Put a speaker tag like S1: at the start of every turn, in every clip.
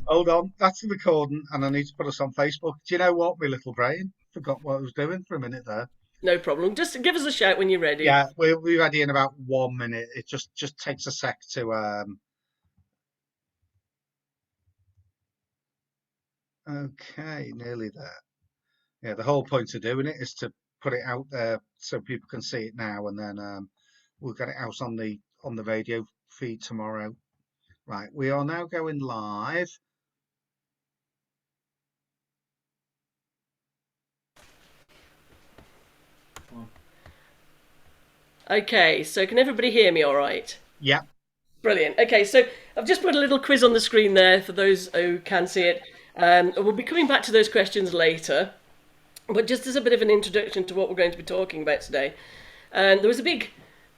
S1: Hold on, that's the recording, and I need to put us on Facebook. Do you know what? My little brain forgot what I was doing for a minute there.
S2: No problem. Just give us a shout when you're ready.
S1: Yeah, we're ready in about 1 minute. It just takes a sec to Okay, nearly there. Yeah, the whole point of doing it is to put it out there so people can see it now, and then we'll get it out on the radio feed tomorrow. Right, we are now going live.
S2: Okay, so can everybody hear me all right?
S1: Yeah,
S2: Brilliant. Okay, so I've just put a little quiz on the screen there for those who can see it. We'll be coming back to those questions later, but just as a bit of an introduction to what we're going to be talking about today, there was a big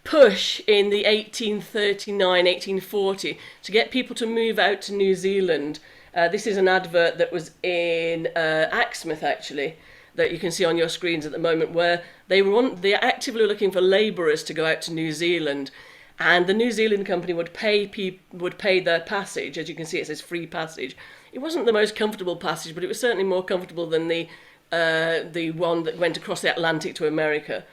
S2: push in the 1839, 1840 to get people to move out to New Zealand. This is an advert that was in Axmouth, actually, that you can see on your screens at the moment, where they're actively looking for labourers to go out to New Zealand, and the New Zealand company would pay their passage. As you can see, it says free passage. It wasn't the most comfortable passage, but it was certainly more comfortable than the one that went across the Atlantic to America.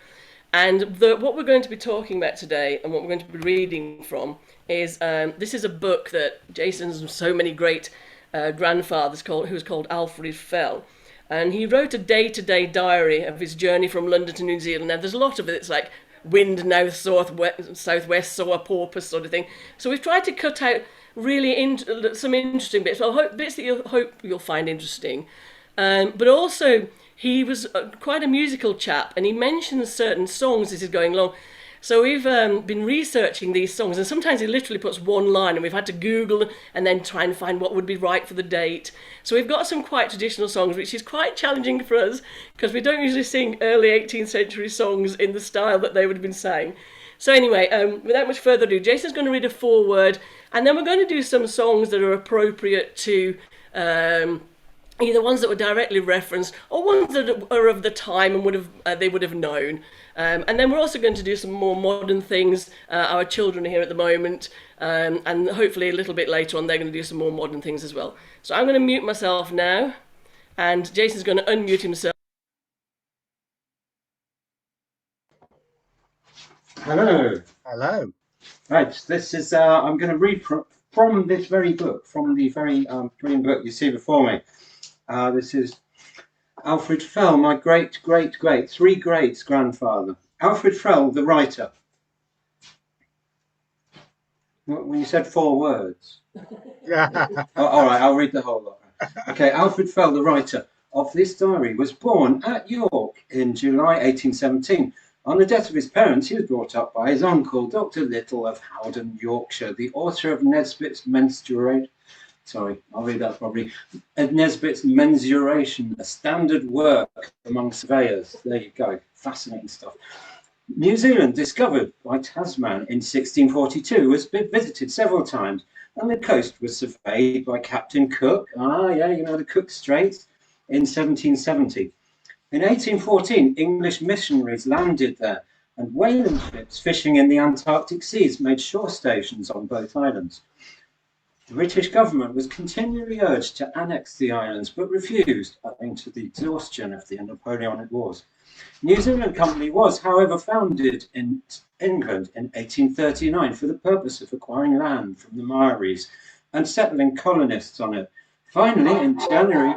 S2: And what we're going to be talking about today, and what we're going to be reading from, is this is a book that Jason's so many great grandfathers who was called Alfred Fell. And he wrote a day-to-day diary of his journey from London to New Zealand. Now, there's a lot of it. It's like wind now southwest saw a porpoise sort of thing. So we've tried to cut out some interesting bits. Well, bits that you'll hope you'll find interesting. But also, he was quite a musical chap, and he mentions certain songs as he's going along. So we've been researching these songs, and sometimes he literally puts one line, and we've had to Google and then try and find what would be right for the date. So we've got some quite traditional songs, which is quite challenging for us, because we don't usually sing early 18th century songs in the style that they would have been sang. So anyway, without much further ado, Jason's going to read a foreword, and then we're going to do some songs that are appropriate to either ones that were directly referenced or ones that are of the time and they would have known. And then we're also going to do some more modern things. Our children are here at the moment, and hopefully a little bit later on they're going to do some more modern things as well. So I'm going to mute myself now, and Jason's going to unmute himself.
S3: Hello.
S1: hello.
S3: Right, this is, I'm going to read from this very book, from the very brilliant book you see before me. This is Alfred Fell, my great, three greats grandfather. Alfred Fell, the writer. Well, you said 4 words.
S1: Yeah.
S3: Oh, all right, I'll read the whole lot. Okay, Alfred Fell, the writer of this diary, was born at York in July 1817. On the death of his parents, he was brought up by his uncle, Dr. Little of Howden, Yorkshire, the author of Nesbit's Menstruation. Sorry, I'll read that probably. Nesbit's Mensuration, a standard work among surveyors. There you go, fascinating stuff. New Zealand, discovered by Tasman in 1642, was visited several times, and the coast was surveyed by Captain Cook. Ah, yeah, you know the Cook Straits, in 1770. In 1814, English missionaries landed there, and whaling ships fishing in the Antarctic seas made shore stations on both islands. The British government was continually urged to annex the islands, but refused, owing to the exhaustion of the Napoleonic Wars. New Zealand Company was, however, founded in England in 1839 for the purpose of acquiring land from the Maoris and settling colonists on it. Finally, in January...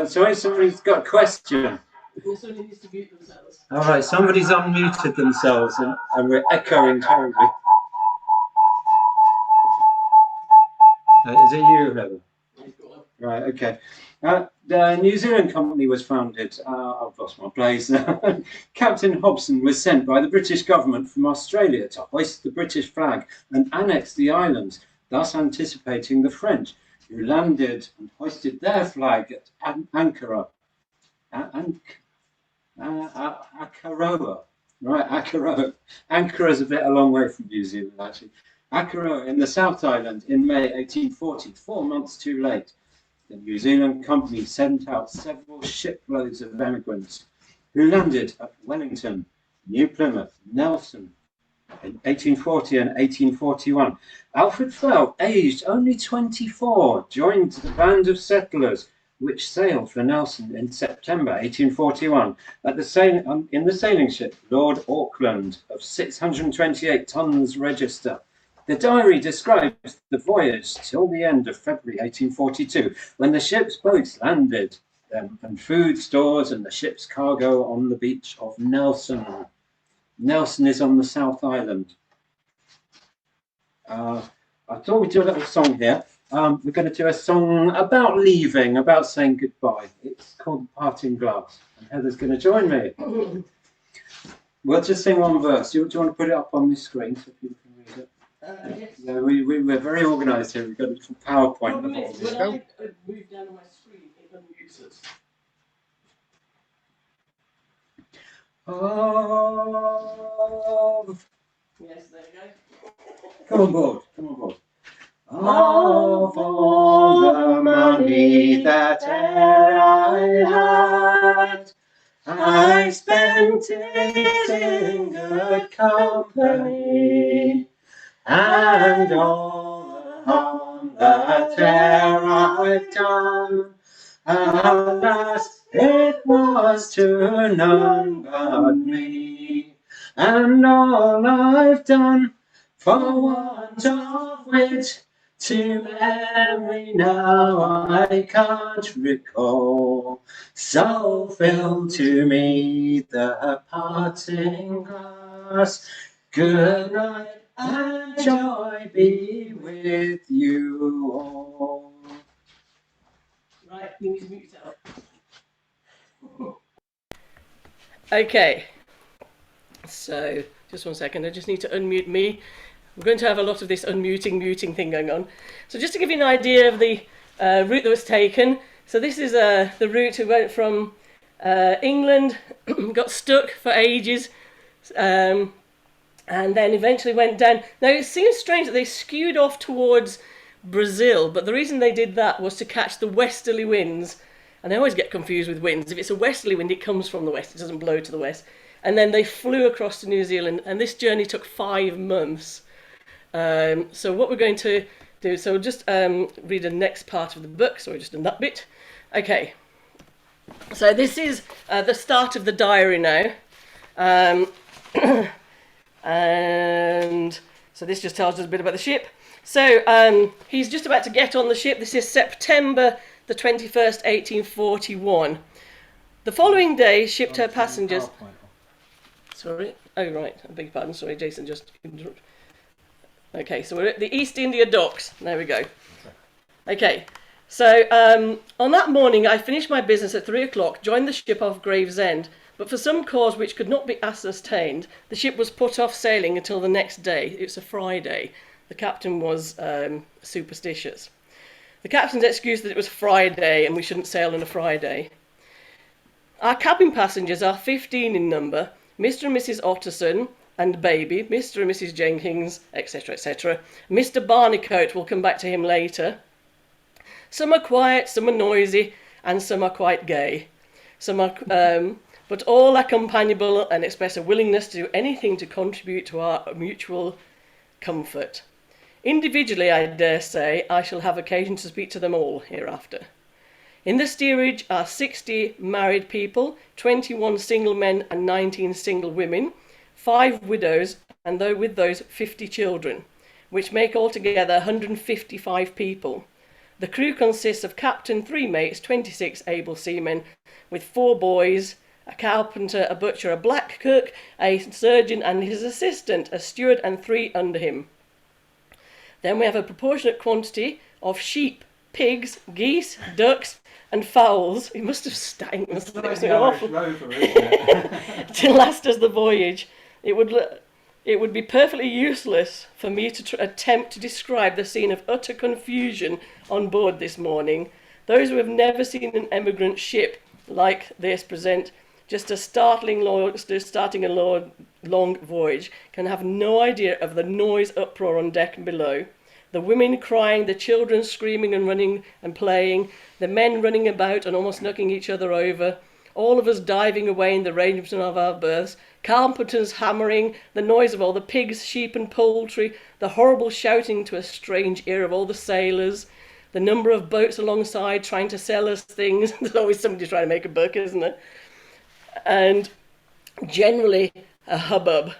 S3: Sorry, somebody's got a question.
S2: Somebody needs to mute themselves.
S3: All right, somebody's unmuted themselves and we're echoing terribly. Is it you, Heather? Right, okay. The New Zealand Company was founded, I've lost my place. Captain Hobson was sent by the British government from Australia to hoist the British flag and annex the islands, thus anticipating the French, who landed and hoisted their flag at Ankara. Akaroa. Right, Akaroa. Ankara's a long way from New Zealand, actually. Akaroa in the South Island in May 1840, 4 months too late. The New Zealand Company sent out several shiploads of emigrants who landed at Wellington, New Plymouth, Nelson, in 1840 and 1841. Alfred Fell, aged only 24, joined the band of settlers which sailed for Nelson in September 1841 in the sailing ship Lord Auckland of 628 tons register. The diary describes the voyage till the end of February 1842, when the ship's boats landed and food stores and the ship's cargo on the beach of Nelson. Nelson is on the South Island. I thought we'd do a little song here. We're going to do a song about leaving, about saying goodbye. It's called Parting Glass, and Heather's going to join me. We'll just sing one verse. Do you want to put it up on this screen so people can read it?
S2: Yes.
S3: Yeah, we're very organised here. We've got a little PowerPoint.
S2: Problem is, when I move down on my screen, it unmutes us.
S3: Oh,
S2: Yes, there you go.
S3: come on board. Come on board. Of all the money that e'er I had, I spent it in good company, and all the harm that e'er I've done, alas, it was to none but me, and all I've done for want of wit, to memory now I can't recall. So fill to me the parting glass. Good night and joy be with you all.
S2: Right, you need to mute yourself. Okay, so just one second, I just need to unmute me. We're going to have a lot of this muting thing going on. So just to give you an idea of the route that was taken. So this is the route who went from England, got stuck for ages, and then eventually went down. Now it seems strange that they skewed off towards Brazil, but the reason they did that was to catch the westerly winds. And I always get confused with winds. If it's a westerly wind, it comes from the west, it doesn't blow to the west. And then they flew across to New Zealand, and this journey took 5 months. So what we're going to do, so we'll just read the next part of the book, so we're just in that bit. Okay, so this is the start of the diary now. And so this just tells us a bit about the ship. So he's just about to get on the ship. This is September the 21st, 1841. The following day, shipped her passengers... Sorry, oh right, I beg your pardon, sorry, Jason just interrupted. Okay, so we're at the East India Docks. There we go. Okay, so on that morning I finished my business at 3 o'clock, joined the ship off Gravesend, but for some cause which could not be ascertained, the ship was put off sailing until the next day. It's a Friday. The captain was superstitious. The captain's excuse that it was Friday and we shouldn't sail on a Friday. Our cabin passengers are 15 in number, Mr. and Mrs. Otterson and baby, Mr. and Mrs. Jenkins, etc., etc. Mr. Barneycoat, will come back to him later. Some are quiet, some are noisy, and some are quite gay. Some are, but all are companionable and express a willingness to do anything to contribute to our mutual comfort. Individually, I dare say, I shall have occasion to speak to them all hereafter. In the steerage are 60 married people, 21 single men and 19 single women, 5 widows, and though with those 50 children, which make altogether 155 people. The crew consists of captain, 3 mates, 26 able seamen, with 4 boys, a carpenter, a butcher, a black cook, a surgeon and his assistant, a steward and 3 under him. Then we have a proportionate quantity of sheep, pigs, geese, ducks, and fowls. It must have stank. It was awful. To last us the voyage. It would be perfectly useless for me to attempt to describe the scene of utter confusion on board this morning. Those who have never seen an emigrant ship like this present just a starting a long voyage can have no idea of the noise uproar on deck and below. The women crying, the children screaming and running and playing, the men running about and almost knocking each other over, all of us diving away in the range of our berths, carpenters hammering, the noise of all the pigs, sheep and poultry, the horrible shouting to a strange ear of all the sailors, the number of boats alongside trying to sell us things. There's always somebody trying to make a buck, isn't there? And generally a hubbub.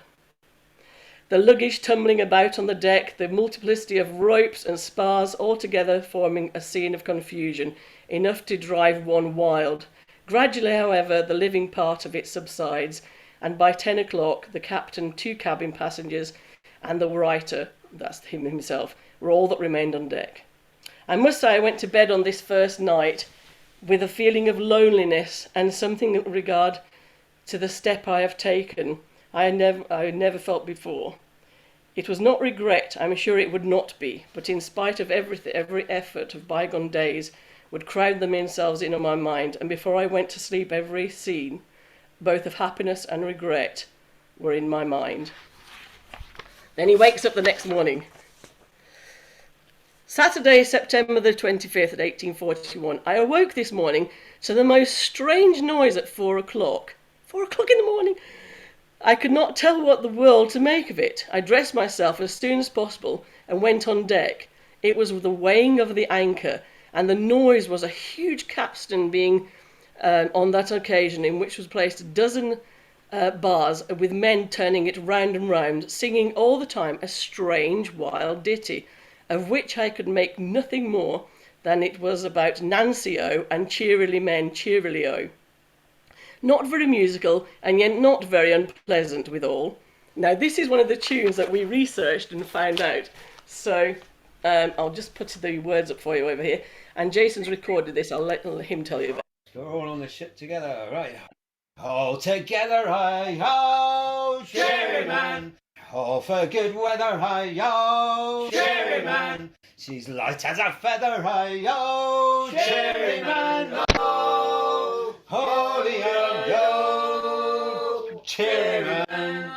S2: The luggage tumbling about on the deck, the multiplicity of ropes and spars all together forming a scene of confusion, enough to drive one wild. Gradually, however, the living part of it subsides, and by 10 o'clock the captain, 2 cabin passengers, and the writer, that's him himself, were all that remained on deck. I must say I went to bed on this first night with a feeling of loneliness and something in regard to the step I have taken I had never felt before. It was not regret, I'm sure it would not be, but in spite of every effort of bygone days would crowd themselves in on my mind, and before I went to sleep every scene, both of happiness and regret, were in my mind. Then he wakes up the next morning. Saturday, September the 25th, 1841. I awoke this morning to the most strange noise at 4 o'clock. 4 o'clock in the morning! I could not tell what the world to make of it. I dressed myself as soon as possible and went on deck. It was the weighing of the anchor, and the noise was a huge capstan being on that occasion, in which was placed a dozen bars with men turning it round and round, singing all the time a strange wild ditty, of which I could make nothing more than it was about Nancy O and cheerily men, cheerily O. Not very musical, and yet not very unpleasant withal. Now, this is one of the tunes that we researched and found out. So, I'll just put the words up for you over here. And Jason's recorded this. I'll let him tell you about it.
S4: We're all on the ship together, right? All together, hi-yo, cheery man. All for good weather, hi-yo, cheery man. She's light as a feather, hi-yo, cheery man. Oh, holy-yo, cheery man.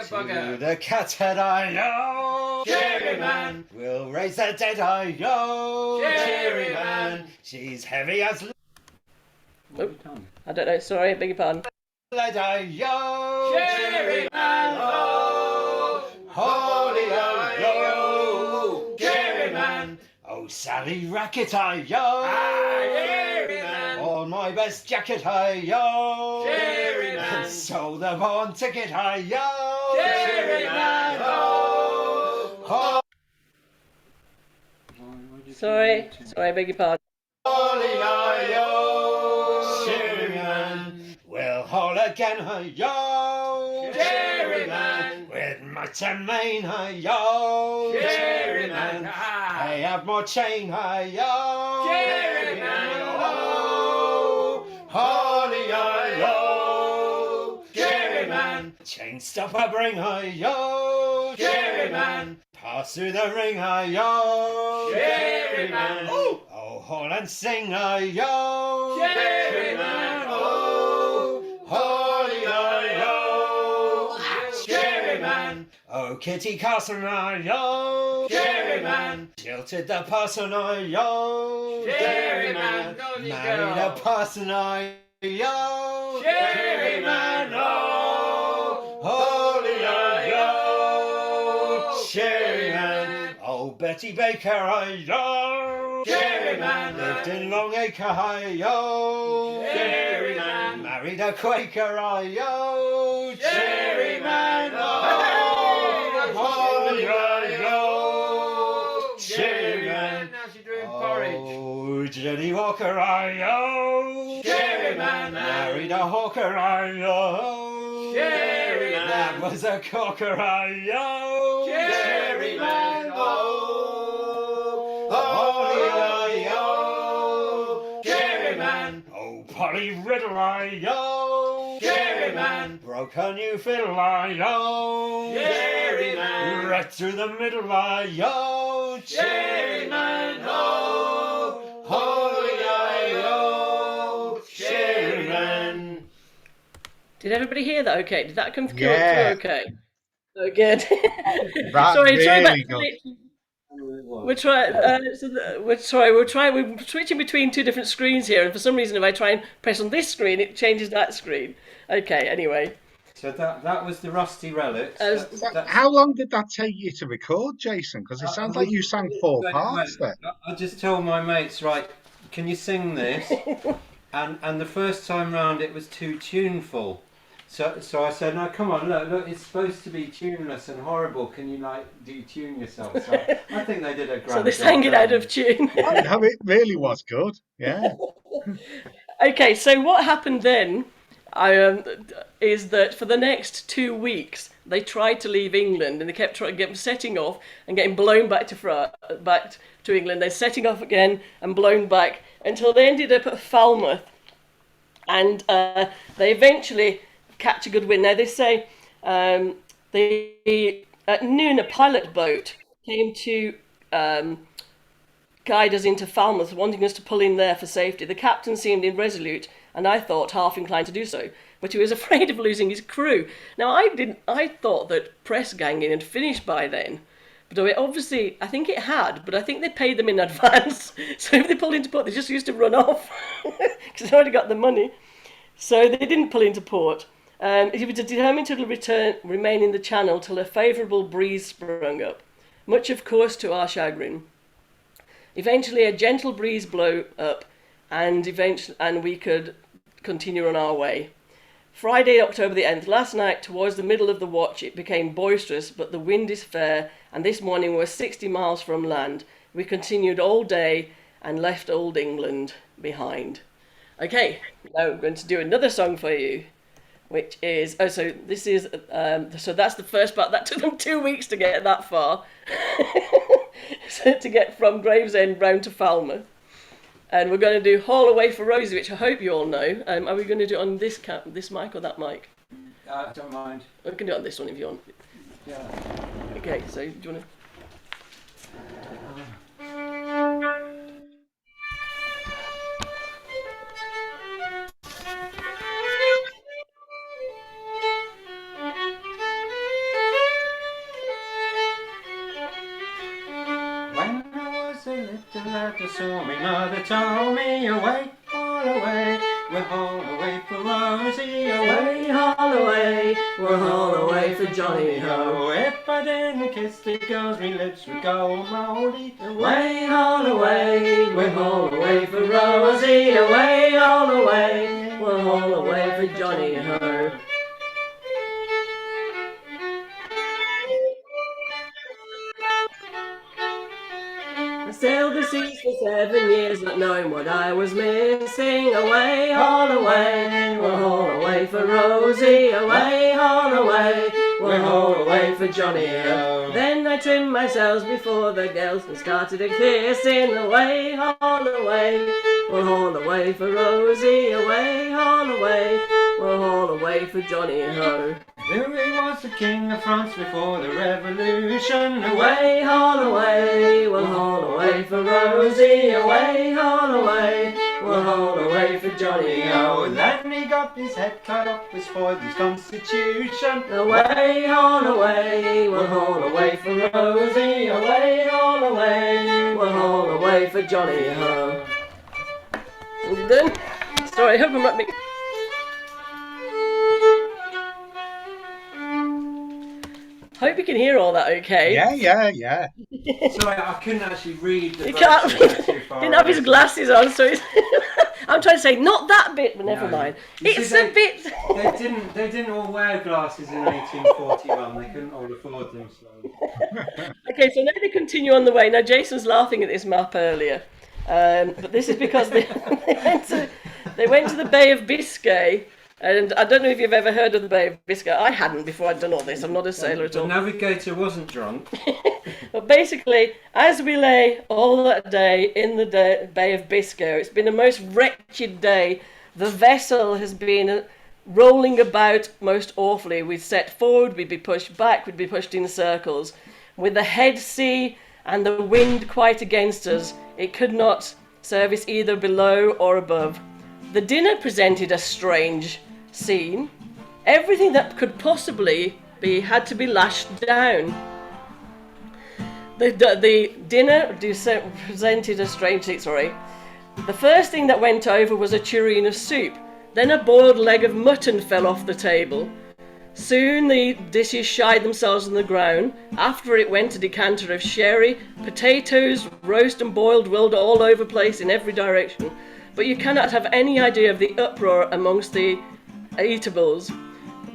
S4: To the cat's head, hi-yo, cheery man. We'll raise the dead, hi-yo, cheery man. She's heavy as...
S2: Oh, I don't know, sorry, I beg your pardon.
S4: Let hi-yo, cheery man. Oh, holy-yo, cheery man. Oh, Sally Racket, hi-yo, cheery man. On my best jacket, hi-yo, cheery man. So the born ticket, hi-yo, cheery man. Oh,
S2: Sorry, I beg your pardon.
S4: holy-yo, cheery man. We'll haul again, hi-yo, cheery man. With might and main, hi-yo, cheery man. I have more chain, hi-yo, cheery man. Oh, holy-yo, cheery man. Chain stopper bring, hi-yo, cheery man. Pass through the ring, hi-yo, cheery man. Oh, haul and sing, hi-yo, cheery man. Oh, holy-yo, cheery man. Oh, Kitty Carson, hi-yo, cheery man. Jilted the parson, hi-yo, cheery man. Married a parson, hi-yo, cheery man. Oh, holy-yo, cheery man. Oh, Betty Baker, hi-yo, cheery man. Lived in Longacre, hi-yo, cheery man. Married a Quaker, hi-yo, cheery man. Oh, holy-yo, cheery man.
S3: Now she's doing porridge.
S4: Oh, Jenny Walker, hi-yo,
S3: Cheery man.
S4: Married a hawker, hi-yo,
S3: Cheery man.
S4: That was a corker, hi-yo,
S3: Cheery man.
S4: Oh, holy-yo,
S3: Cheery man.
S4: oh, Polly Riddle, hi-yo,
S3: Cheery man.
S4: broke her new fiddle, hi-yo,
S3: Cheery man.
S4: right through the middle, hi-yo,
S3: Cheery man. Oh, holy-yo, cheery man.
S2: Did everybody hear that okay? Did that come through
S1: Yeah.
S2: okay? Oh, good.
S1: That's
S2: Sorry about
S1: really good.
S2: the We're trying. We're switching between two different screens here, and for some reason, if I try and press on this screen, it changes that screen. Okay. Anyway.
S3: So that was the Rusty Relics.
S1: How long did that take you to record, Jason? Because it sounds like you sang 4 parts there.
S3: I just told my mates, right, can you sing this? and the first time round it was too tuneful. So I said, no, come on, look, it's supposed to be tuneless and horrible. Can you detune yourself? So I think they did a great job.
S2: So they sang it out of tune.
S1: No, it really was good. Yeah.
S2: Okay, so what happened then? Is that for the next 2 weeks they tried to leave England and they kept setting off and getting blown back to England. They're setting off again and blown back until they ended up at Falmouth, and they eventually catch a good wind. Now they say at noon a pilot boat came to guide us into Falmouth, wanting us to pull in there for safety. The captain seemed irresolute, and I thought half inclined to do so, but he was afraid of losing his crew. Now I thought that press ganging had finished by then, but obviously I think it had, but I think they paid them in advance. So if they pulled into port, they just used to run off because they already got the money. So they didn't pull into port. He was determined to remain in the channel till a favourable breeze sprung up, much of course to our chagrin. Eventually a gentle breeze blew up, and we could continue on our way. Friday, October the 10th, last night towards the middle of the watch it became boisterous, but the wind is fair, and this morning we're 60 miles from land. We continued all day and left old England behind. Okay, now I'm going to do another song for you, which is, so that's the first part. That took them 2 weeks to get that far. So to get from Gravesend round to Falmouth. And we're going to do Haul Away for Rosie, which I hope you all know. Are we going to do it on this mic or that mic?
S3: I don't mind.
S2: We can do it on this one if you want.
S3: Yeah.
S2: Okay, so do you want to...
S3: When I was a little lad, I saw me mother told me away, all away, we're all away for Rosie, away,
S2: haul away, we're haul away for Johnny Ho.
S3: oh, if I didn't kiss the girls, me lips would go mouldy.
S2: Away, haul away, we're haul away for Rosie, away, haul away, we're haul away for Johnny Ho. I sailed the seas for 7 years, not knowing what I was missing. Away, haul away, we'll haul away for Rosie. Away, haul away, we'll haul away for Johnny O. Then I trimmed my sails before the gales and started a kissing. Away, haul away, we'll haul away for Rosie. Away, haul away, we'll haul away for Johnny Ho.
S3: Louis was the king of France before the revolution.
S2: Away, haul away, we'll haul away for Rosie. Away, haul away, we'll haul away for Johnny O.
S3: Oh, then he got his head cut off, we spoiled his constitution.
S2: Away, haul away, we'll haul away for Rosie. Away, haul away, we'll haul away for Johnny Ho. You done? Sorry, I hope I'm not making... Hope you can hear all that okay.
S1: Yeah.
S3: Sorry, I couldn't actually read the
S2: You can't
S3: verses
S2: read.
S3: too far
S2: Didn't have his
S3: away.
S2: glasses on, so he's... I'm trying to say not that bit, but never
S3: No.
S2: mind.
S3: You
S2: It's
S3: see,
S2: a bit.
S3: They didn't all wear glasses in 1841. They couldn't all afford them. So.
S2: Okay, so now they continue on the way. Now Jason's laughing at this map earlier, but this is because they went to the Bay of Biscay. And I don't know if you've ever heard of the Bay of Biscay. I hadn't before I'd done all this. I'm not a sailor at
S3: The
S2: all.
S3: navigator wasn't drunk.
S2: But basically, as we lay all that day in the Bay of Biscay, it's been a most wretched day. The vessel has been rolling about most awfully. We'd set forward, we'd be pushed back, we'd be pushed in circles. With the head sea and the wind quite against us, it could not service either below or above. The dinner presented a strange scene. Everything that could possibly be had to be lashed down. The dinner presented a strange story. The first thing that went over was a tureen of soup. Then a boiled leg of mutton fell off the table. Soon the dishes shied themselves on the ground. After it went a decanter of sherry, potatoes, roast and boiled willed all over the place in every direction. But you cannot have any idea of the uproar amongst the eatables.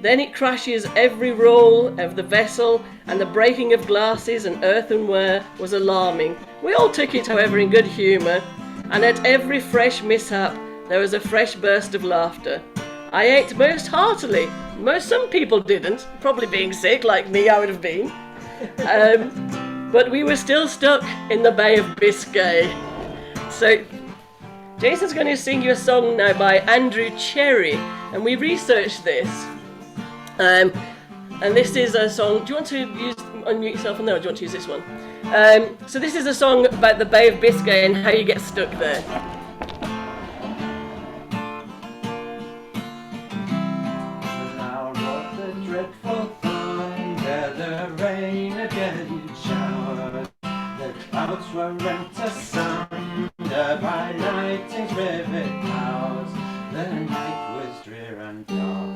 S2: Then it crashes every roll of the vessel, and the breaking of glasses and earthenware was alarming. We all took it, however, in good humour, and at every fresh mishap there was a fresh burst of laughter. I ate most heartily. Some people didn't, probably being sick like me I would have been. But we were still stuck in the Bay of Biscay. So Jason's going to sing you a song now by Andrew Cherry, and we researched this. And this is a song. Do you want to unmute yourself on there, or do you want to use this one? So this is a song about the Bay of Biscay and how you get stuck there.
S3: Now what the dreadful thunder, the rain again showered. The clouds were rent asunder by lightning's vivid powers. The night was drear and dark.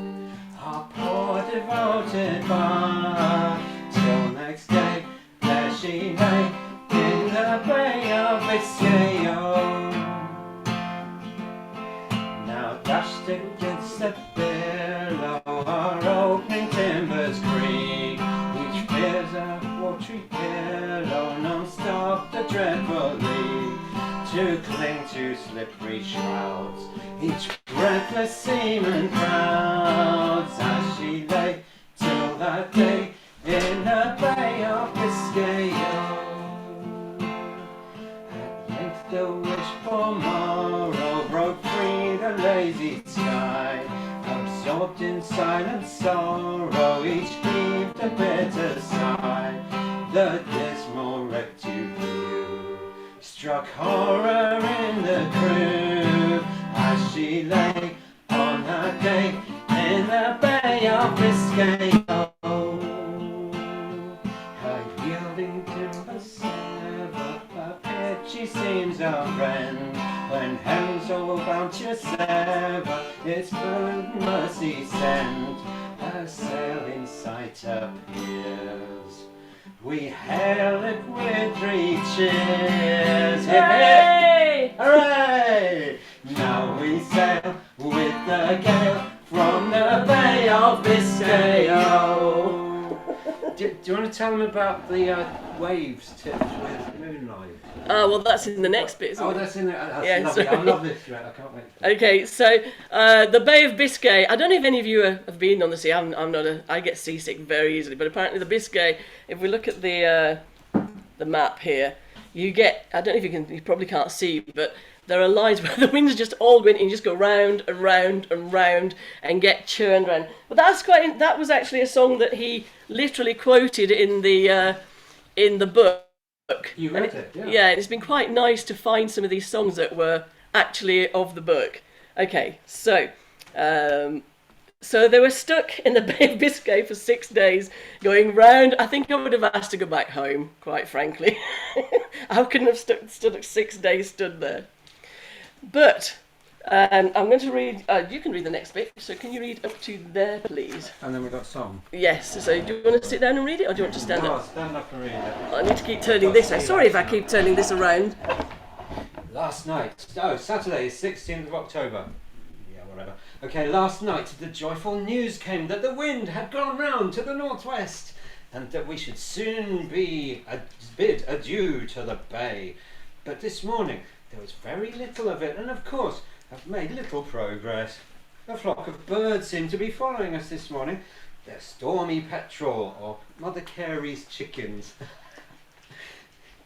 S3: Our poor devoted bar, till next day there she lay in the Bay of Biscay. Now dashed against the billow, our opening timbers creak. Each fears a watery pillow, none stop the dreadful leak. To cling to slippery shrouds, each breathless seaman crowds, as she lay till that day in the Bay of Biscay. At length the wish for morrow broke free the lazy sky. Absorbed in silent sorrow, each heaved a bitter sigh. The dismal wreck to view struck horror in the crew, as she lay on that day in the Bay of Biscay. Her yielding timbers sever, her pitchy seams are rent. When heaven's all bound to sever, its burden mercy sent. Her sail in sight appears, we hail it with 3 cheers.
S2: Hooray!
S3: Hooray! Now we sail with the gale from the Bay of Biscay. Do you want to tell them about the waves tipped with moonlight?
S2: Oh, well, that's in the next bit, isn't it?
S3: That's in there. That's
S2: Yeah,
S3: lovely. I
S2: sorry.
S3: love this thread. I can't wait.
S2: Okay, so the Bay of Biscay. I don't know if any of you have been on the sea. I'm not I get seasick very easily, but apparently the Biscay. If we look at the map here, you get. I don't know if you probably can't see, but there are lines where the wind's just all going, and you just go round and round and round and get churned round. But that was actually a song that he literally quoted in the book.
S3: You read it, yeah.
S2: Yeah, it's been quite nice to find some of these songs that were actually of the book. Okay, so they were stuck in the Bay of Biscay for 6 days, going round. I think I would have asked to go back home, quite frankly. I couldn't have stood 6 days stood there. But I'm going to read. You can read the next bit. So can you read up to there, please?
S3: And then we got song.
S2: Yes. So do you want to sit down and read it, or do you want to stand
S3: No,
S2: up?
S3: stand up and read it.
S2: I need to keep turning this. Sorry if I keep turning this around.
S3: Last night, Saturday, 16th of October. Yeah, whatever. Okay, last night the joyful news came that the wind had gone round to the northwest, and that we should soon bid adieu to the bay. But this morning there was very little of it, and of course have made little progress. A flock of birds seem to be following us this morning. They're stormy petrel, or Mother Carey's chickens.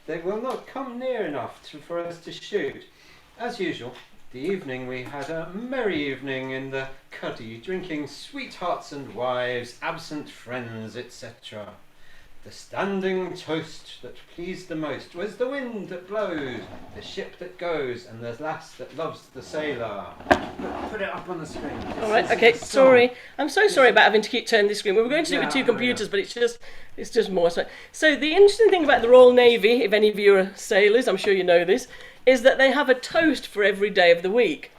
S3: They will not come near enough for us to shoot. As usual, the evening we had a merry evening in the cuddy, drinking sweethearts and wives, absent friends, etc. The standing toast that pleased the most was the wind that blows, the ship that goes, and the lass that loves the sailor. Put it up on the screen.
S2: All right. Okay. Sorry. I'm so sorry about having to keep turning the screen. We were going to do it with two computers, but it's just more. So the interesting thing about the Royal Navy, if any of you are sailors, I'm sure you know this, is that they have a toast for every day of the week.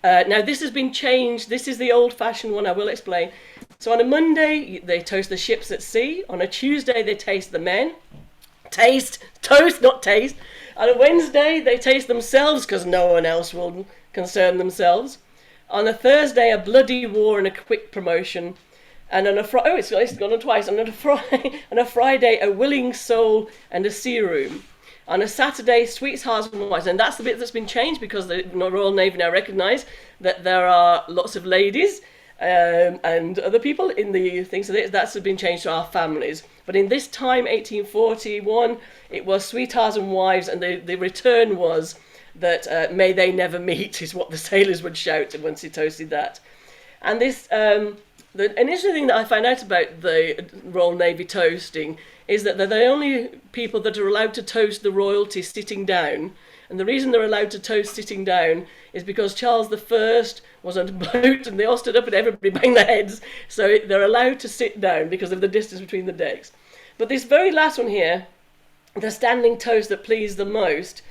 S2: Now this has been changed. This is the old-fashioned one. I will explain. So on a Monday, they toast the ships at sea. On a Tuesday, they taste the men. Toast, not taste. On a Wednesday, they taste themselves because no one else will concern themselves. On a Thursday, a bloody war and a quick promotion. And on a Friday, it's gone on twice. And on a Friday, a willing soul and a sea room. On a Saturday, sweethearts and wives. And that's the bit that's been changed because the Royal Navy now recognise that there are lots of ladies and other people in the thing. So that's been changed to our families. But in this time, 1841, it was sweethearts and wives, and the return was that may they never meet is what the sailors would shout once he toasted that. And this, an interesting thing that I found out about the Royal Navy toasting is that they're the only people that are allowed to toast the royalty sitting down. And the reason they're allowed to toast sitting down is because Charles I was on a boat and they all stood up and everybody banged their heads. So they're allowed to sit down because of the distance between the decks. But this very last one here, the standing toast that pleased the most,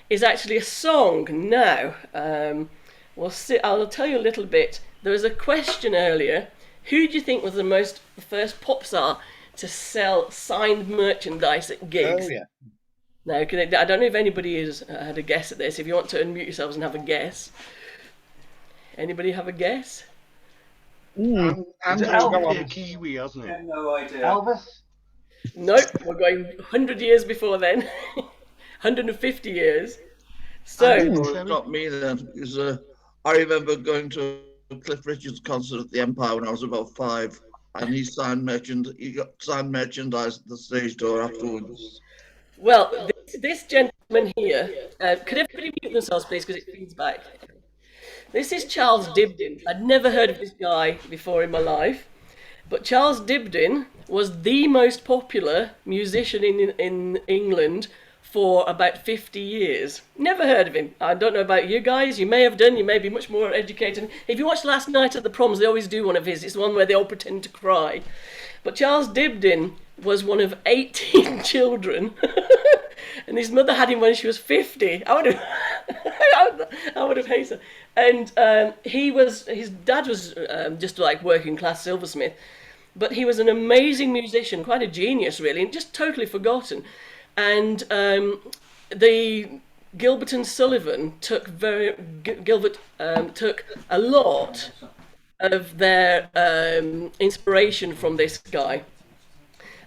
S2: is actually a song. Now, I'll tell you a little bit. There was a question earlier. Who do you think was the first pop star to sell signed merchandise at gigs?
S1: Oh, yeah.
S2: Now, I don't know if anybody has had a guess at this. If you want to unmute yourselves and have a guess. Anybody have a guess?
S1: Andrew,
S4: It'll
S1: go
S4: be a
S1: on.
S4: Kiwi, hasn't
S3: I
S4: it?
S3: have no idea.
S5: Elvis?
S2: Nope, we're going 100 years before then. 150 years. So,
S6: It's not me then, because I remember going to a Cliff Richard's concert at the Empire when I was about 5, and he got signed merchandise at the stage door afterwards.
S2: well, this gentleman here, could everybody mute themselves, please, because it feeds back. This is Charles Dibdin. I'd never heard of this guy before in my life, but Charles Dibdin was the most popular musician in England for about 50 years. Never heard of him. I don't know about you guys. You may have done. You may be much more educated. If you watch Last Night at the Proms, they always do one of his. It's the one where they all pretend to cry. But Charles Dibdin was one of 18 children. And his mother had him when she was 50. I would have hated her. And his dad was just like working class silversmith. But he was an amazing musician, quite a genius really, and just totally forgotten. And the Gilbert and Sullivan took took a lot of their inspiration from this guy,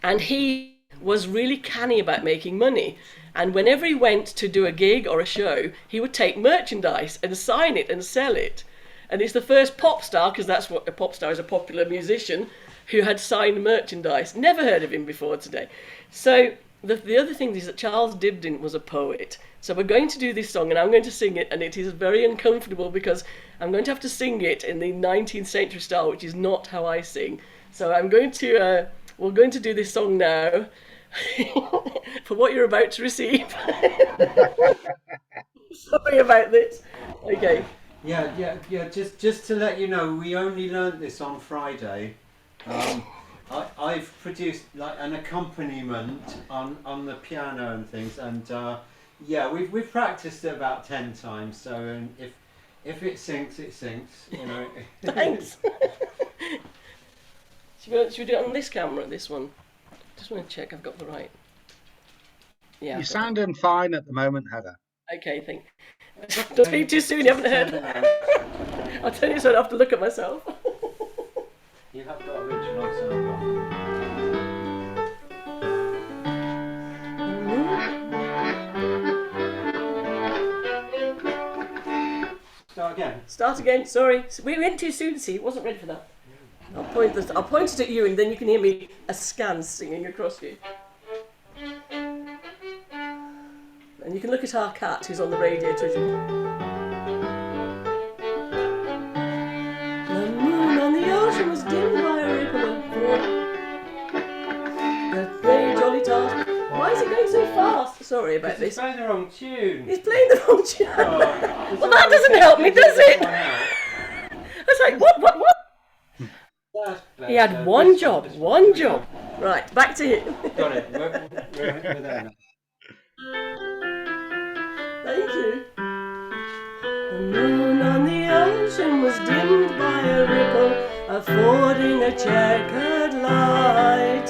S2: and he was really canny about making money. And whenever he went to do a gig or a show, he would take merchandise and sign it and sell it. And it's the first pop star, because that's what a pop star is, a popular musician, who had signed merchandise. Never heard of him before today. So the other thing is that Charles Dibdin was a poet. So we're going to do this song, and I'm going to sing it, and it is very uncomfortable because I'm going to have to sing it in the 19th century style, which is not how I sing. So we're going to do this song now for what you're about to receive. Sorry about this. Okay.
S3: Yeah. Just to let you know, we only learnt this on Friday. I've produced like an accompaniment on the piano and things, and we've practiced it about 10 times. So if it sinks, it sinks. You know.
S2: Thanks. Should we do it on this camera? This one. Just want to check I've got the right. Yeah.
S1: You're sounding fine at the moment, Heather.
S2: Okay, thank. Don't speak too soon. You haven't heard. I'll tell you so I don't have to look at myself.
S3: You have got original sound.
S2: Start again. Sorry, we went too soon. See, wasn't ready for that. I'll point it at you, and then you can hear me askance singing across you. And you can look at our cat, who's on the radio too. The moon on the ocean was dimmed by a ripple of foam. The so fast. Sorry about
S3: He's
S2: this.
S3: playing the wrong tune.
S2: He's playing the wrong tune.
S3: Oh,
S2: Well, that doesn't help me, does it? I was like, what? He had one job. Right, back to him.
S3: Got it. We're there now.
S2: Thank you. The moon on the ocean was dimmed by a ripple, affording a checkered light.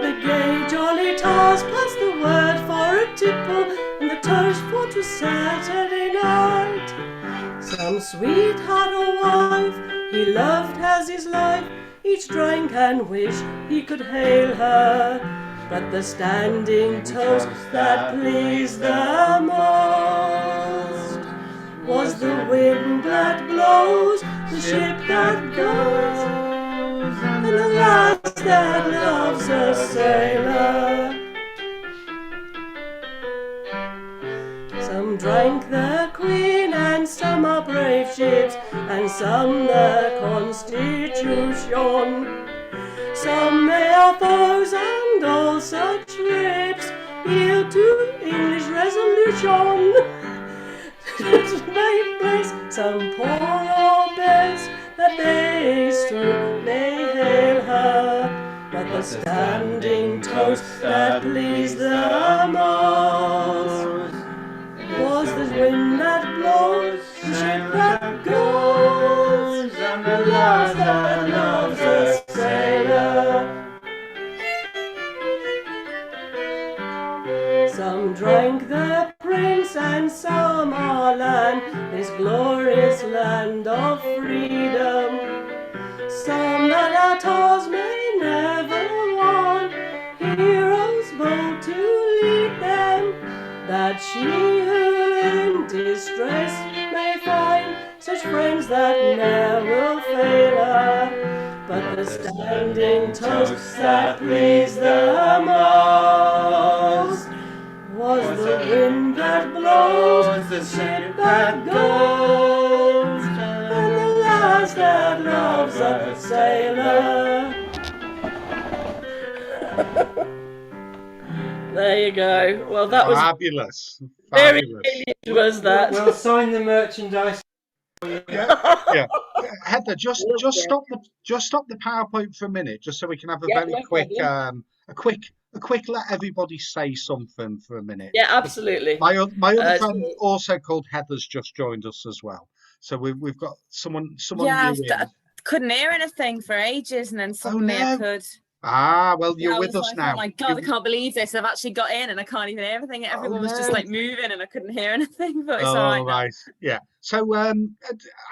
S2: The gay jolly tars passed the word for a tipple, and the toast for 'twas Saturday night. Some sweetheart or wife he loved as his life, each drank and wished he could hail her. But the standing toast that pleased the most was the wind that blows, the ship that goes, and the lass that loves a sailor. Some drank the Queen, and some are brave ships, and some the Constitution. Some may our foes and all such rips yield to English resolution. May place some poor or best that they strew may hail her, but the standing toast that pleased the most was the wind that blows, the ship that goes, and the lass that loves a sailor. Some drank the prince, and some our land, this glorious land of freedom. Some that our tars may never want, heroes bold to lead them, that she who in distress may find such friends that ne'er will fail her. But the standing toast that pleased the most was the wind that blows, the ship that goes, and the lass that loves a sailor. There you go. Well, that was
S1: Fabulous.
S2: very
S1: Fabulous.
S2: alien, was that?
S3: We'll sign the merchandise.
S1: Yeah. Heather, just stop the PowerPoint for a minute, just so we can have a
S2: Yeah,
S1: very
S2: no
S1: quick
S2: problem.
S1: a quick let everybody say something for a minute.
S2: Yeah, absolutely.
S1: My other
S2: so-
S1: friend, also called Heather's, just joined us as well. So we've got someone
S5: Yeah,
S1: new in.
S5: I couldn't hear anything for ages, and then suddenly
S1: no.
S5: I could.
S1: Ah, well, you're
S5: I
S1: with
S5: was
S1: us
S5: like,
S1: now.
S5: oh my god, I can't believe this. I've actually got in and I can't even hear everything. Everyone was just
S1: no.
S5: like moving and I couldn't hear anything, but it's all right now.
S1: Right. Yeah. So Alan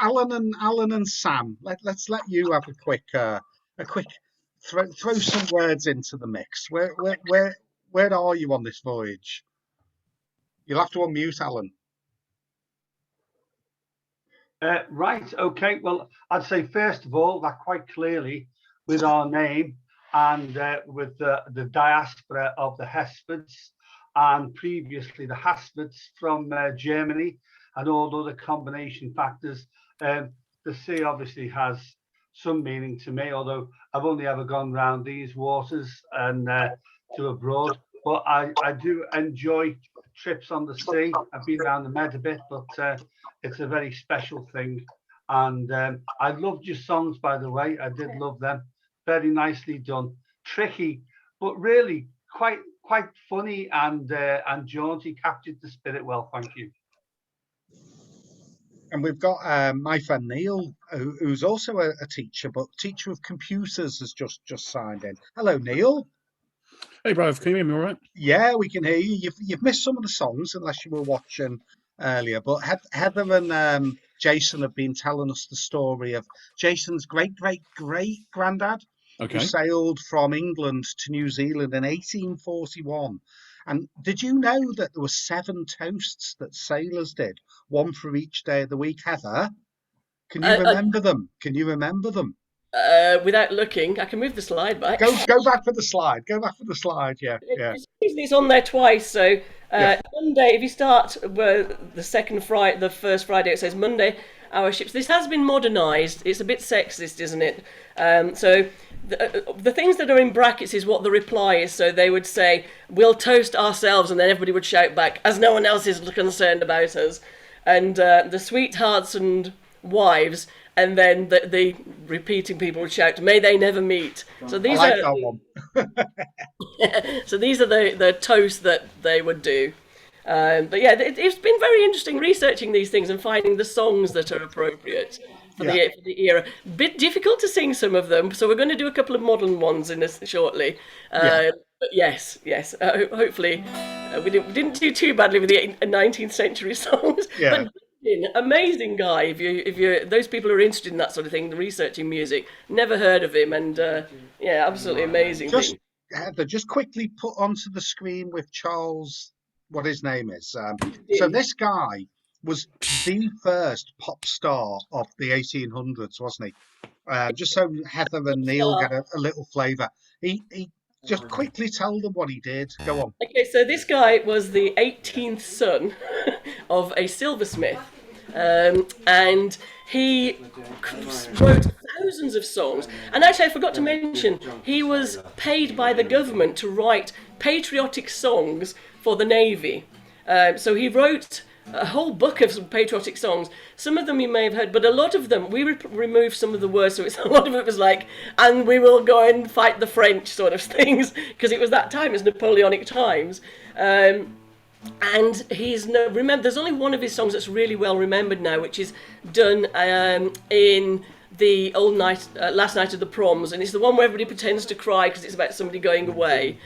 S1: and Sam, let's let you have a quick throw some words into the mix. Where are you on this voyage? You'll have to unmute, Alan.
S7: Right, okay. Well, I'd say first of all that quite clearly with our name and with the diaspora of the Hesfords and previously the Hasfords from Germany and all other combination factors. The sea obviously has some meaning to me, although I've only ever gone round these waters and to abroad. But I do enjoy trips on the sea. I've been around the Med a bit, but it's a very special thing. And I loved your songs, by the way. I did love them. Very nicely done. Tricky, but really quite funny and jaunty. Captured the spirit well. Thank you.
S1: And we've got my friend Neil, who's also a teacher, but teacher of computers, has just signed in. Hello, Neil.
S8: Hey, Brad, can you hear me all right?
S1: Yeah, we can hear you. You've missed some of the songs unless you were watching earlier, but Heather and Jason have been telling us the story of Jason's great granddad, who sailed from England to New Zealand in 1841. And did you know that there were 7 toasts that sailors did, one for each day of the week? Heather, can you remember them? Can you remember them?
S2: Without looking, I can move the slide back.
S1: Go back for the slide. Go back for the slide. Yeah, yeah.
S2: It's on there twice. So
S1: Yeah.
S2: Monday, if you start the first Friday, it says Monday, our ships. This has been modernised. It's a bit sexist, isn't it? So the things that are in brackets is what the reply is. So they would say, "We'll toast ourselves," and then everybody would shout back, "As no one else is concerned about us." And the sweethearts and wives, and then the repeating people would shout, "May they never meet." So these
S1: I like
S2: are
S1: that one.
S2: so these are the toasts that they would do. But yeah, it's been very interesting researching these things and finding the songs that are appropriate for the era. Bit difficult to sing some of them, so we're going to do a couple of modern ones in this shortly. But yes. Hopefully, we didn't do too badly with the 19th century songs.
S1: Yeah.
S2: But amazing guy. If you those people who are interested in that sort of thing, researching music, never heard of him, and yeah, absolutely amazing.
S1: Just Heather, just quickly put onto the screen with Charles what his name is. So this guy was the first pop star of the 1800s, wasn't he? Just so Heather and Neil get a little flavour. He just quickly tell them what he did. Go on.
S2: Okay, so this guy was the 18th son of a silversmith, and he wrote thousands of songs. And actually, I forgot to mention, he was paid by the government to write patriotic songs for the Navy. So he wrote a whole book of some patriotic songs. Some of them you may have heard, but a lot of them, we removed some of the words, so a lot of it was like, "And we will go and fight the French," sort of things, because it was that time, it was Napoleonic times. And remember, there's only one of his songs that's really well remembered now, which is done in the old Last Night of the Proms, and it's the one where everybody pretends to cry because it's about somebody going away.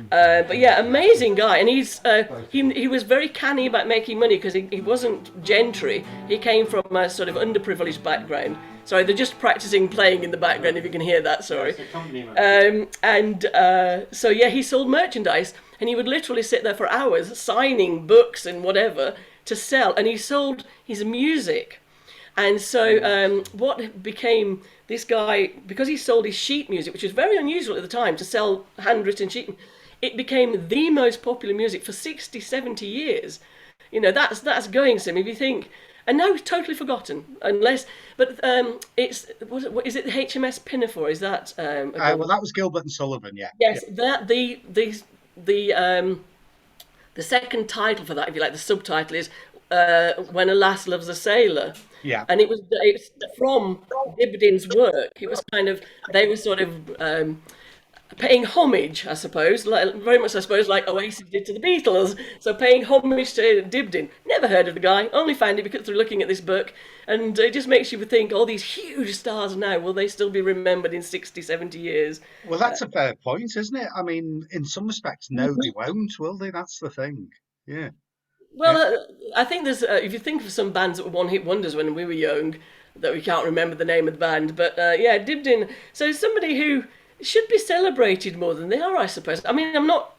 S2: But yeah, amazing guy, and he was very canny about making money because he wasn't gentry. He came from a sort of underprivileged background. Sorry, they're just practicing playing in the background if you can hear that. Sorry. So yeah, he sold merchandise, and he would literally sit there for hours signing books and whatever to sell, and he sold his music. And so what became this guy, because he sold his sheet music, which was very unusual at the time to sell handwritten sheet, it became the most popular music for 60, 70 years. You know, that's going some, if you think. And now it's totally forgotten, is it the HMS Pinafore? Is that?
S1: Well, that was Gilbert and Sullivan, yeah.
S2: Yes, that the second title for that, if you like, the subtitle is "When a Lass Loves a Sailor."
S1: Yeah.
S2: And it's from Dibdin's work. It was they were sort of paying homage, I suppose, very much, I suppose, like Oasis did to the Beatles. So paying homage to Dibdin. Never heard of the guy, only found it because through looking at this book. And it just makes you think, all these huge stars now, will they still be remembered in 60, 70 years?
S1: Well, that's a fair point, isn't it? I mean, in some respects, no, they won't, will they? That's the thing. Yeah.
S2: Well, I think there's, if you think of some bands that were one-hit wonders when we were young, that we can't remember the name of the band, but yeah, Dibdin. So somebody who should be celebrated more than they are, I suppose. I mean, I'm not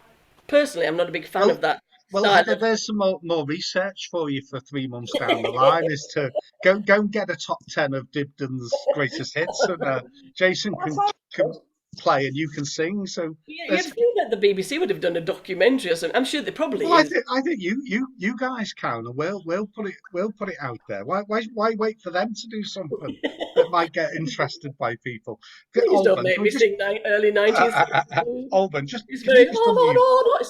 S2: a big fan of that.
S1: Well, Heather, there's some more research for you for 3 months down the line, is to go and get a top 10 of Dibdin's greatest hits, and Jason can play and you can sing. So
S2: yeah, you'd think that the BBC would have done a documentary or something. I'm sure they probably.
S1: Well, I think you guys can, and we'll put it out there. Why wait for them to do something that might get interested by people?
S2: Please don't make me sing early 19th.
S1: Alban, just
S2: it's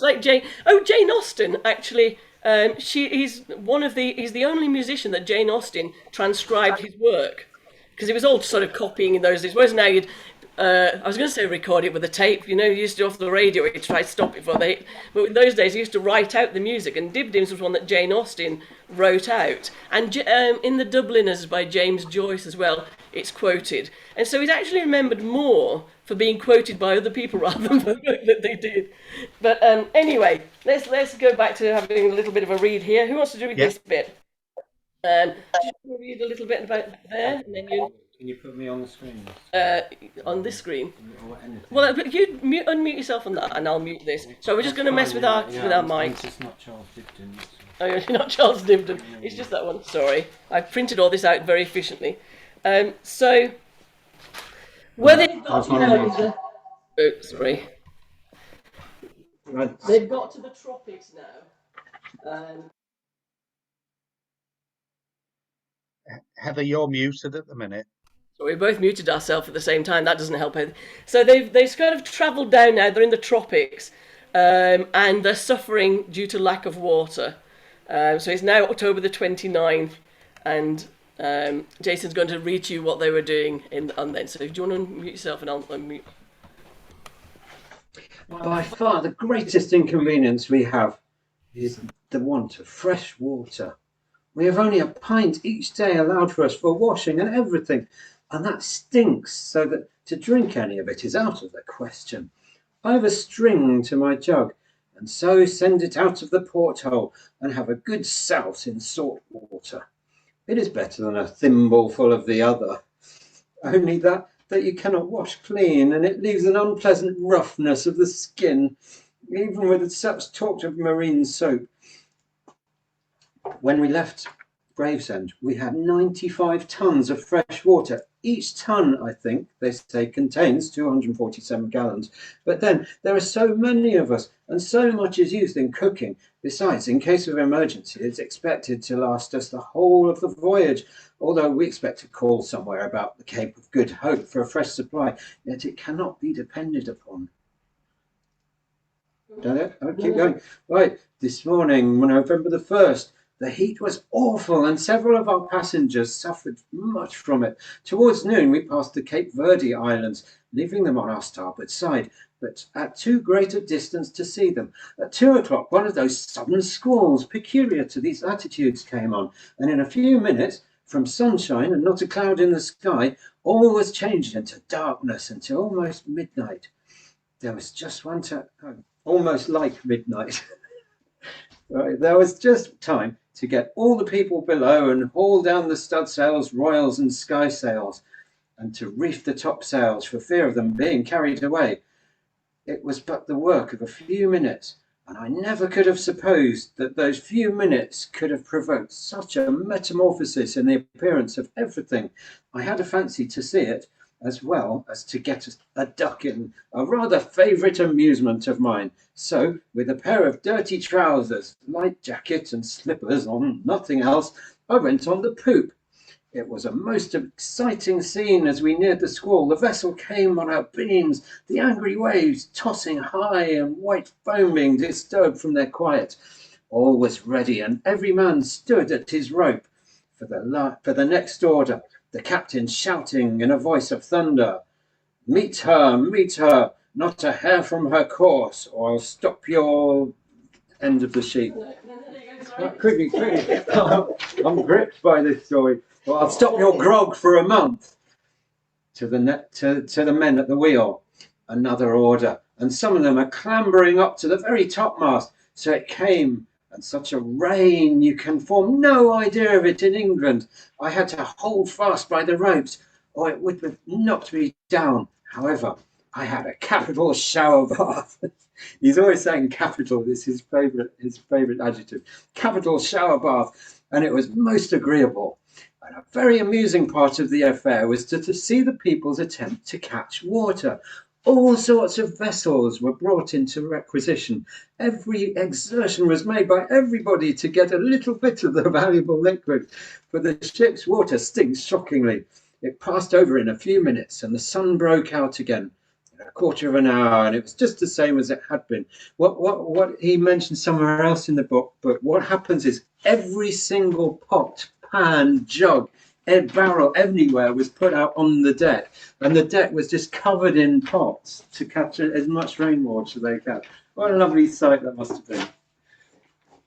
S2: like Jane Austen actually. He's the only musician that Jane Austen transcribed his work, because it was all sort of copying in those days. Whereas now I was going to say record it with a tape. You know, you used to off the radio, you try to stop it before they hit. But in those days, you used to write out the music, and Dibdin's was one that Jane Austen wrote out. And in the Dubliners by James Joyce as well, it's quoted. And so he's actually remembered more for being quoted by other people rather than the work that they did. But anyway, let's go back to having a little bit of a read here. Who wants to do this bit? Just read a little bit about there, and then you.
S3: Can you put me on the screen?
S2: On this screen? Well, you unmute yourself on that, and I'll mute this. So we're just going to mess with our mics.
S3: It's not Charles Dibdin.
S2: Oh, you're not Charles Dibdin. It's just that one. Sorry, I printed all this out very efficiently. So Where they've got
S3: I've
S2: to
S3: gone
S2: now
S3: on
S2: is the... Oh, sorry.
S3: Right.
S2: They've got to the tropics now.
S1: Heather, you're muted at the minute.
S2: So we both muted ourselves at the same time. That doesn't help anything. So they've kind of travelled down now. They're in the tropics, and they're suffering due to lack of water. So it's now October the 29th, and Jason's going to read to you what they were doing on then. So do you want to unmute yourself and I'll unmute?
S3: By far the greatest inconvenience we have is the want of fresh water. We have only a pint each day allowed for us for washing and everything, and that stinks, so that to drink any of it is out of the question. I have a string to my jug, and so send it out of the porthole and have a good souse in salt water. It is better than a thimbleful of the other, only that you cannot wash clean, and it leaves an unpleasant roughness of the skin, even with such talk of marine soap. When we left Gravesend, we had 95 tons of fresh water. Each ton, I think, they say, contains 247 gallons. But then there are so many of us, and so much is used in cooking. Besides, in case of emergency, it's expected to last us the whole of the voyage, although we expect to call somewhere about the Cape of Good Hope for a fresh supply, yet it cannot be depended upon. I'll keep going. Right, this morning, November the 1st, the heat was awful, and several of our passengers suffered much from it. Towards noon, we passed the Cape Verde Islands, leaving them on our starboard side, but at too great a distance to see them. At 2 o'clock, one of those sudden squalls peculiar to these latitudes came on, and in a few minutes, from sunshine and not a cloud in the sky, all was changed into darkness until almost midnight. There was just one almost like midnight. Right, there was just time to get all the people below and haul down the studsails, royals and skysails, and to reef the topsails for fear of them being carried away. It was but the work of a few minutes, and I never could have supposed that those few minutes could have provoked such a metamorphosis in the appearance of everything. I had a fancy to see it, as well as to get a duck in, a rather favourite amusement of mine. So, with a pair of dirty trousers, light jacket and slippers on, nothing else, I went on the poop. It was a most exciting scene as we neared the squall. The vessel came on our beams, the angry waves tossing high and white foam being disturbed from their quiet. All was ready, and every man stood at his rope for the next order. The captain shouting in a voice of thunder, meet her, not a hair from her course, or I'll stop your..." End of the sheet. Quickly. I'm gripped by this story. Well, I'll stop your grog for a month. To the men at the wheel, another order, and some of them are clambering up to the very topmast. So it came, and such a rain, you can form no idea of it in England. I had to hold fast by the ropes, or it would have knocked me down. However, I had a capital shower bath. He's always saying capital, this is his favourite adjective. Capital shower bath, and it was most agreeable. And a very amusing part of the affair was to see the people's attempt to catch water. All sorts of vessels were brought into requisition. Every exertion was made by everybody to get a little bit of the valuable liquid, for the ship's water stinks shockingly. It passed over in a few minutes, and the sun broke out again in a quarter of an hour, and it was just the same as it had been. What he mentioned somewhere else in the book, but what happens is every single pot, pan, jug, barrel, everywhere was put out on the deck, and the deck was just covered in pots to catch as much rainwater as they can. What a lovely sight that must have been.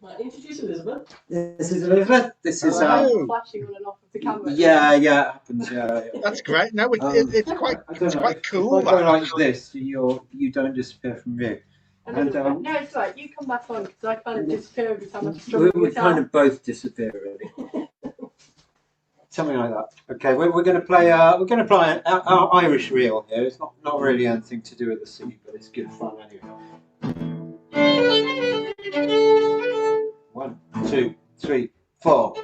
S2: Right, introduce Elizabeth.
S3: This is Elizabeth. This is
S9: flashing on and off of the camera.
S3: yeah, it happens. Yeah.
S1: That's great. No, it's quite cool.
S3: If I go like this, you don't disappear from view.
S9: And no, it's right. You come back on because I kind of disappear every time I struggle.
S3: We kind of both disappear, really. Something like that. Okay, we're going to play. We're going to play our Irish reel here. It's not really anything to do with the sea, but it's good fun anyway. 1, 2, 3, 4.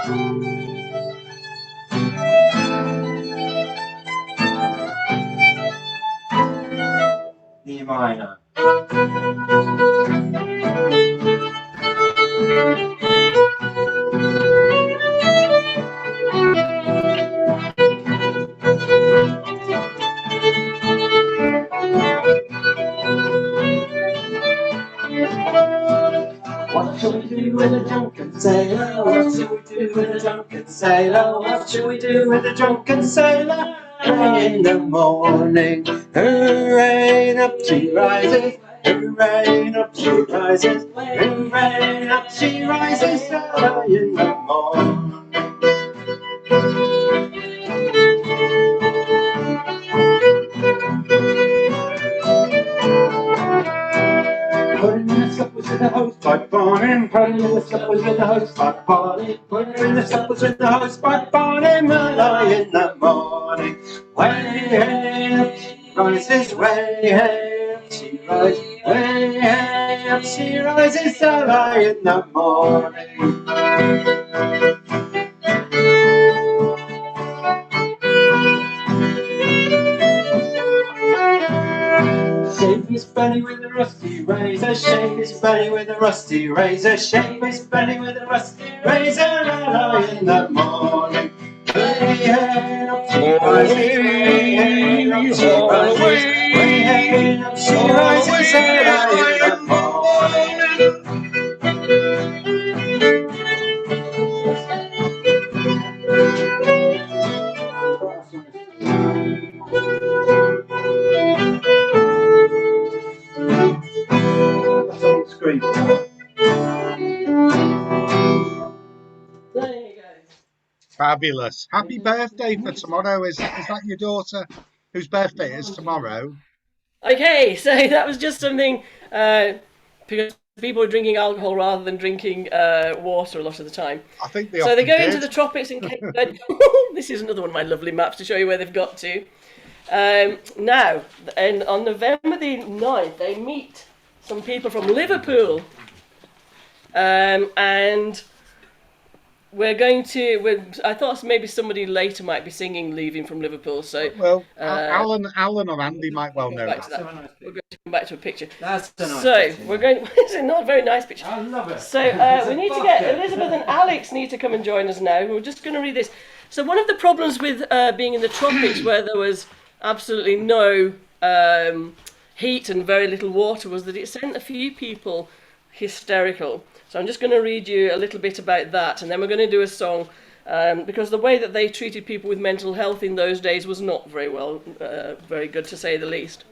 S3: E minor. What shall we do with a drunken sailor? What shall we do with a drunken sailor? What shall we do with a drunken sailor? Hooray in the morning, hooray, up she rises, hooray, up she rises, hooray, up she rises, early in the morning. Putting in the slippers in the house pipe on him, putting in the slippers in the house pipe on him, putting in the slippers in the house pipe on him, early in the morning. Way hey, up she rises, way hey, up she rises, way hey, up she rises, early in the morning. Shave his belly with a rusty razor, shave his belly with a rusty razor, shave his belly with a rusty razor, early in the morning. Way hey, up she rises, way hey, up she rises, way hey, up she rises, early in the morning. Scream.
S2: There you go.
S1: Fabulous. Happy birthday for tomorrow. Is that your daughter whose birthday is tomorrow?
S2: Okay, so that was just something because people are drinking alcohol rather than drinking water a lot of the time.
S1: I think they
S2: So they
S1: often
S2: go
S1: did.
S2: into the tropics in Cape Verde. This is another one of my lovely maps to show you where they've got to. Now, and on November the 9th, they meet some people from Liverpool. And we're going to. I thought maybe somebody later might be singing "Leaving from Liverpool." So,
S1: Well, Alan or Andy might well know
S2: back to
S1: that.
S2: that. We're going to come back to a picture.
S3: That's a nice
S2: So
S3: picture.
S2: we're going. It's not a very nice picture.
S3: I love it.
S2: So we need to get Elizabeth and Alex need to come and join us now. We're just going to read this. So one of the problems with being in the tropics, where there was absolutely no heat and very little water, was that it sent a few people hysterical. So I'm just going to read you a little bit about that, and then we're going to do a song, because the way that they treated people with mental health in those days was not very good to say the least.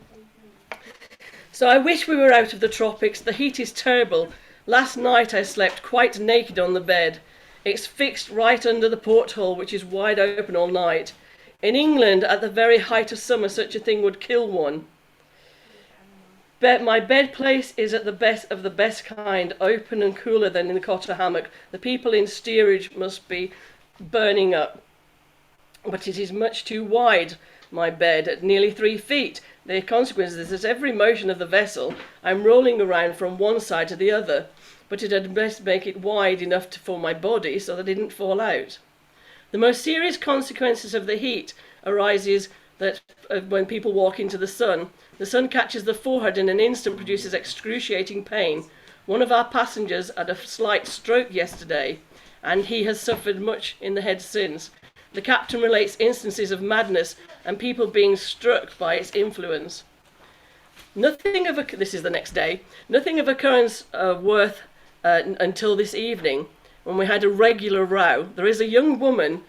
S2: So I wish we were out of the tropics. The heat is terrible. Last night I slept quite naked on the bed. It's fixed right under the porthole, which is wide open all night. In England, at the very height of summer, such a thing would kill one. But my bed place is at the best of the best kind, open and cooler than in the cotter hammock. The people in steerage must be burning up. But it is much too wide, my bed, at nearly 3 feet. The consequence is that every motion of the vessel, I'm rolling around from one side to the other. But it had best make it wide enough for my body so that it didn't fall out. The most serious consequences of the heat arises that when people walk into the sun catches the forehead in an instant, produces excruciating pain. One of our passengers had a slight stroke yesterday, and he has suffered much in the head since. The captain relates instances of madness and people being struck by its influence. This is the next day. Nothing of occurrence worth until this evening, when we had a regular row. There is a young woman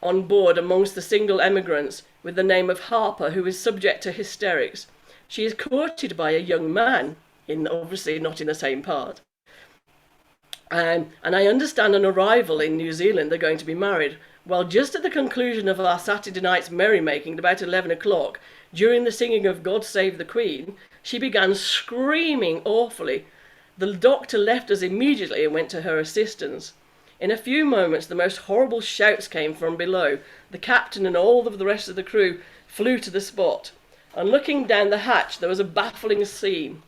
S2: on board amongst the single emigrants with the name of Harper, who is subject to hysterics. She is courted by a young man, obviously not in the same part. And I understand on arrival in New Zealand they're going to be married. Well, just at the conclusion of our Saturday night's merrymaking, at about 11 o'clock, during the singing of God Save the Queen, she began screaming awfully. The doctor left us immediately and went to her assistance. In a few moments, the most horrible shouts came from below. The captain and all of the rest of the crew flew to the spot. On looking down the hatch, there was a baffling scene.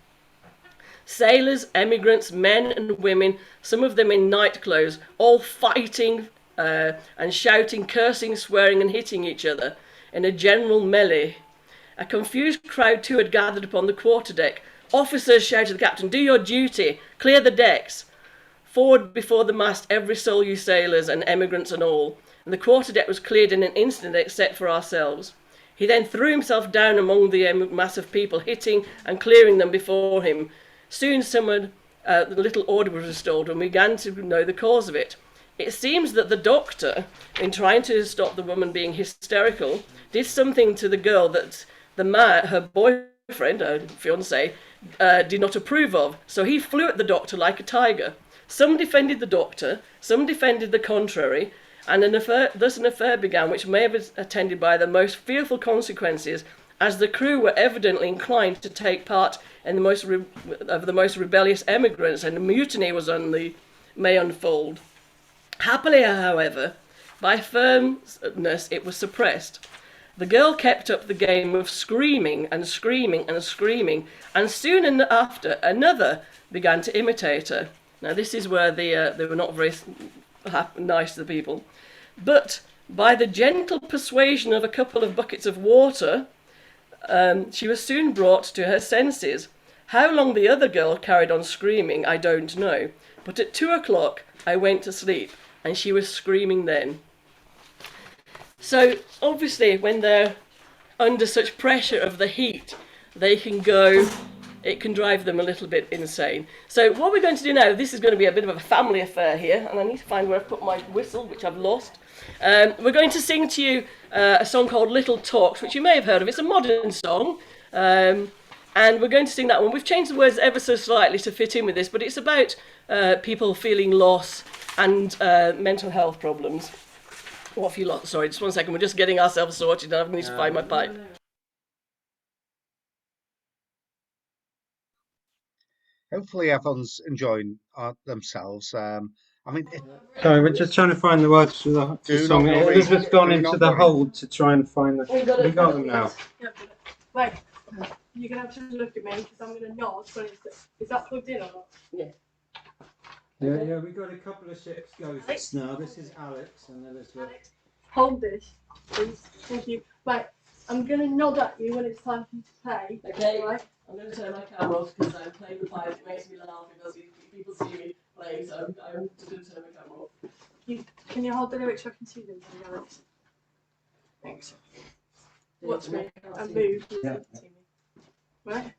S2: Sailors, emigrants, men and women, some of them in night clothes, all fighting and shouting, cursing, swearing, and hitting each other in a general melee. A confused crowd too had gathered upon the quarterdeck. Officers shouted to the captain, "Do your duty! Clear the decks! Forward before the mast, every soul, you sailors, and emigrants and all." And the quarterdeck was cleared in an instant except for ourselves. He then threw himself down among the mass of people, hitting and clearing them before him. Soon someone, the little order was restored, and we began to know the cause of it. It seems that the doctor, in trying to stop the woman being hysterical, did something to the girl that the man, her boyfriend, her fiancé, did not approve of. So he flew at the doctor like a tiger. Some defended the doctor, some defended the contrary, and thus an affair began which may have been attended by the most fearful consequences, as the crew were evidently inclined to take part in the most rebellious emigrants, and a mutiny may unfold. Happily, however, by firmness it was suppressed. The girl kept up the game of screaming and screaming and screaming, and soon after another began to imitate her. Now this is where they were not very nice to the people. But by the gentle persuasion of a couple of buckets of water, she was soon brought to her senses. How long the other girl carried on screaming, I don't know. But at 2 o'clock I went to sleep, and she was screaming then. So obviously when they're under such pressure of the heat, it can drive them a little bit insane. So what we're going to do now, this is going to be a bit of a family affair here, and I need to find where I've put my whistle, which I've lost. We're going to sing to you a song called Little Talks, which you may have heard of. It's a modern song, and we're going to sing that one. We've changed the words ever so slightly to fit in with this, but it's about people feeling loss and mental health problems. What have you lost? Sorry, just 1 second. We're just getting ourselves sorted, and I need to find my pipe.
S1: Hopefully everyone's enjoying themselves.
S3: Sorry, we're just trying to find the words for the song. Elizabeth's gone into the hold to try and find the. We got them now.
S9: Wait, you're gonna have to look at me because I'm gonna nod. But is that plugged in or not?
S2: Yeah.
S3: Yeah, we've got a couple of ships ghosts now. This is Alex and Elizabeth.
S9: Alex, hold this, please. Thank you. Right, I'm gonna nod at you when it's time for you to play.
S2: Okay.
S9: Right.
S2: I'm going to turn my camera off because I'm playing the pipe. It makes me laugh because people see me playing, so I'm just going to turn my camera off.
S9: Can you hold the lyrics so I can see them, Alex? Thanks. Watch me and move.
S3: Yeah.
S9: Right.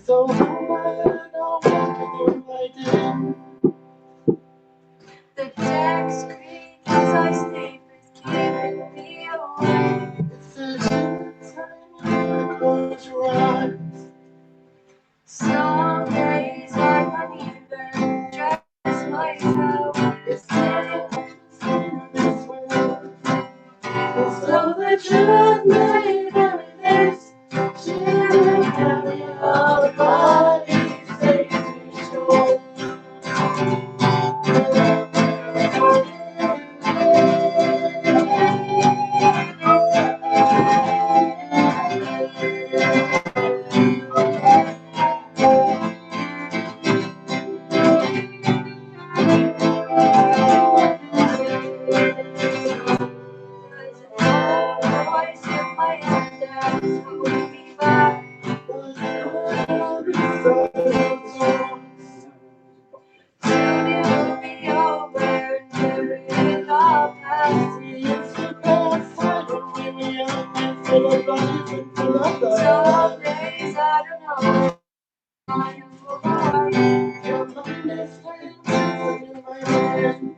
S4: So I know what to do, I did.
S9: The deck screen as I sleep is keeping me awake.
S4: It's a good time to close your eyes.
S9: Some days I can't even dress myself. It's
S4: In this way,
S9: so the truth may vary this. She will carry our bodies safe to shore. There's a voice in my head end.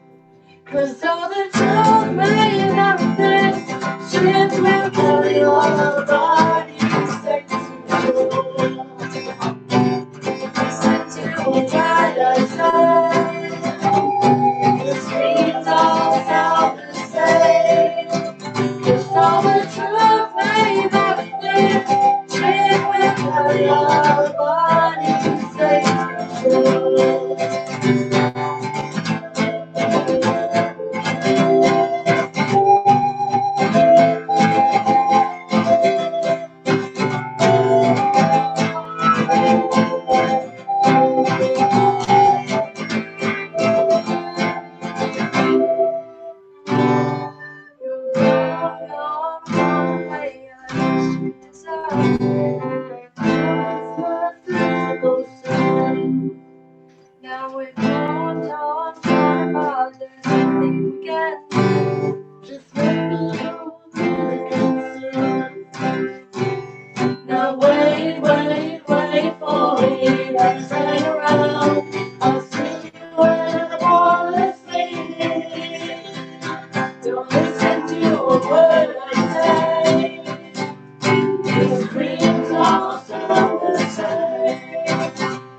S9: 'Cause all the truth may never this ship will carry all our bodies safe to shore. Sent to a paradise, the streets all sound the same. 'Cause all the truth may never this ship will carry all our bodies safe to shore. Now we've gone on about there's nothing we can do. Just let me know we can see. Now wait for it and turn around. I'll see you when the ball is leaving. Don't listen to a word I say. The screams all sound the same.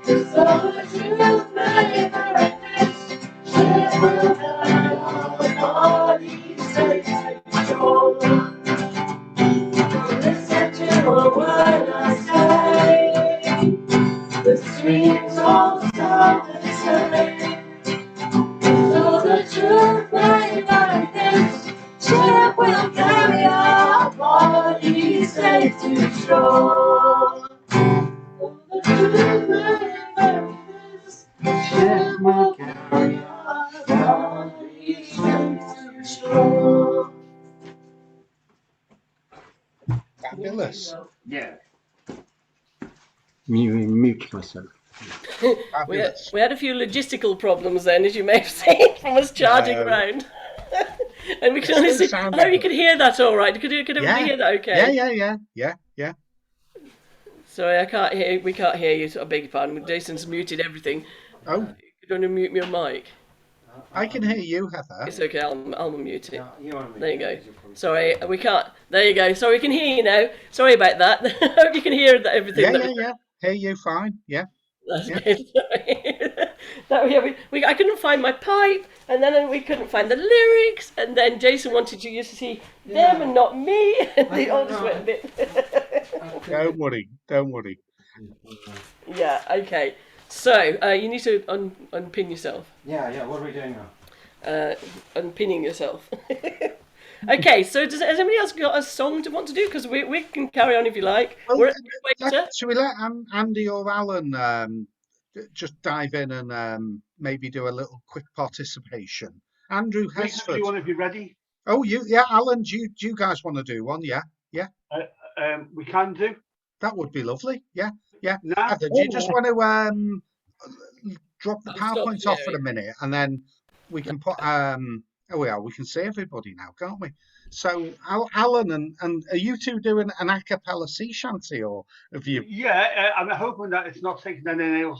S9: 'Cause all the truth may vary, this ship will carry our bodies safe to shore. Don't listen to a word I say. The screams all sound the same. 'Cause all the truth may vary, this ship will carry our bodies safe to shore. The truth may vary, this ship will carry our bodies safe to shore.
S1: Fabulous.
S3: Yeah. Mute myself.
S1: Fabulous.
S2: We had a few logistical problems then, as you may have seen from us charging
S1: No.
S2: around. And we can
S1: It
S2: only
S1: still
S2: see.
S1: sounded
S2: Oh, you
S1: good.
S2: can hear that all right. Could everybody hear that okay?
S1: Yeah.
S2: Sorry, I can't hear. We can't hear you. So I beg your pardon. Jason's muted everything.
S1: Oh,
S2: You don't mute your mic.
S1: I can hear you, Heather.
S2: It's okay. I'll mute it.
S3: You want me
S2: There you
S3: to-
S2: go. Sorry, we can't. There you go. Sorry, we can hear you now. Sorry about that. I hope you can hear that everything.
S1: Yeah. Hear you fine. Yeah.
S2: That's
S1: Yeah.
S2: good. Sorry. I couldn't find my pipe, and then we couldn't find the lyrics, and then Jason wanted you to see them and not me, and they all just went a bit.
S1: Don't worry.
S2: Yeah. Okay. So you need to unpin yourself.
S3: Yeah. What are we doing now?
S2: Unpinning yourself. Okay. So has anybody else got a song to want to do? Because we can carry on if you like.
S1: Well,
S2: We're at the equator.
S1: should we let Andy or Alan just dive in and maybe do a little quick participation? Andrew
S7: We can
S1: Hesford.
S7: do one if you're ready.
S1: Oh, Alan, do you guys want to do one? Yeah.
S7: We can do.
S1: That would be lovely. Yeah.
S7: Now,
S1: Heather, do you just want to drop the
S2: I'll stop
S1: PowerPoint off for a
S2: sharing.
S1: minute, and then we can put we can see everybody now, can't we? So Alan and are you two doing an a cappella sea shanty, or have you?
S7: yeah, I'm hoping that it's not taking anyone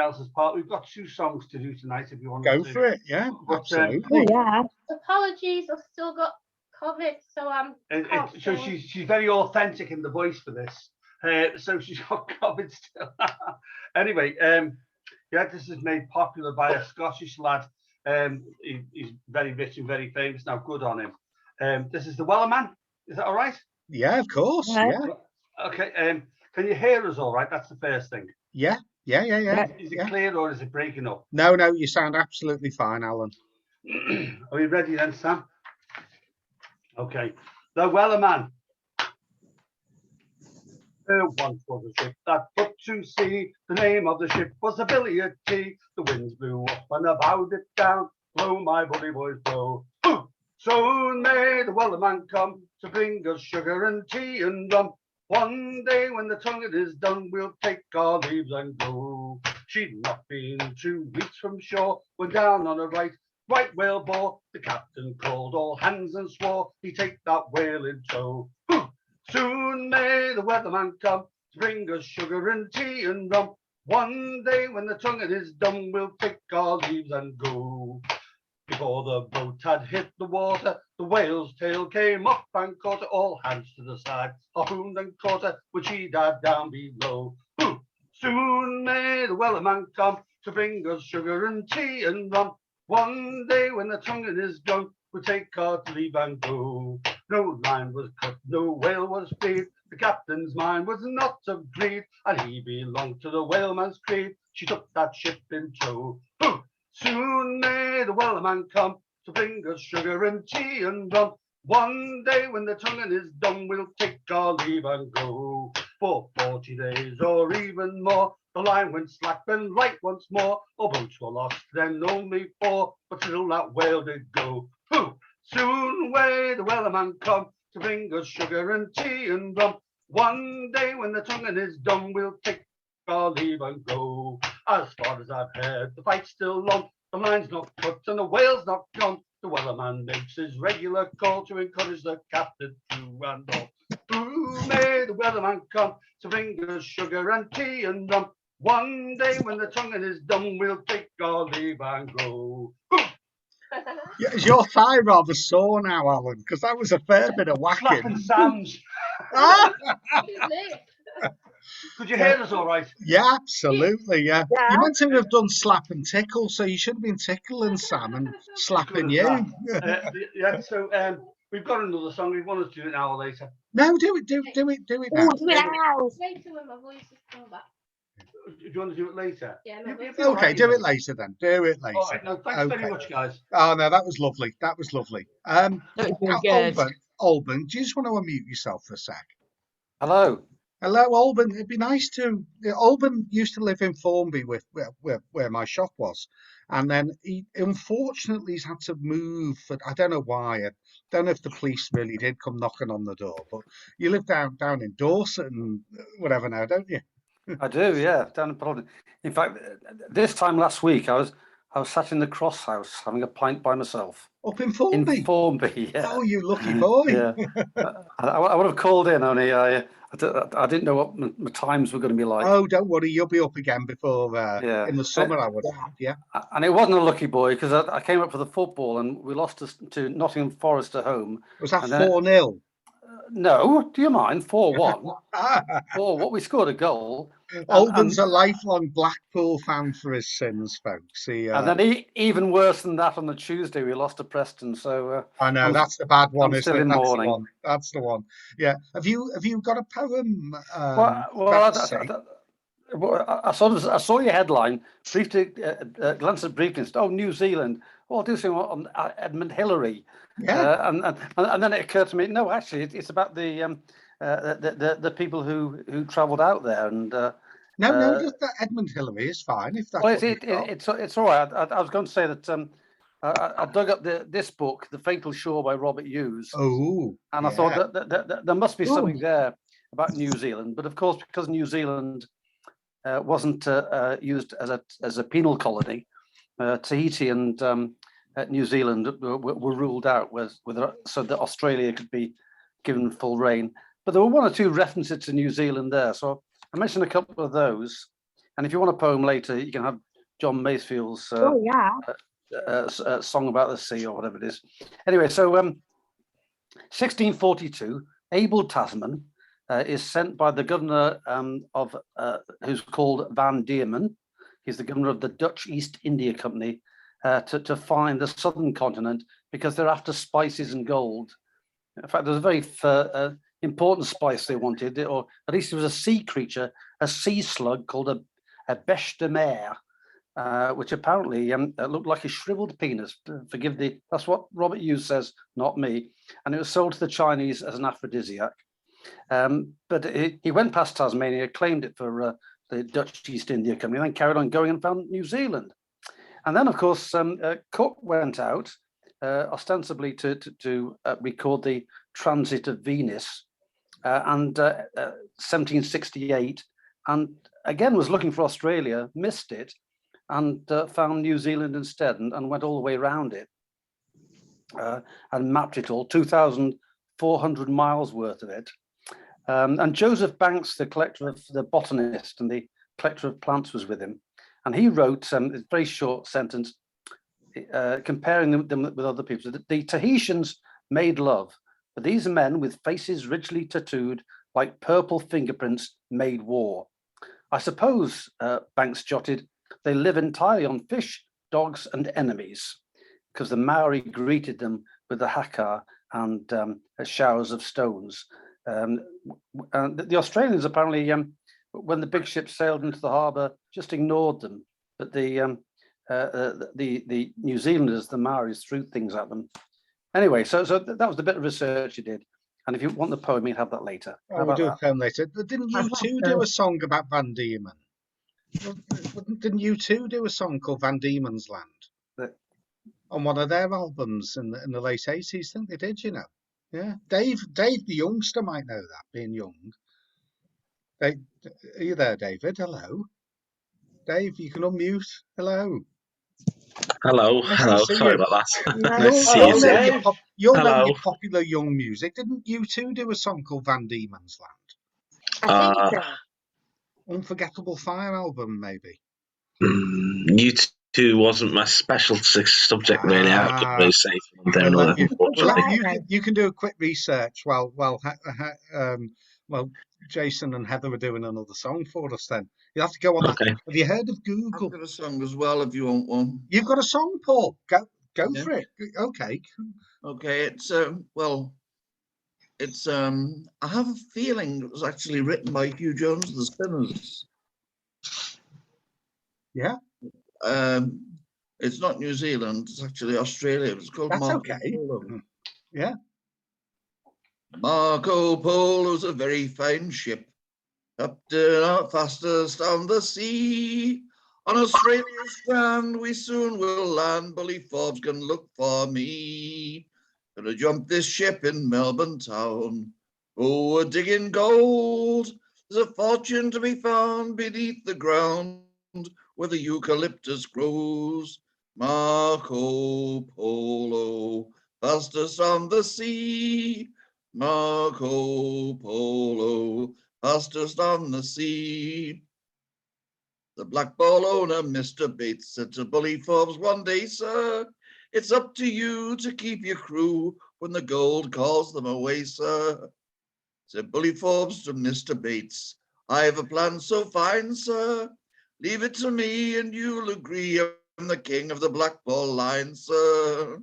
S7: else's part. We've got 2 songs to do tonight if you want
S1: Go
S7: to.
S1: for it, yeah,
S7: But,
S1: absolutely.
S10: Apologies, I've still got COVID, so
S7: So she's very authentic in the voice for this. So she's got COVID still. Anyway, this is made popular by a Scottish lad. He's very rich and very famous now. Good on him. This is the Weller Man. Is that all right?
S1: Yeah, of course. Yeah.
S7: Okay. Can you hear us all right? That's the first thing.
S1: Yeah.
S7: Is it clear or is it breaking up?
S1: No, you sound absolutely fine, Alan.
S7: Are you ready then, Sam? Okay. The Weller Man. There once was a ship that put to sea. The name of the ship was the Billy of Tea. The winds blew up and I bowed it down. Blow, my bully boys, blow. Soon may the Weller Man come to bring us sugar and tea and rum. One day when the tonguing is done, we'll take our leaves and go. She'd not been 2 weeks from shore when down on a right whale bore. The captain called all hands and swore he'd take that whale in tow. Soon may the weatherman come to bring us sugar and tea and rum. One day when the tonguing is done, we'll take our leaves and go. Before the boat had hit the water, the whale's tail came up and caught her. All hands to the side, harpooned and caught her, which she dived down below. Soon may the wellerman come to bring us sugar and tea and rum. One day when the tonguing is done, we'll take our leave and go. No line was cut, no whale was freed. The captain's mind was not of greed, and he belonged to the whaleman's creed. She took that ship in tow. Soon may the wellerman come to bring us sugar and tea and rum. One day when the tonguing is done, we'll take our leave and go. For 40 days or even more, the line went slack and light once more. All boats were lost, then only 4, but still that whale did go. Soon may the wellerman come to bring us sugar and tea and rum. One day when the tonguing is done, we'll take our leave and go. As far as I've heard, the fight's still on. The line's not cut and the whale's not gone. The wellerman makes his regular call to encourage the captain to and all. May the wellerman come to bring us sugar and tea and rum. One day when the tonguing is done, we'll take our leave and go.
S1: Yeah, is your thigh rather sore now, Alan? Because that was a fair bit of whacking.
S7: Slapping Sam's.
S1: Ah!
S7: Could you hear us all right?
S1: Yeah, absolutely. Yeah. You meant to have done slap and tickle, so you should have been tickling Sam and slapping you.
S7: Yeah, so we've got another song. We want to do it now or later.
S1: No, do it now.
S10: Do it now. Later when my voice is coming back.
S7: Do you want to do it later?
S10: Yeah.
S1: Okay, do it later then. Do it later.
S7: All right, no, thanks very much, guys.
S1: Oh no, that was lovely. That was lovely. Alban, do you just want to unmute yourself for a sec?
S11: Hello.
S1: Hello, Alban. It'd be nice to. Alban used to live in Formby with where my shop was, and then unfortunately he's had to move. I don't know why. I don't know if the police really did come knocking on the door. But you live down in Dorset and whatever now, don't you?
S11: I do, yeah, down in Plodding. In fact, this time last week, I was sat in the Cross House having a pint by myself.
S1: Up in Formby?
S11: In Formby, yeah.
S1: Oh, you lucky boy.
S11: Yeah. I would have called in, only I didn't know what my times were going to be like.
S1: Oh, don't worry, you'll be up again before in the summer, I would have, yeah.
S11: And it wasn't a lucky boy, because I came up for the football and we lost to Nottingham Forest at home.
S1: Was that 4-0?
S11: No, do you mind? 4-1. 4-1. We scored a goal.
S1: Alban's a lifelong Blackpool fan for his sins, folks.
S11: And then even worse than that, on the Tuesday we lost to Preston. So
S1: I know that's the bad one, isn't it?
S11: That's the one.
S1: That's the one. Yeah. Have you got a poem?
S11: I saw your headline. Briefly glanced at briefly. Oh, New Zealand. Oh, I'll do something on Edmund Hillary.
S1: Yeah.
S11: And then it occurred to me, no, actually, it's about the people who travelled out there. And
S1: no, just that Edmund Hillary is fine if that's.
S11: Well, it's all right. I was going to say that I dug up this book, The Fatal Shore by Robert Hughes.
S1: Oh.
S11: And I thought that there must be something there about New Zealand, but of course, because New Zealand wasn't used as a penal colony, Tahiti and New Zealand were ruled out, so that Australia could be given full reign. But there were one or two references to New Zealand there, so I mentioned a couple of those. And if you want a poem later, you can have John Masefield's song about the sea or whatever it is. Anyway, so 1642, Abel Tasman is sent by the governor of who's called Van Diemen. He's the governor of the Dutch East India Company to find the southern continent because they're after spices and gold. In fact, there's a very important spice they wanted, or at least it was a sea creature, a sea slug called a bêche de mer, which apparently looked like a shriveled penis. That's what Robert Hughes says, not me. And it was sold to the Chinese as an aphrodisiac. But he went past Tasmania, claimed it for the Dutch East India Company, and then carried on going and found New Zealand. And then, of course, Cook went out ostensibly to record the transit of Venus, and 1768, and again was looking for Australia, missed it, and found New Zealand instead, and went all the way around it and mapped it all, 2,400 miles worth of it. And Joseph Banks, the collector of the botanist and the collector of plants, was with him, and he wrote a very short sentence comparing them with other people. The Tahitians made love, but these men with faces richly tattooed like purple fingerprints made war. I suppose, Banks jotted, they live entirely on fish, dogs, and enemies, because the Maori greeted them with the haka and showers of stones. And the Australians apparently, when the big ships sailed into the harbour, just ignored them. But the New Zealanders, the Maoris, threw things at them. Anyway, so that was the bit of research you did. And if you want the poem, you'll have that later.
S1: Oh, we'll do a poem later. But didn't you two do a song about Van Diemen? Didn't you two do a song called Van Diemen's Land on one of their albums in the late 80s? I think they did, you know. Yeah, Dave the youngster might know that, being young. Are you there, David? Hello, Dave. You can unmute. Hello.
S12: Hello,
S1: Nice
S12: hello.
S1: to see
S12: Sorry
S1: you.
S12: about that.
S1: Yeah,
S12: Nice to see you, Dave.
S1: You'll know
S12: Hello.
S1: your popular young music. Didn't you two do a song called Van Diemen's Land?
S12: I think so.
S1: Unforgettable Fire album, maybe.
S12: You two wasn't my specialty subject, really. I couldn't really say from there, unfortunately.
S1: You can do a quick research while Jason and Heather are doing another song for us. Then you have to go on.
S12: Okay.
S1: Have you heard of Google?
S6: I've got a song as well, if you want one.
S1: You've got a song, Paul. Go for it. Okay.
S6: Okay. It's I have a feeling it was actually written by Hugh Jones, The Spinners.
S1: Yeah.
S6: It's not New Zealand. It's actually Australia. It was called
S1: That's
S6: Marco
S1: okay.
S6: Polo.
S1: Yeah.
S6: Marco Polo's a very fine ship, Captain our fastest on the sea. On Australia's strand we soon will land. Bully Forbes can look for me. Gonna jump this ship in Melbourne town. Oh, we're digging gold. There's a fortune to be found beneath the ground where the eucalyptus grows. Marco Polo, fastest on the sea. Marco Polo, fastest on the sea. The Black Ball owner, Mr. Bates, said to Bully Forbes one day, sir, it's up to you to keep your crew when the gold calls them away, sir. Said Bully Forbes to Mr. Bates, I have a plan so fine, sir. Leave it to me and you'll agree I'm the king of the Black Ball line, sir.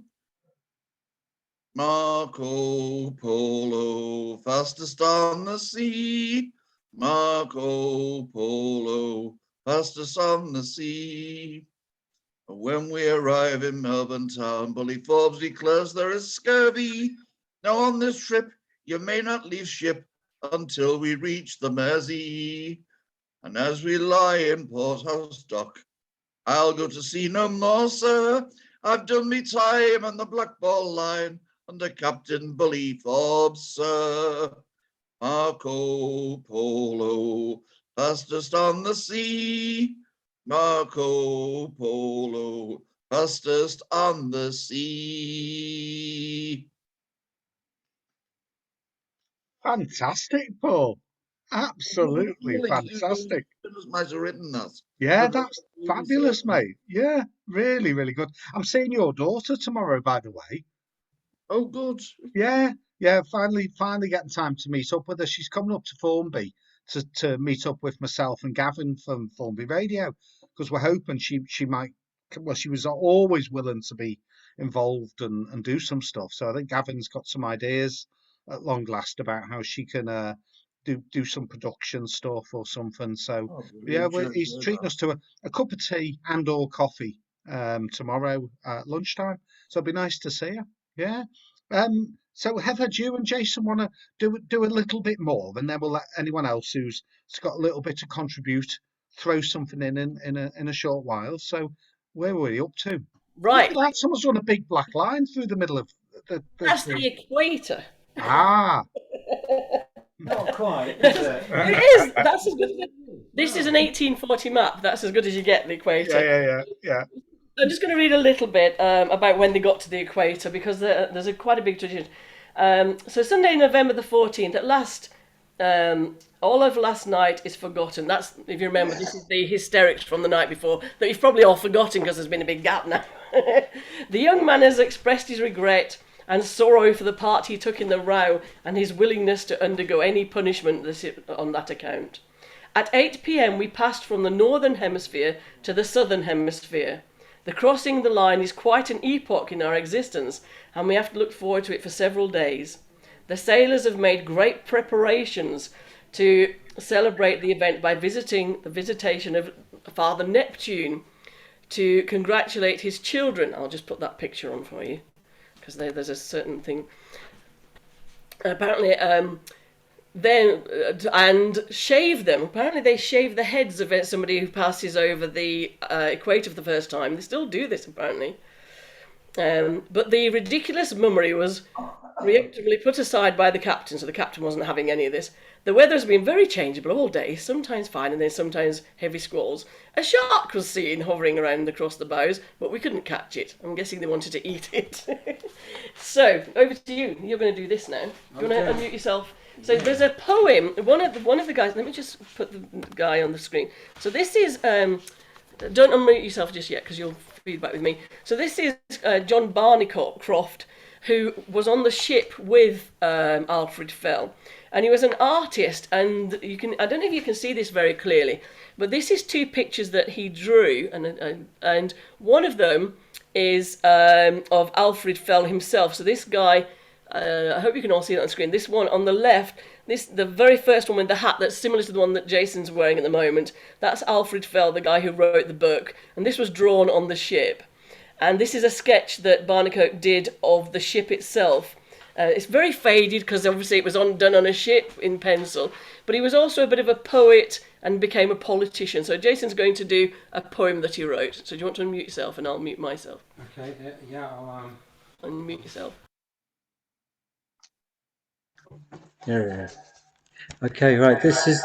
S6: Marco Polo, fastest on the sea. Marco Polo, fastest on the sea. When we arrive in Melbourne town, Bully Forbes declares there is scurvy. Now on this trip, you may not leave ship until we reach the Mersey. And as we lie in Porthouse Dock, I'll go to sea no more, sir. I've done me time on the Black Ball line under Captain Bully Forbes, sir. Marco Polo, fastest on the sea. Marco Polo, fastest on the sea.
S1: Fantastic, Paul. Absolutely fantastic.
S6: Might have written that.
S1: Yeah, that's fabulous, mate. Yeah, really, really good. I'm seeing your daughter tomorrow, by the way.
S6: Oh, good.
S1: Yeah, finally getting time to meet up with her. She's coming up to Formby to meet up with myself and Gavin from Formby Radio, because we're hoping she might. Well, she was always willing to be involved and do some stuff. So I think Gavin's got some ideas at long last about how she can do some production stuff or something. So he's treating us to a cup of tea and or coffee tomorrow at lunchtime. So it'd be nice to see her. Yeah. So Heather, do you and Jason want to do a little bit more, and then we'll let anyone else who's got a little bit to contribute throw something in a short while. So where were we up to?
S2: Right.
S1: Look at that, someone's drawn a big black line through the middle of the
S2: That's the equator.
S1: Ah.
S3: Not quite, is it?
S2: It is. That's as good as it. This is an 1840 map. That's as good as you get, the equator.
S1: Yeah.
S2: I'm just going to read a little bit about when they got to the equator, because there's quite a big tradition. So Sunday, November the 14th, at last All of last night is forgotten. That's, if you remember, this is the hysterics from the night before that you've probably all forgotten because there's been a big gap now. The young man has expressed his regret and sorrow for the part he took in the row and his willingness to undergo any punishment on that account. At 8 p.m. we passed from the northern hemisphere to the southern hemisphere. The crossing the line is quite an epoch in our existence, and we have to look forward to it for several days. The sailors have made great preparations to celebrate the event by visiting the visitation of Father Neptune to congratulate his children. I'll just put that picture on for you, because there's a certain thing. Apparently, and shave them. Apparently they shave the heads of somebody who passes over the equator for the first time. They still do this, apparently. But the ridiculous mummery was reactively put aside by the captain, so the captain wasn't having any of this. The weather has been very changeable all day, sometimes fine and then sometimes heavy squalls. A shark was seen hovering around across the bows, but we couldn't catch it. I'm guessing they wanted to eat it. So, over to you. You're going to do this now. Do you want to unmute yourself? So there's a poem, one of the guys, let me just put the guy on the screen. So this is, don't unmute yourself just yet because you'll feedback with me. So this is John Barneycroft, who was on the ship with Alfred Fell. And he was an artist, and you can, I don't know if you can see this very clearly, but this is two pictures that he drew, and one of them is of Alfred Fell himself. So this guy, I hope you can all see it on the screen. This one on the left, the very first one with the hat that's similar to the one that Jason's wearing at the moment, that's Alfred Fell, the guy who wrote the book, and this was drawn on the ship. And this is a sketch that Barnacote did of the ship itself. It's very faded because obviously it was done on a ship in pencil, but he was also a bit of a poet and became a politician. So Jason's going to do a poem that he wrote. So do you want to unmute yourself and I'll mute myself?
S3: Okay, yeah, I'll
S2: unmute yourself.
S3: There it is. Okay, right, this is...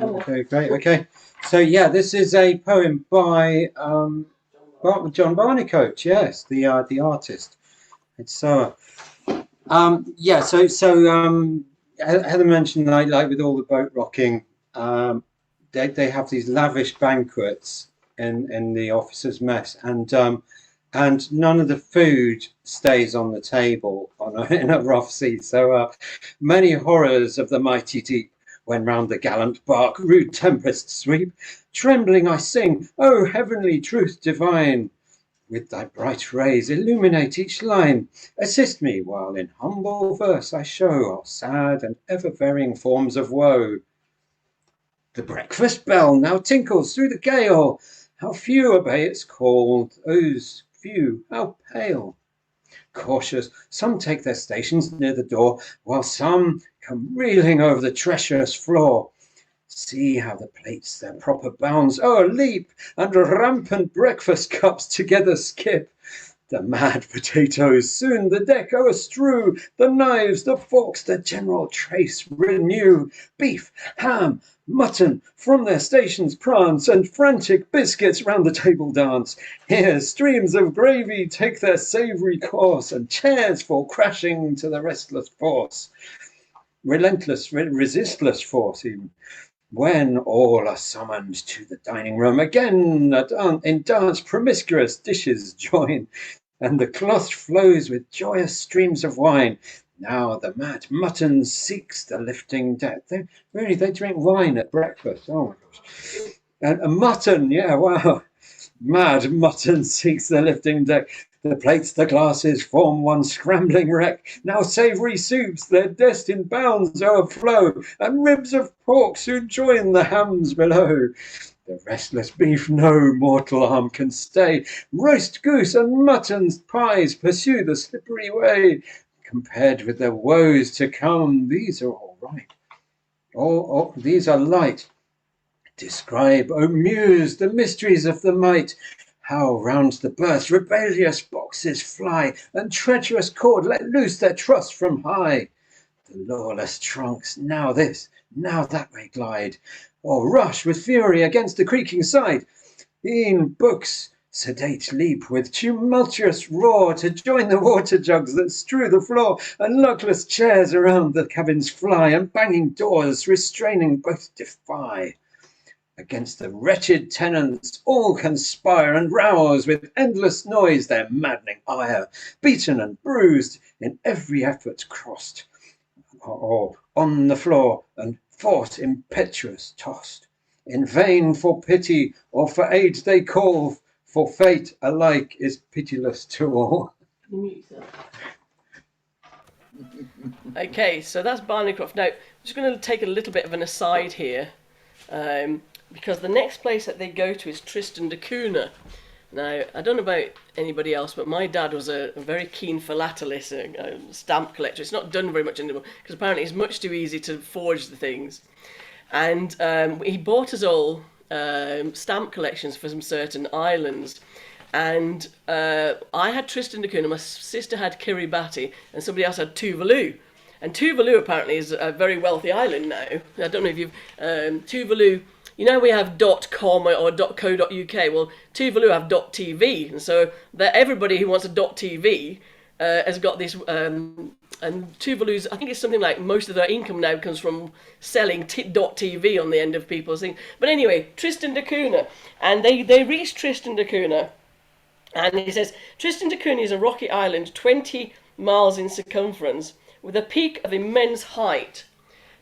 S3: Okay, great, okay. So yeah, this is a poem by John Barneycote, yes, the artist. It's so... yeah, so Heather mentioned, like with all the boat rocking, they have these lavish banquets in the officers' mess, and none of the food stays on the table in a rough sea. So many horrors of the mighty deep, when round the gallant bark rude tempests sweep, trembling I sing, O heavenly truth divine, with thy bright rays illuminate each line, assist me while in humble verse I show our sad and ever-varying forms of woe. The breakfast bell now tinkles through the gale, how few obey its call, those few, how pale. Cautious, some take their stations near the door, while some come reeling over the treacherous floor. See how the plates their proper bounds o'erleap, and rampant breakfast cups together skip. The mad potatoes soon the deck o'erstrew, the knives, the forks, the general trace renew. Beef, ham, mutton from their stations prance, and frantic biscuits round the table dance. Here streams of gravy take their savoury course, and chairs fall crashing to the restless force. Relentless, resistless force even. When all are summoned to the dining room, again in dance promiscuous dishes join, and the cloth flows with joyous streams of wine. Now the mad mutton seeks the lifting deck. They drink wine at breakfast. Oh my gosh. And a mutton, yeah, wow. Mad mutton seeks the lifting deck. The plates, the glasses form one scrambling wreck. Now savoury soups their destined bounds o'erflow, and ribs of pork soon join the hams below. The restless beef no mortal arm can stay. Roast goose and mutton's pies pursue the slippery way. Compared with the woes to come, these are all right. These are light. Describe, O Muse, the mysteries of the might. How round the berth rebellious boxes fly, and treacherous cord let loose their trust from high. The lawless trunks now this, now that may glide, or rush with fury against the creaking side. E'en books sedate leap with tumultuous roar to join the water jugs that strew the floor, and luckless chairs around the cabins fly, and banging doors restraining both defy. Against the wretched tenants all conspire, and rouse with endless noise their maddening ire, beaten and bruised, in every effort crossed, or on the floor and forth impetuous tossed. In vain for pity or for aid they call, for fate alike is pitiless to all.
S2: Okay, so that's Barleycroft. Now, I'm just going to take a little bit of an aside here, because the next place that they go to is Tristan da Cunha. Now, I don't know about anybody else, but my dad was a very keen philatelist, a stamp collector. It's not done very much anymore, because apparently it's much too easy to forge the things. And he bought us all stamp collections for some certain islands. And I had Tristan da Cunha, my sister had Kiribati, and somebody else had Tuvalu. And Tuvalu apparently is a very wealthy island now. I don't know if you've... Tuvalu, you know we have .com or .co.uk. Well, Tuvalu have .tv. And so everybody who wants a .tv has got this... and Tuvalu's, I think it's something like most of their income now comes from selling .tv on the end of people's things. But anyway, Tristan da Cunha. And they reached Tristan da Cunha. And he says, Tristan da Cunha is a rocky island 20 miles in circumference with a peak of immense height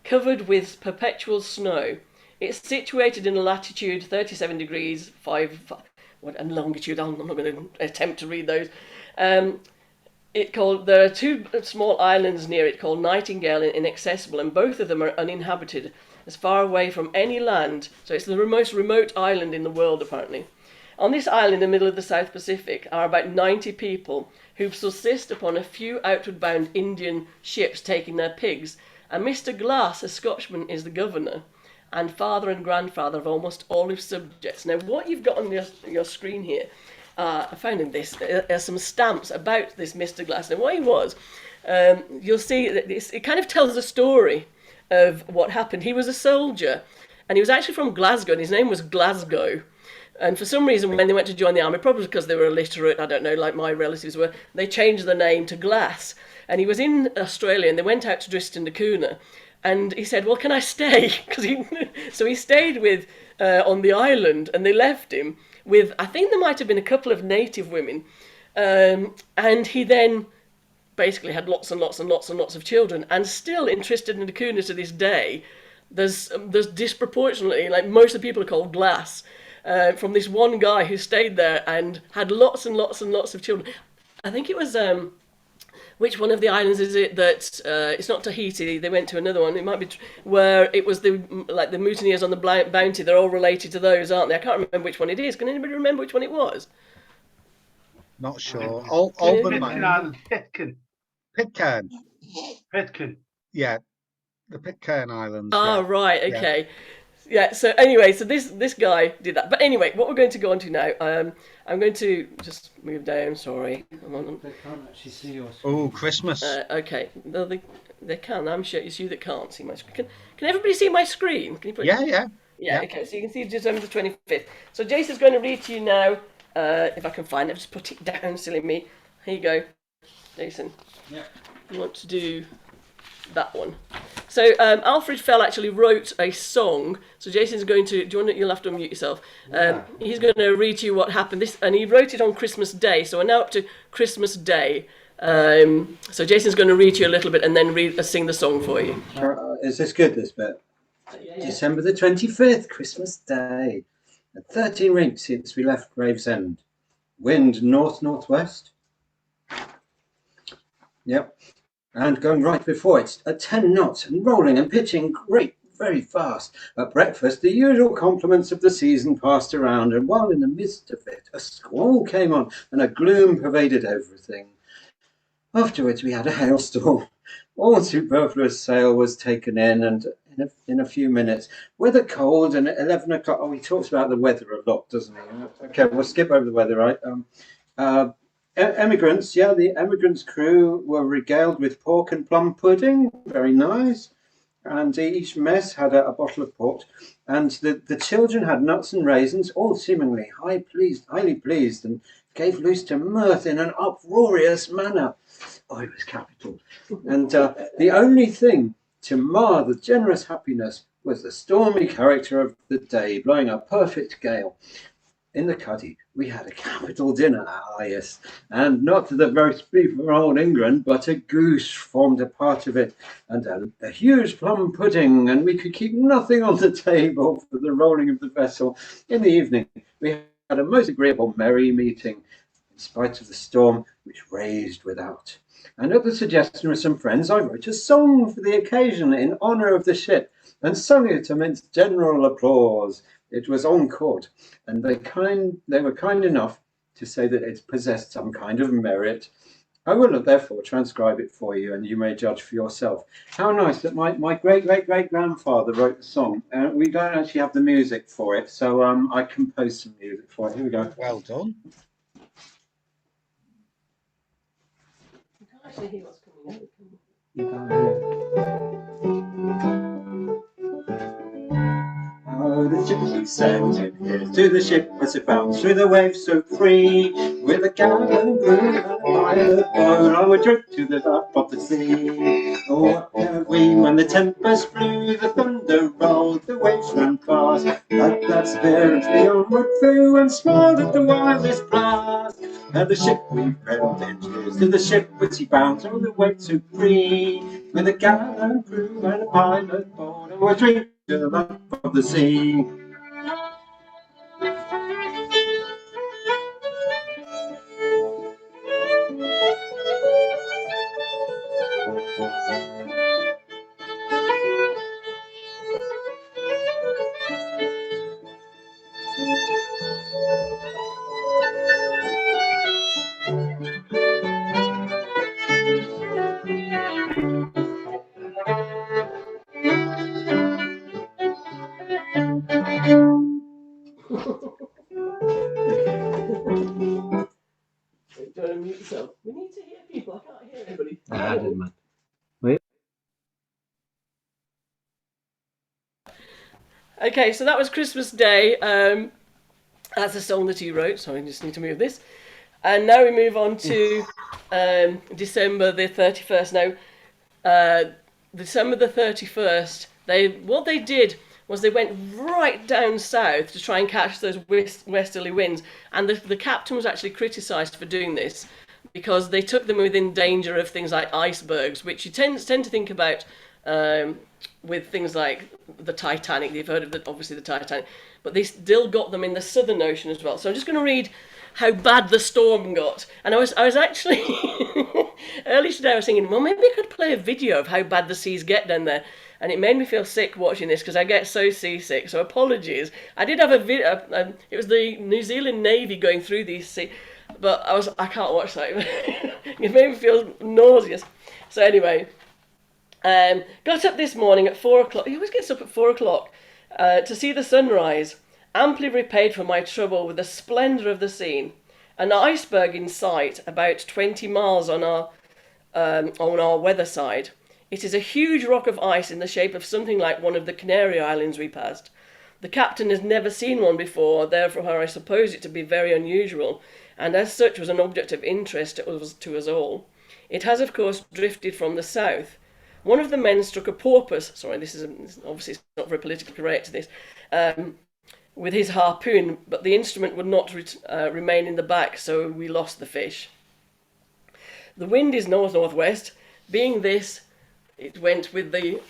S2: covered with perpetual snow. It's situated in a latitude 37 degrees 5 and longitude. I'm not going to attempt to read those. There are two small islands near it called Nightingale and Inaccessible, and both of them are uninhabited, as far away from any land. So it's the most remote island in the world, apparently. On this island in the middle of the South Pacific are about 90 people who subsist upon a few outward-bound Indian ships taking their pigs, and Mr. Glass, a Scotchman, is the governor, and father and grandfather of almost all his subjects. Now, what you've got on your screen here, I found in this, are some stamps about this Mr. Glass. Now, what he was, you'll see that it kind of tells a story of what happened. He was a soldier, and he was actually from Glasgow, and his name was Glasgow. And for some reason, when they went to join the army, probably because they were illiterate, I don't know, like my relatives were, they changed the name to Glass. And he was in Australia, and they went out to Tristan da Cunha. And he said, well, can I stay? So he stayed with on the island, and they left him with, I think there might have been a couple of native women. And he then basically had lots and lots and lots and lots of children. And still in Tristan da Cunha to this day, there's disproportionately, like most of the people are called Glass, from this one guy who stayed there and had lots and lots and lots of children. I think it was, which one of the islands is it that, it's not Tahiti, they went to another one, it might be, where it was the mutineers on the Bounty, they're all related to those, aren't they? I can't remember which one it is. Can anybody remember which one it was?
S1: Not sure.
S7: Pitcairn.
S1: Pitcairn. Yeah, the Pitcairn Islands.
S2: Oh, yeah. Right, okay. Yeah, so anyway, so this guy did that. But anyway, what we're going to go on to now, I'm going to just move down, sorry.
S3: They can't actually see your
S1: screen. Oh, Christmas.
S2: Okay, no, they can, I'm sure it's you that can't see my screen. Can everybody see my screen? Can you put
S1: Yeah,
S2: okay, so you can see December the 25th. So Jason's going to read to you now, if I can find it, just put it down, silly me. Here you go, Jason.
S3: Yeah.
S2: You want to do that one. So Alfred Fell actually wrote a song. So Jason's going to. You'll have to unmute yourself. He's going to read to you what happened. And he wrote it on Christmas Day. So we're now up to Christmas Day. So Jason's going to read to you a little bit and then sing the song for you.
S3: Is this good? This bit. Yeah. December the 25th, Christmas Day. At 13 weeks since we left Gravesend. Wind north-northwest. Yep. And going right before it at 10 knots and rolling and pitching very fast. At breakfast, the usual compliments of the season passed around, and while in the midst of it, a squall came on and a gloom pervaded everything. Afterwards, we had a hailstorm. All superfluous sail was taken in, and in a few minutes, weather cold, and at 11 o'clock, he talks about the weather a lot, doesn't he? Okay, we'll skip over the weather, right? Emigrants, the emigrants' crew were regaled with pork and plum pudding, very nice, and each mess had a bottle of port. And the children had nuts and raisins, all seemingly highly pleased, and gave loose to mirth in an uproarious manner. Oh, it was capital. And the only thing to mar the generous happiness was the stormy character of the day, blowing a perfect gale. In the cuddy, we had a capital dinner, yes, and not the roast beef of old England, but a goose formed a part of it, and a huge plum pudding, and we could keep nothing on the table for the rolling of the vessel. In the evening, we had a most agreeable merry meeting, in spite of the storm which raged without. And at the suggestion of some friends, I wrote a song for the occasion in honour of the ship, and sung it amidst general applause. It was encored, and they were kind enough to say that it possessed some kind of merit. I will therefore transcribe it for you, and you may judge for yourself. How nice that my great-great-great-grandfather wrote the song. We don't actually have the music for it, so I composed some music for it. Here we go.
S1: Well done.
S2: You can't actually hear what's coming out.
S3: You can't hear. Oh, the ship we sailed in here, to the ship was it bound through the waves so free, with a gallant crew and a pilot boat, I would drift to the top of the sea. Oh, what have we when the tempest blew, the thunder rolled, the waves ran fast, like that spirits we onward flew, and smiled at the wildest blast. And the ship we sailed in, cheers to the ship which he bound through the waves so free, with a gallant crew and a pilot boat, I would drift to the top of the sea.
S2: Don't unmute yourself. We need to hear people. I can't hear anybody.
S3: I didn't mind. Wait.
S2: Okay, so that was Christmas Day. That's a song that you wrote, so I just need to move this. And now we move on to December the 31st. Now, December the 31st, what they did was they went right down south to try and catch those westerly winds. And the captain was actually criticised for doing this because they took them within danger of things like icebergs, which you tend to think about with things like the Titanic. You've heard of obviously the Titanic, but they still got them in the Southern Ocean as well. So I'm just going to read how bad the storm got. And I was actually early today I was thinking, well, maybe I could play a video of how bad the seas get down there. And it made me feel sick watching this because I get so seasick. So apologies. I did have a video. It was the New Zealand Navy going through these seas, but I can't watch that. It made me feel nauseous. So anyway, got up this morning at 4 o'clock. He always gets up at 4 o'clock to see the sunrise. Amply repaid for my trouble with the splendour of the scene. An iceberg in sight, about 20 miles on our weather side. It is a huge rock of ice in the shape of something like one of the Canary Islands we passed. The captain has never seen one before, therefore I suppose it to be very unusual, and as such was an object of interest to us all. It has, of course, drifted from the south. One of the men struck a porpoise. Sorry, this is obviously not very politically correct, this. With his harpoon, but the instrument would not remain in the back, so we lost the fish. The wind is north-northwest. Being this, it went with the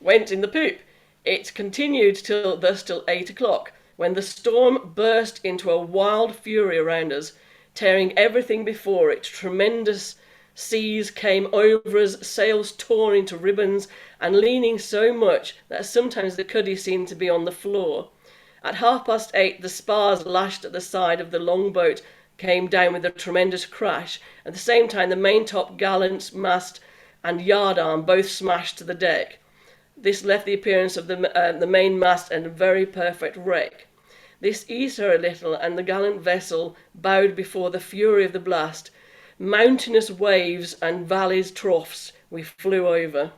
S2: went in the poop. It continued till 8 o'clock, when the storm burst into a wild fury around us, tearing everything before it. Tremendous seas came over us, sails torn into ribbons, and leaning so much that sometimes the cuddy seemed to be on the floor. At 8:30, the spars lashed at the side of the longboat came down with a tremendous crash. At the same time, the maintop, gallant, mast, and yardarm both smashed to the deck. This left the appearance of the main mast and a very perfect wreck. This eased her a little, and the gallant vessel bowed before the fury of the blast. Mountainous waves and valleys troughs we flew over.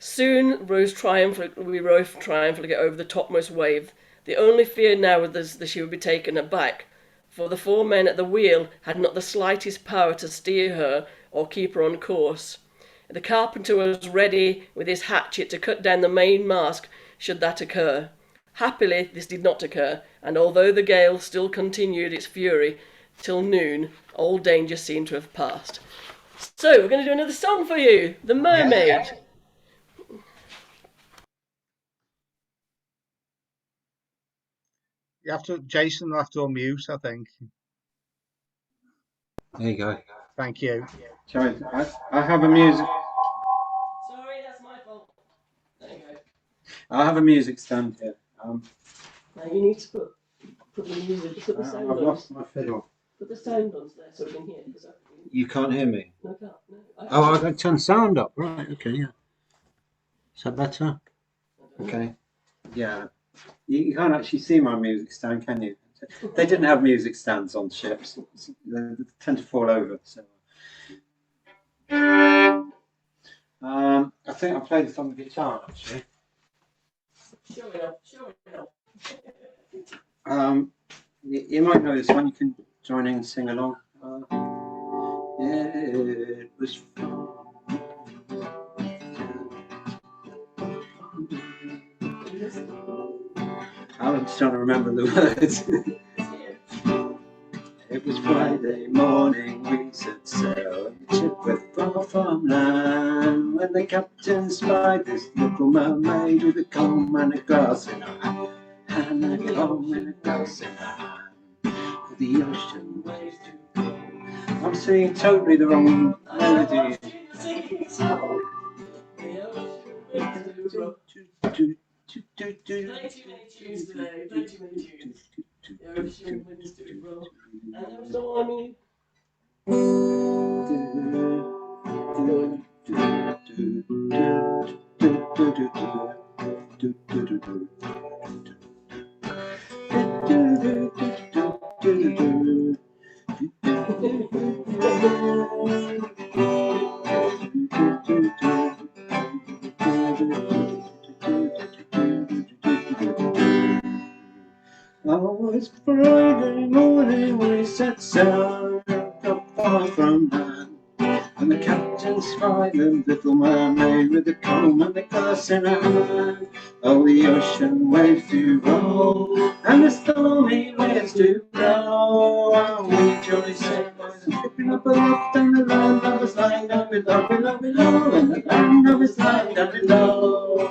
S2: Soon we rose triumphantly over the topmost wave. The only fear now was that she would be taken aback, for the 4 men at the wheel had not the slightest power to steer her or keep her on course. The carpenter was ready with his hatchet to cut down the mainmast should that occur. Happily, this did not occur, and although the gale still continued its fury till noon, all danger seemed to have passed. So, we're going to do another song for you, The Mermaid.
S1: Yeah. Jason will have to unmute, I think.
S3: There you go.
S1: Thank you.
S3: Sorry, I have a music.
S2: Sorry, that's my fault. There you go.
S3: I have a music stand here.
S2: Now you need to put the music, put the sound on.
S3: I've lost my fiddle.
S2: Put the sound on there so we can hear.
S3: You can't hear me?
S2: No, I can't. No.
S3: Oh, I got to turn sound up. Right, okay, yeah. Is that better? Okay. Yeah. You can't actually see my music stand, can you? They didn't have music stands on ships. They tend to fall over. So. I think I played this on the guitar, actually.
S2: Show it up.
S3: You might know this one. You can join in and sing along. It was fun. I'm just trying to remember the words. It was Friday morning, we set sail, and the ship went far from land, when the captain spied this little mermaid with a comb and a glass in her hand, and a comb and a glass in her hand, for the ocean waves to go. I'm singing totally the wrong melody.
S2: Plenty many tunes today, plenty many tunes. The ocean winds do roll, and there was stormy.
S3: Oh, it's Friday morning, we set sail, not far from land, and the captain spied the little mermaid with the comb and the glass in her hand. Oh, the ocean waves do roll, and the stormy winds do blow, and we jolly sailors skipping up aloft, and the land lovers lying down below, below, below, and the land lovers lying down below.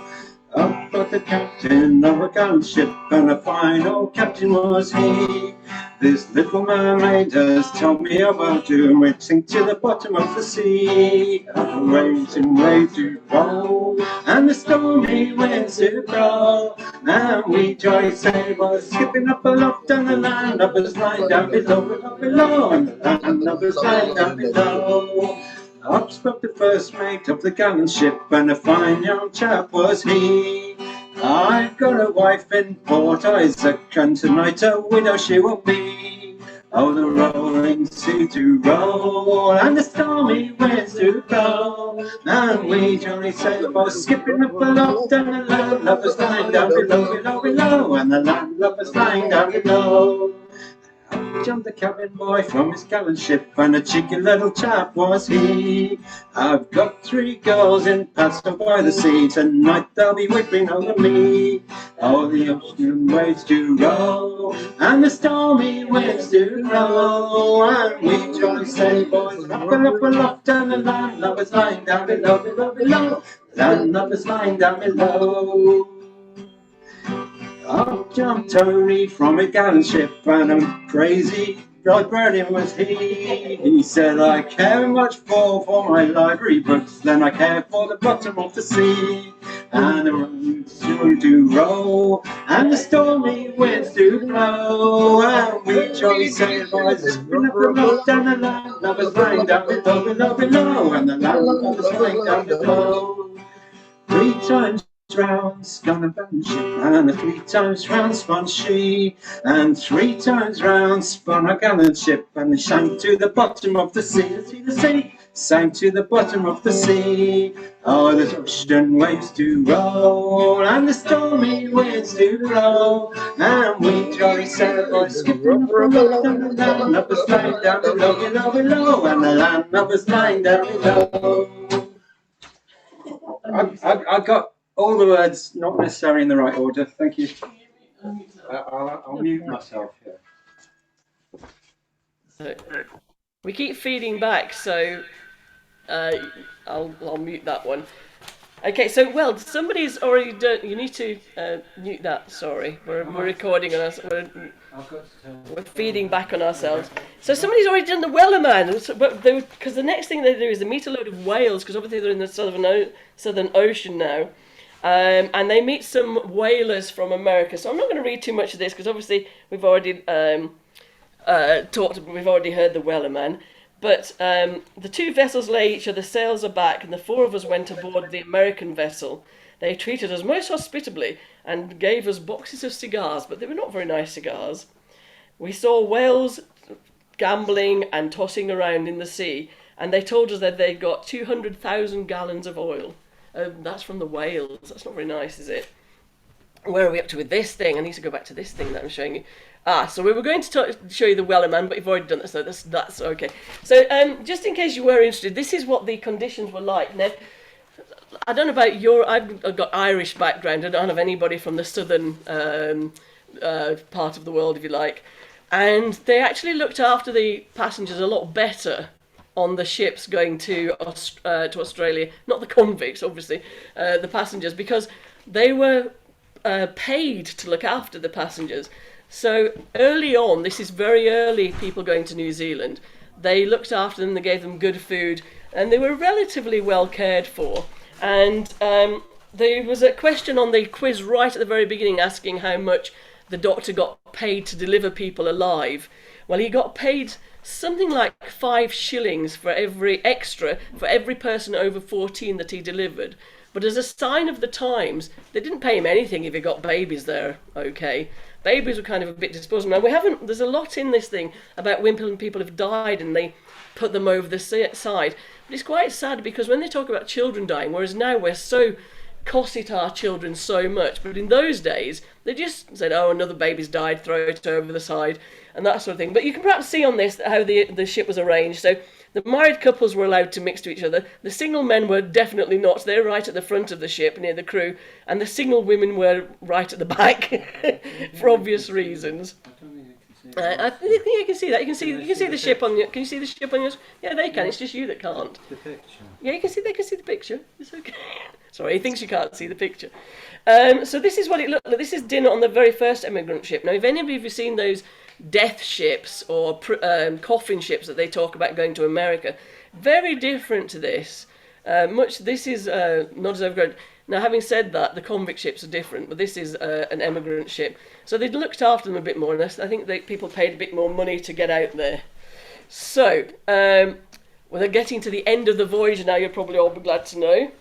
S3: Up but the captain of a gallant ship, and a fine old captain was he. This little mermaid has told me about doom, we'd sink to the bottom of the sea. And the waves and waves do roll, and the stormy winds do blow, and we jolly sailors skipping up aloft, and the land lovers lying down below, below, below, and the land lovers lying down below. Up spoke the first mate of the gallant ship, and a fine young chap was he. I've got a wife in Port Isaac, and tonight a widow she will be. Oh, the rolling sea do roll, and the stormy winds do blow, and we jolly sailors skipping up aloft, and the land lovers lying down below, below, below, and the land lovers lying down below. Up jumped the cabin boy from his gallant ship, and a cheeky little chap was he. I've got 3 girls in passing by the sea, tonight they'll be weeping over me. Oh, the ocean waves do roll, and the stormy winds do blow, and we jolly sailors up aloft, and the land lovers lying down below, below, below, land lovers lying down below. Up jumped Tony from a gallant ship, and a crazy God burning was he. He said, I care much for my library books than I care for the bottom of the sea. And the waves do roll, and the stormy winds do blow, and we jolly sailors skipping up aloft, and the land lovers lying down below, below, below, and the land lovers lying down below. 3 times round spun a gallant ship, and 3 times round spun she, and 3 times round spun a gallant ship, and they sank to the bottom of the sea, the sea, sank to the bottom of the sea. Oh, the ocean waves to roll, and the stormy winds to blow, and we jolly sailboys skipping from the land of us lying down below, below, below, and the land of us lying down below. I got all the words, not necessarily in the right order. Thank you. I'll mute myself here.
S2: So, we keep feeding back, so I'll mute that one. Okay, so well, somebody's already done. You need to mute that. Sorry, we're recording on us. We're feeding back on ourselves. So somebody's already done the Wellerman, but because the next thing they do is they meet a load of whales, because obviously they're in the Southern Ocean now, and they meet some whalers from America. So I'm not going to read too much of this because obviously we've already we've already heard the Wellerman. But the two vessels lay each other, sails aback, and the four of us went aboard the American vessel. They treated us most hospitably and gave us boxes of cigars, but they were not very nice cigars. We saw whales gambling and tossing around in the sea, and they told us that they got 200,000 gallons of oil. That's from the whales. That's not very nice, is it? Where are we up to with this thing? I need to go back to this thing that I'm showing you. So we were going to show you the Wellerman, but you've already done it, so that's okay. So just in case you were interested, this is what the conditions were like. Now, I don't know about I've got Irish background. I don't have anybody from the southern part of the world, if you like. And they actually looked after the passengers a lot better on the ships going to Australia. Not the convicts, obviously, the passengers, because they were paid to look after the passengers. So early on, this is very early people going to New Zealand, they looked after them, they gave them good food, and they were relatively well cared for. And there was a question on the quiz right at the very beginning asking how much the doctor got paid to deliver people alive. Well, he got paid something like 5 shillings for every person over 14 that he delivered. But as a sign of the times, they didn't pay him anything if he got babies there, okay? Babies were kind of a bit disposable. Now, there's a lot in this thing about when people have died and they put them over the side. But it's quite sad because when they talk about children dying, whereas now we're so cosset our children so much, but in those days, they just said, oh, another baby's died, throw it over the side, and that sort of thing. But you can perhaps see on this how the ship was arranged. So the married couples were allowed to mix to each other. The single men were definitely not. They're right at the front of the ship, near the crew. And the single women were right at the back, for obvious reasons. I think you can see that. You can see the ship on your. Can you see the ship on your? Yeah, they can. It's just you that can't.
S3: The picture.
S2: Yeah, they can see the picture. It's okay. Sorry, he thinks you can't see the picture. So this is what it looked like. This is dinner on the very first emigrant ship. Now, if any of you have seen those death ships or coffin ships that they talk about going to America, very different to this. This is not as overgrown. Now, having said that, the convict ships are different, but this is an emigrant ship. So they looked after them a bit more, and I think people paid a bit more money to get out there. So, well, they're getting to the end of the voyage now, you'll probably all be glad to know.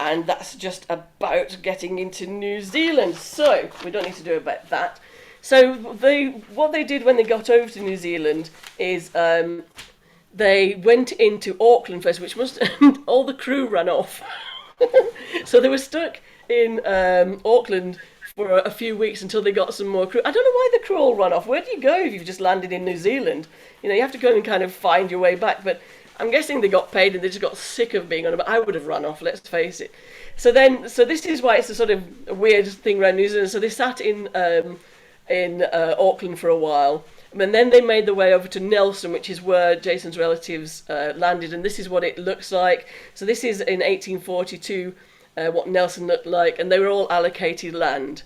S2: And that's just about getting into New Zealand. So, we don't need to do about that. So, what they did when they got over to New Zealand is they went into Auckland first, which all the crew ran off. So they were stuck in Auckland for a few weeks until they got some more crew. I don't know why the crew all run off. Where do you go if you've just landed in New Zealand? You know, you have to go and kind of find your way back. But I'm guessing they got paid and they just got sick of being on it. But I would have run off, let's face it. So this is why it's a sort of a weird thing around New Zealand. So they sat in Auckland for a while. And then they made their way over to Nelson, which is where Jason's relatives landed. And this is what it looks like. So this is in 1842, what Nelson looked like. And they were all allocated land.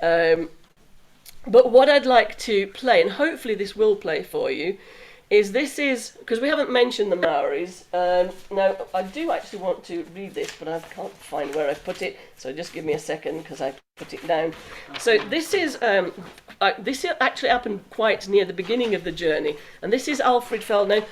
S2: But what I'd like to play, and hopefully this will play for you, is because we haven't mentioned the Maoris. Now, I do actually want to read this, but I can't find where I put it. So just give me a second, because I put it down. So this actually happened quite near the beginning of the journey. And this is Alfred Fell. Now,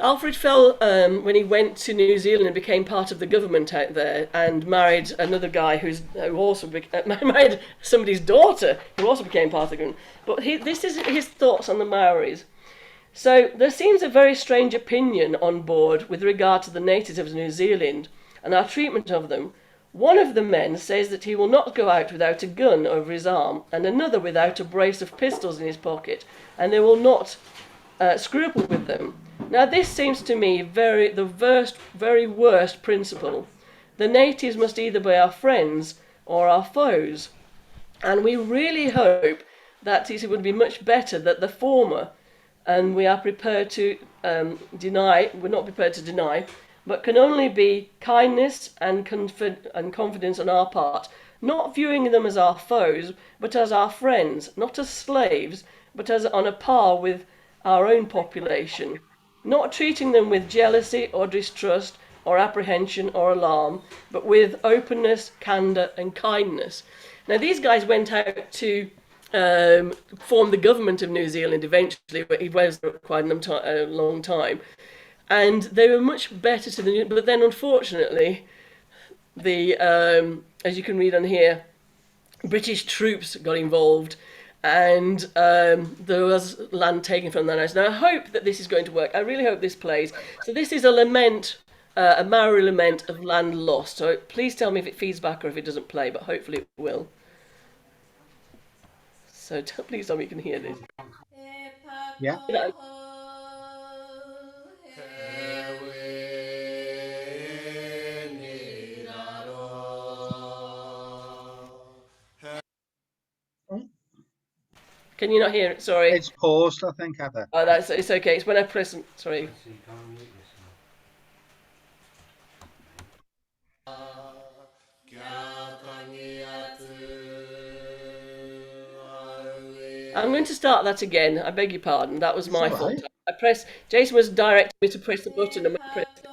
S2: Alfred Fell, when he went to New Zealand and became part of the government out there and married another guy who also married somebody's daughter, who also became part of the government. But this is his thoughts on the Maoris. So there seems a very strange opinion on board with regard to the natives of New Zealand and our treatment of them. One of the men says that he will not go out without a gun over his arm, and another without a brace of pistols in his pocket, and they will not scruple with them. Now this seems to me very worst principle. The natives must either be our friends or our foes, and we really hope that it would be much better that the former, and we are prepared to we're not prepared to deny, but can only be kindness and confidence on our part, not viewing them as our foes, but as our friends, not as slaves, but as on a par with our own population, not treating them with jealousy or distrust or apprehension or alarm, but with openness, candour and kindness. Now these guys went out to form the government of New Zealand eventually, but he was there quite a long time, and they were much better to the. But then, unfortunately, the as you can read on here, British troops got involved, and there was land taken from the house. Now I hope that this is going to work. I really hope this plays. So this is a lament. A Maori lament of land lost. So please tell me if it feeds back or if it doesn't play, but hopefully it will. So please tell me you can hear this.
S1: Yeah.
S2: Can you not hear it? Sorry.
S1: It's paused, I think, Heather.
S2: Oh, it's okay. It's when I press. Sorry. I'm going to start that again. I beg your pardon. That was my fault. I pressed. Jason was directing me to press the button, and I pressed it.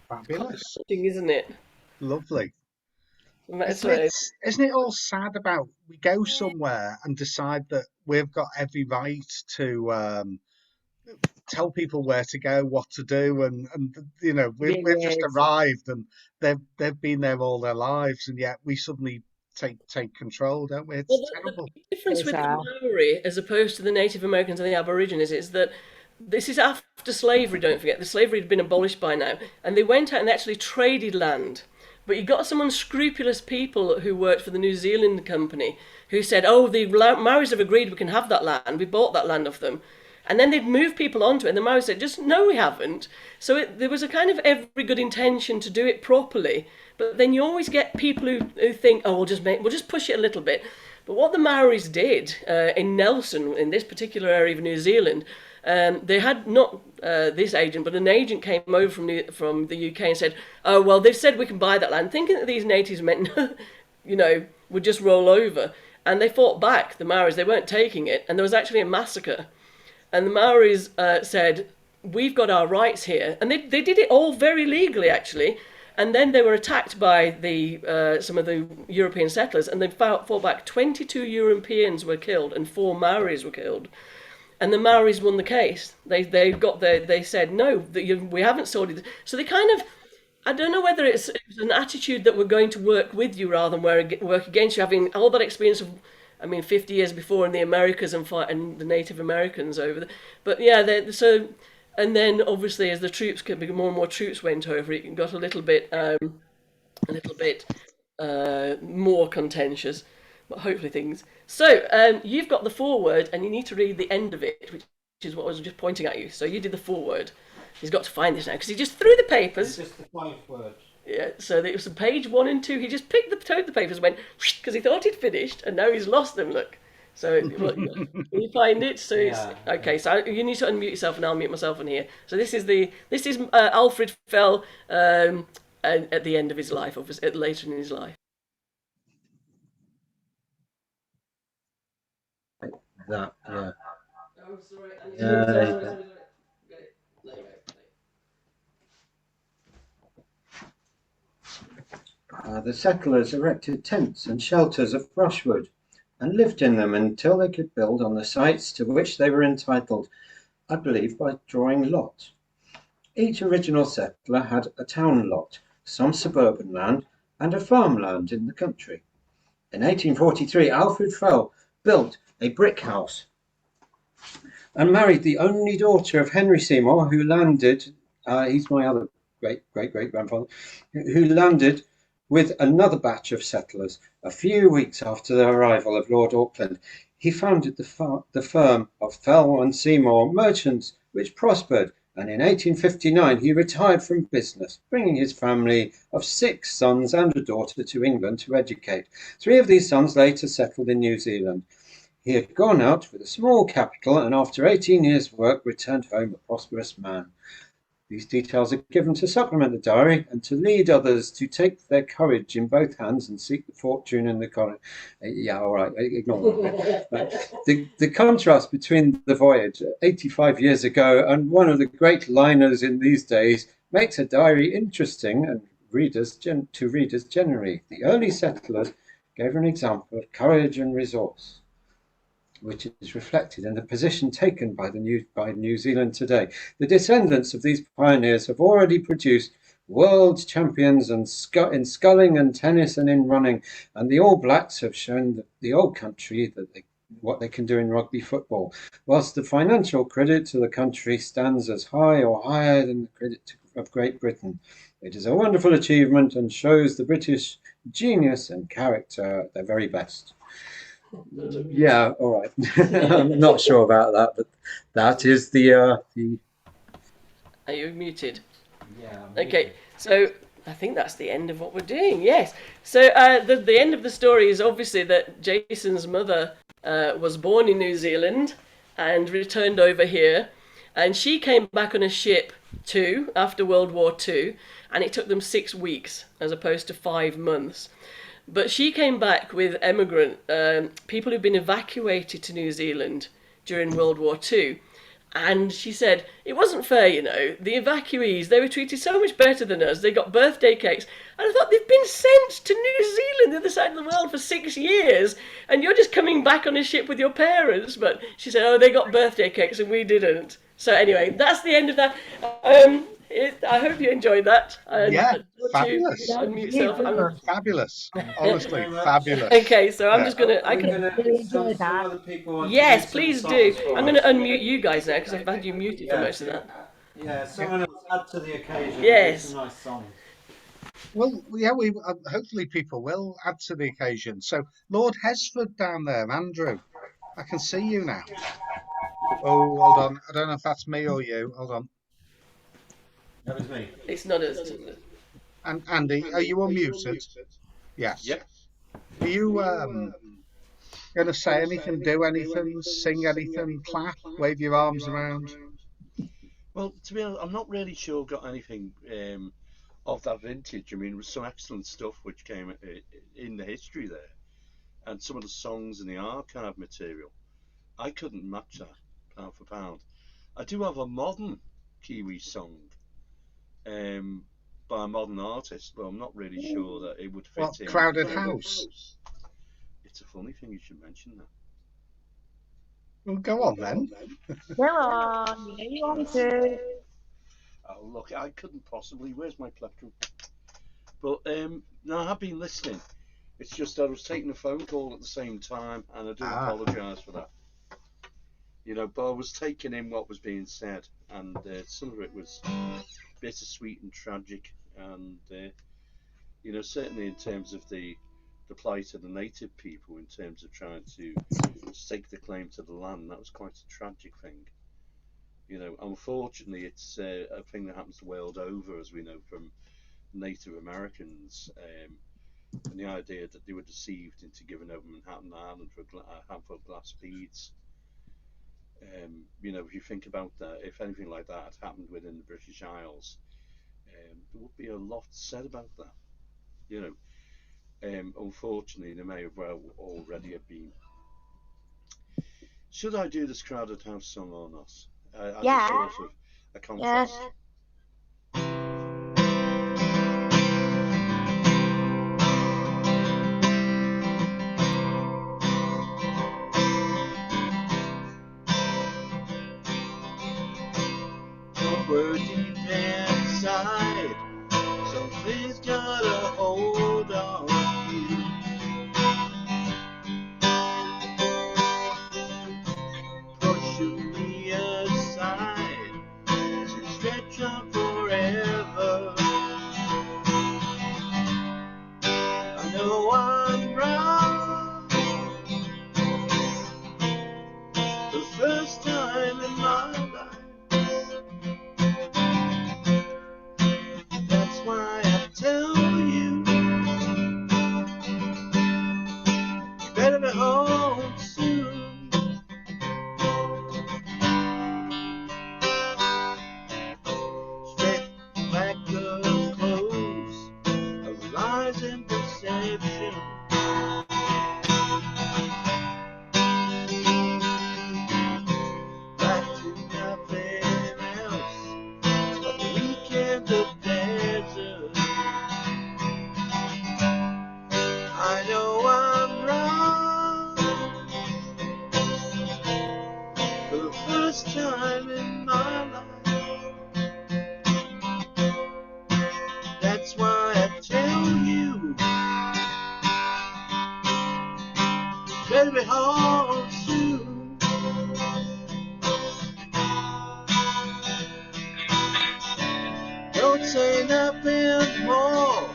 S1: Fabulous.
S2: Isn't it?
S1: Lovely.
S2: Isn't
S1: it all sad about we go somewhere and decide that we've got every right to tell people where to go, what to do, and you know we've just arrived and they've been there all their lives, and yet we suddenly take control, don't we? It's terrible.
S2: The difference with the Maori as opposed to the Native Americans and the Aborigines is that this is after slavery, don't forget. The slavery had been abolished by now, and they went out and actually traded land. But you got some unscrupulous people who worked for the New Zealand company who said, oh, the Maoris have agreed we can have that land, we bought that land off them. And then they'd move people onto it, and the Maoris said, just, no, we haven't. So there was a kind of every good intention to do it properly, but then you always get people who think, oh, we'll just push it a little bit. But what the Maoris did in Nelson, in this particular area of New Zealand, they had not this agent, but an agent came over from the UK and said, oh, well, they've said we can buy that land, thinking that these natives meant, would just roll over. And they fought back, the Maoris. They weren't taking it, and there was actually a massacre. And the Maoris said, we've got our rights here. And they did it all very legally, actually. And then they were attacked by some of the European settlers, and they fought back. 22 Europeans were killed, and 4 Maoris were killed. And the Maoris won the case. They said, no, we haven't sorted it. So they kind of I don't know whether it was an attitude that we're going to work with you rather than work against you, having all that experience of, I mean, 50 years before in the Americas and the Native Americans over there. But yeah, so, and then obviously as the troops, more and more troops went over, it got a little bit more contentious. But hopefully things. So you've got the foreword, and you need to read the end of it, which is what I was just pointing at you. So you did the foreword. He's got to find this now because he just threw the papers.
S3: It's just the 5 words.
S2: Yeah, so it was page 1 and 2. He just picked the papers and went because he thought he'd finished, and now he's lost them. Look, so can you find it? So it's okay. So you need to unmute yourself, and I'll mute myself on here. So this is Alfred Fell at the end of his life, obviously, later in his life.
S3: That, yeah.
S2: Oh, sorry.
S3: Yeah. The settlers erected tents and shelters of brushwood and lived in them until they could build on the sites to which they were entitled, I believe by drawing lots. Each original settler had a town lot, some suburban land, and a farmland in the country. In 1843, Alfred Fell built a brick house and married the only daughter of Henry Seymour, who landed, he's my other great-great-great-grandfather, who landed with another batch of settlers a few weeks after the arrival of Lord Auckland. He founded the firm of Fell and Seymour Merchants, which prospered, and in 1859 he retired from business, bringing his family of 6 sons and a daughter to England to educate. 3 of these sons later settled in New Zealand. He had gone out with a small capital and after 18 years' work returned home a prosperous man. These details are given to supplement the diary and to lead others to take their courage in both hands and seek the fortune in the corner. Yeah, all right, ignore that. The contrast between the voyage 85 years ago and one of the great liners in these days makes a diary interesting and readers generally. The early settlers gave an example of courage and resource, which is reflected in the position taken by New Zealand today. The descendants of these pioneers have already produced world champions in sculling and tennis and in running, and the All Blacks have shown the old country what they can do in rugby football, whilst the financial credit to the country stands as high or higher than the credit of Great Britain. It is a wonderful achievement and shows the British genius and character at their very best. Yeah, all right. I'm not sure about that, but that is the.
S2: Are you muted?
S3: Yeah.
S2: Okay, so I think that's the end of what we're doing. Yes. So the end of the story is obviously that Jason's mother was born in New Zealand and returned over here, and she came back on a ship too after World War II, and it took them 6 weeks as opposed to 5 months. But she came back with people who'd been evacuated to New Zealand during World War II. And she said, it wasn't fair, you know. The evacuees, they were treated so much better than us. They got birthday cakes. And I thought, they've been sent to New Zealand, the other side of the world, for 6 years. And you're just coming back on a ship with your parents. But she said, oh, they got birthday cakes and we didn't. So anyway, that's the end of that. I hope you enjoyed that.
S1: Yeah, fabulous. Fabulous. Honestly, fabulous.
S2: Okay, so I'm just going to... Yes,
S3: Yes,
S2: please do. I'm going to unmute you guys now because I've had you muted for most of that.
S3: Yeah, someone else add to the occasion.
S2: Yes.
S3: It's a nice song.
S1: Well, yeah, we hopefully people will add to the occasion. So, Lord Hesford down there, Andrew, I can see you now. Oh, hold on. I don't know if that's me or you. Hold on.
S3: That was me.
S2: It's not us.
S1: And Andy, are you unmuted? Yes.
S4: Yep.
S1: Are you going to say anything, do anything, sing anything, clap, wave your arms around?
S4: Well, to be honest, I'm not really sure got anything of that vintage. I mean, there was some excellent stuff which came in the history there, and some of the songs and the archive material. I couldn't match that pound for pound. I do have a modern Kiwi song by a modern artist, but I'm not really sure that it would fit
S1: What,
S4: in.
S1: Crowded House?
S4: It's a funny thing you should mention that.
S1: Well, go on then.
S5: Go on, you know you want to.
S4: Oh, look, I couldn't possibly. Where's my plectrum?
S13: But no, I have been listening. It's just I was taking a phone call at the same time, and I do apologise for that. You know, but I was taking in what was being said, and some of it was bittersweet and tragic, and you know, certainly in terms of the plight of the native people, in terms of trying to stake the claim to the land, that was quite a tragic thing. You know, unfortunately, it's a thing that happens the world over, as we know from Native Americans, and the idea that they were deceived into giving over Manhattan Island for a handful of glass beads. You know, if you think about that, if anything like that had happened within the British Isles, there would be a lot said about that. You know, unfortunately, there may have well already have been. Should I do this Crowded House song or not? As a sort of a contrast. We're deep inside, something's got a hold on you. Pushing me aside to stretch on forever. I know I'm wrong, the first time in my life. That's why I tell you, you better be home soon. Straight back of clothes, of lies and deception. Back to nothing else, but the weekend of desert. I know I'm wrong, for the first time in my life. That's why I tell you, better be home soon. Don't say nothing more,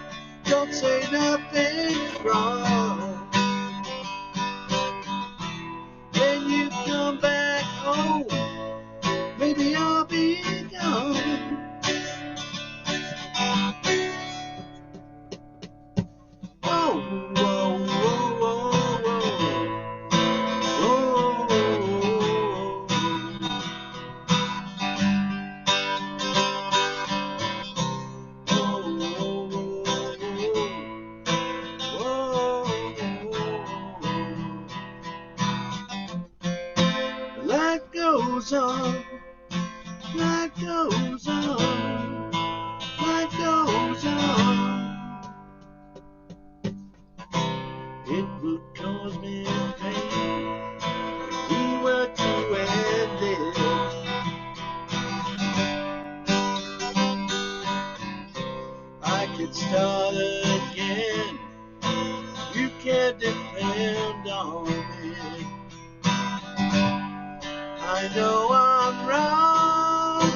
S13: don't say nothing wrong. When you come back home, maybe I'll be gone. Whoa, whoa, whoa, whoa, whoa, whoa, life goes on, life goes on, life goes on. It would cause me pain if we were to end it. I could start again, you can depend on me. I know I'm wrong,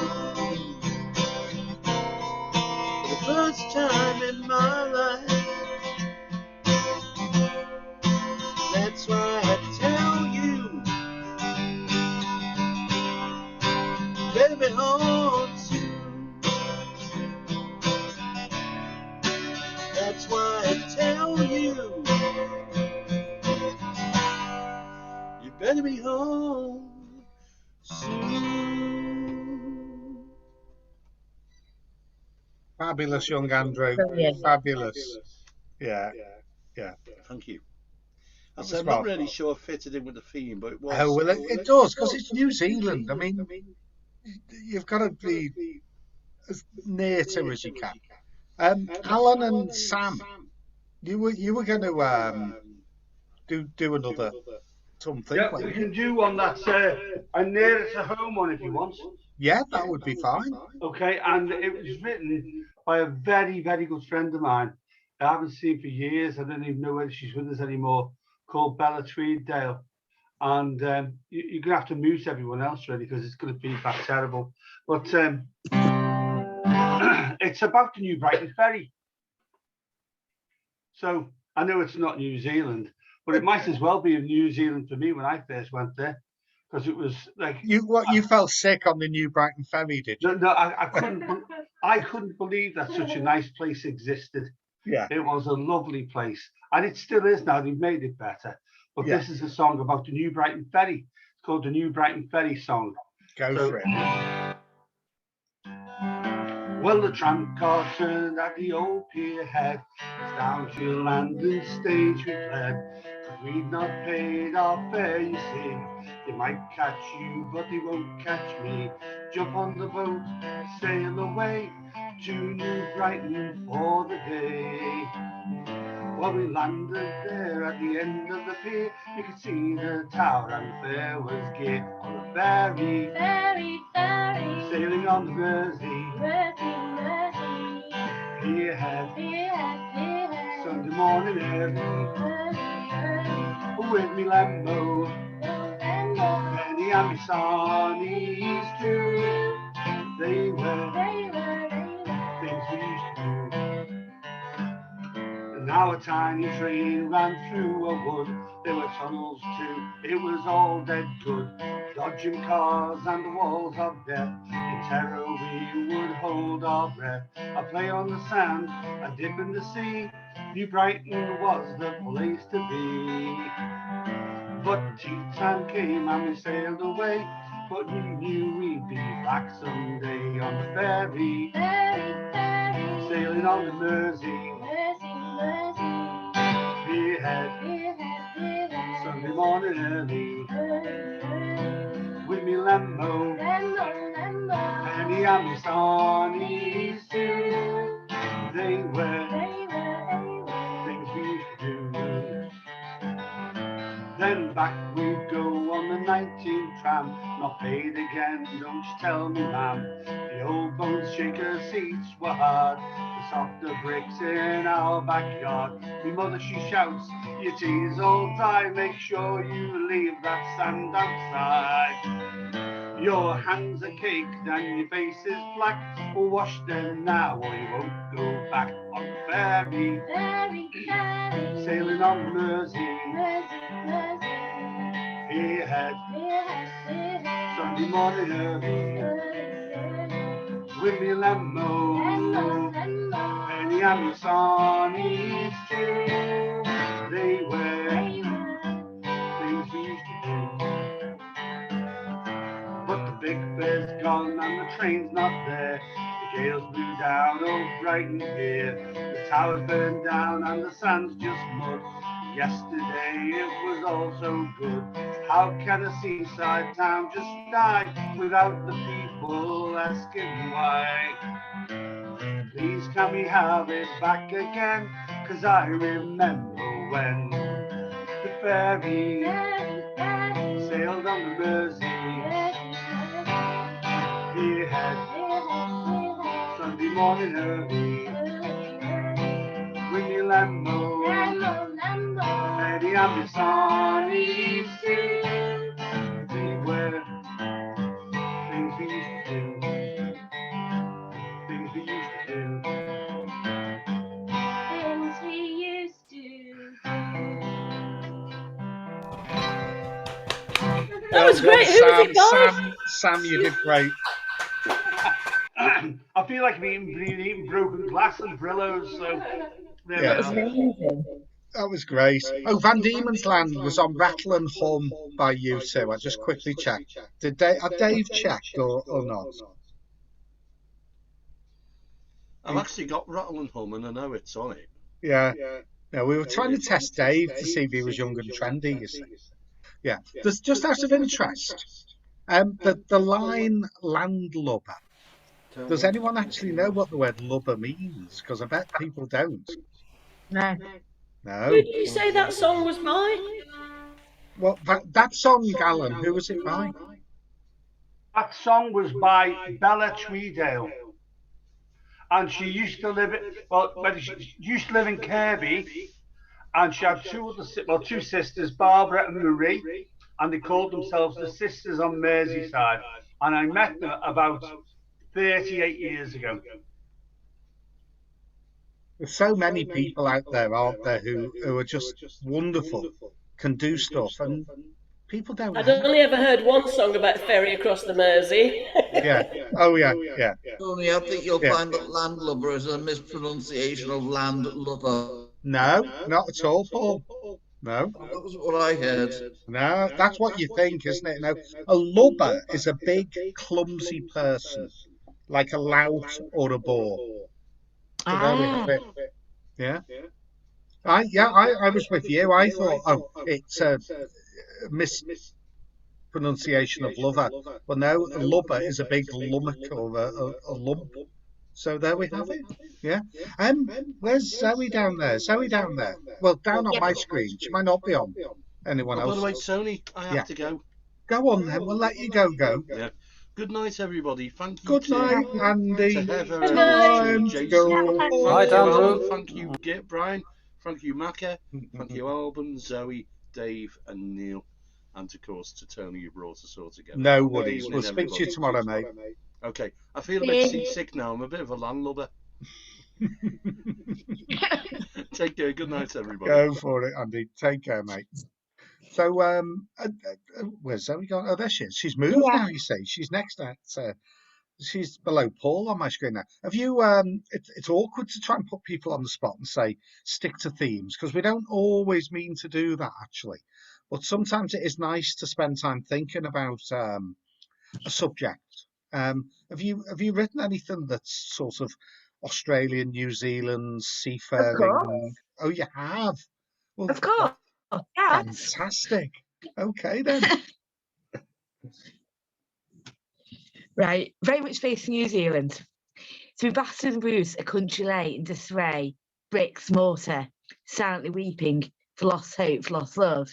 S13: for the first time in my life. That's why I tell you, better be home soon. That's why I tell you, you better be home soon.
S1: Fabulous, young Andrew.
S5: Brilliant.
S1: Fabulous. Yeah, yeah.
S13: Thank you. I
S1: That
S13: said,
S1: was
S13: I'm not
S1: fab.
S13: really sure it fitted in with the theme, but it was.
S1: Oh, well, it does, because it's New Zealand. I mean, you've got to be as near to as you can. Alan and Sam, you were going to do another something,
S7: Yeah,
S1: weren't
S7: we
S1: you?
S7: can do one that's a nearer to home one if you want.
S1: Yeah, that would be fine.
S7: Okay, and it was written by a very, very good friend of mine. I haven't seen for years. I don't even know whether she's with us anymore. Called Bella Tweeddale. And you're going to have to mute everyone else, really, because it's going to feedback terrible. But it's about the New Brighton Ferry. So I know it's not New Zealand, but it might as well be in New Zealand for me when I first went there, because it was like
S1: you fell sick on the New Brighton Ferry, did you?
S7: No, I couldn't. I couldn't believe that such a nice place existed.
S1: Yeah,
S7: it was a lovely place, and it still is now. They've made it better. But
S1: Yeah.
S7: this is a song about the New Brighton Ferry. It's called the New Brighton Ferry song.
S1: Go for it.
S7: Well, the tram car turned at the old pier head. It's down to London stage we fled. 'Cause we'd not paid our fare, you see. They might catch you, but they won't catch me. Jump on the boat, sail away to New Brighton for the day. Well, we landed there at the end of the pier. You could see the tower and there was gear on the ferry.
S10: Ferry, ferry,
S7: Sailing on the Mersey.
S10: Mersey, Mersey.
S7: Pierhead,
S10: Pierhead, Pierhead.
S7: Sunday morning early.
S10: Early, early.
S7: With me Lambo,
S10: November.
S7: Penny and me Sonnies too. They were
S10: They were.
S7: things we used to do. And now a tiny train ran through a wood. There were tunnels too, it was all dead good. Dodging cars and the walls of death. In terror we would hold our breath. A play on the sand, a dip in the sea. New Brighton was the place to be. But tea time came and we sailed away. But we knew we'd be back someday on the ferry.
S10: Ferry, ferry.
S7: Sailing on the Mersey.
S10: Mersey, Mersey.
S7: Pierhead,
S10: Pierhead, Pierhead.
S7: Sunday morning early.
S10: Early, early.
S7: With me Lambo,
S10: Lembo, lembo.
S7: Penny and me Sonnies too. They were
S10: They were.
S7: things we used to do. Then back we'd go on the 19 tram. Not paid again, don't you tell me, ma'am. The old bone shaker seats were hard. The softer bricks in our backyard. Me mother, she shouts, your tea's all dry. Make sure you leave that sand outside. Your hands are caked and your face is black. Wash them now or you won't go back on the ferry.
S10: Ferry, ferry.
S7: Sailing on the Mersey.
S10: Mersey, Mersey.
S7: Pierhead,
S10: Pierhead, Pierhead.
S7: Sunday morning early.
S10: Early, early.
S7: With me Lambo,
S10: Lembo, lembo.
S7: Penny and me Sonnies too. They were
S10: They were.
S7: things we used to do. But the big fair's gone and the train's not there. The gales blew down old Brighton here. The towers burned down and the sand's just mud. Yesterday it was all so good. How can a seaside town just die without the people asking why? Please can we have it back again? 'Cause I remember when the ferry
S10: Ferry, ferry.
S7: sailed on the Mersey.
S10: Mersey, Mersey.
S7: Pierhead,
S10: Pierhead, Pierhead.
S7: Sunday morning early.
S10: Early, early.
S7: With me Lambo,
S10: Lembo, lembo.
S7: Penny and me Sonnies too. They were things we used to do. Things we used to do.
S10: Things we used to do.
S2: That was great. Who was it, guys?
S1: Sam, you did great.
S7: I feel like being eating broken glass and Brillos. So there
S1: Yeah.
S7: we are.
S9: Amazing.
S1: That was great. Oh, Van Diemen's Land was on Rattle and Hum by you two. I just quickly checked. Had Dave checked or not?
S13: I've actually got Rattle and Hum and I know it's on it.
S1: Yeah. No, we were trying to test Dave to see if he was young and trendy, you see. Yeah. There's just out of interest, the line landlubber. Does anyone actually know what the word lubber means? Because I bet people don't.
S9: No.
S1: No.
S2: Who did you say that song was by?
S1: Well, that song, Alan, who was it by?
S7: That song was by Bella Tweeddale. and she used to live she used to live in Kirby, and she had two sisters, Barbara and Marie, and they called themselves the Sisters on Merseyside. And I met them about 38 years ago.
S1: There's so many people out there, aren't there, who are just wonderful, can do stuff, and people don't
S2: I'd
S1: know.
S2: only ever heard one song about ferry across the Mersey.
S1: Yeah. Oh yeah. Yeah.
S6: Tony, I think you'll
S1: Yeah.
S6: find that landlubber is a mispronunciation of land lover.
S1: No, not at all, Paul. No.
S6: That was what I heard.
S1: No, that's what you think, isn't it? No, a lubber is a big, clumsy person, like a lout or a bore. So there we have it. Yeah. I was with you. I thought, oh, it's a mispronunciation of lover. Well, no, a lubber is a big lummock or a lump. So there we have it. Yeah. Where's Zoe down there? Zoe down there. Well, down on my screen. She might not be on anyone else.
S13: By the way, Tony, I have to go.
S1: Go on then. We'll let you go.
S13: Yeah. Good night, everybody. Thank you.
S1: Good night, Andy.
S13: To Heather,
S1: Time to
S13: Jason,
S1: go.
S11: Night, Andrew.
S13: Thank you, Brian. Thank you, Macca. Thank you, Alban, Zoe, Dave, and Neil. And of course, to Tony, you brought us all together.
S1: No worries. We'll speak to you tomorrow, mate.
S13: Okay. I feel a bit seasick now. I'm a bit of a landlubber. Take care. Good night, everybody.
S1: Go for it, Andy. Take care, mate. So, where's Zoe gone? Oh, there she is. She's moved now, you see. She's next at, she's below Paul on my screen now. Have you, it's awkward to try and put people on the spot and say, stick to themes, because we don't always mean to do that, actually. But sometimes it is nice to spend time thinking about a subject. Have you written anything that's sort of Australian, New Zealand, seafaring? Oh, you have? Well,
S14: of course. Yes.
S1: Fantastic. Okay, then.
S14: Right. Very much based in New Zealand. Through Bastards and Bruce, a country lay in disarray, bricks, mortar, silently weeping for lost hope, for lost love.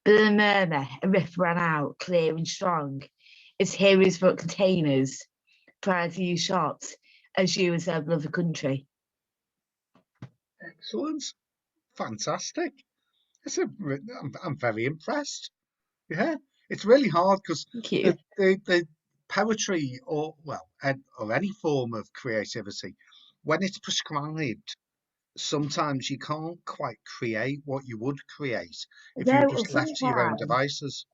S14: But in a murmur, a rift ran out, clear and strong, as heroes brought containers, prior to you shots, as you as their beloved country.
S1: Excellent. Fantastic. I'm very impressed. Yeah, it's really hard because the poetry or any form of creativity, when it's prescribed, sometimes you can't quite create what you would create if you just left to your own devices.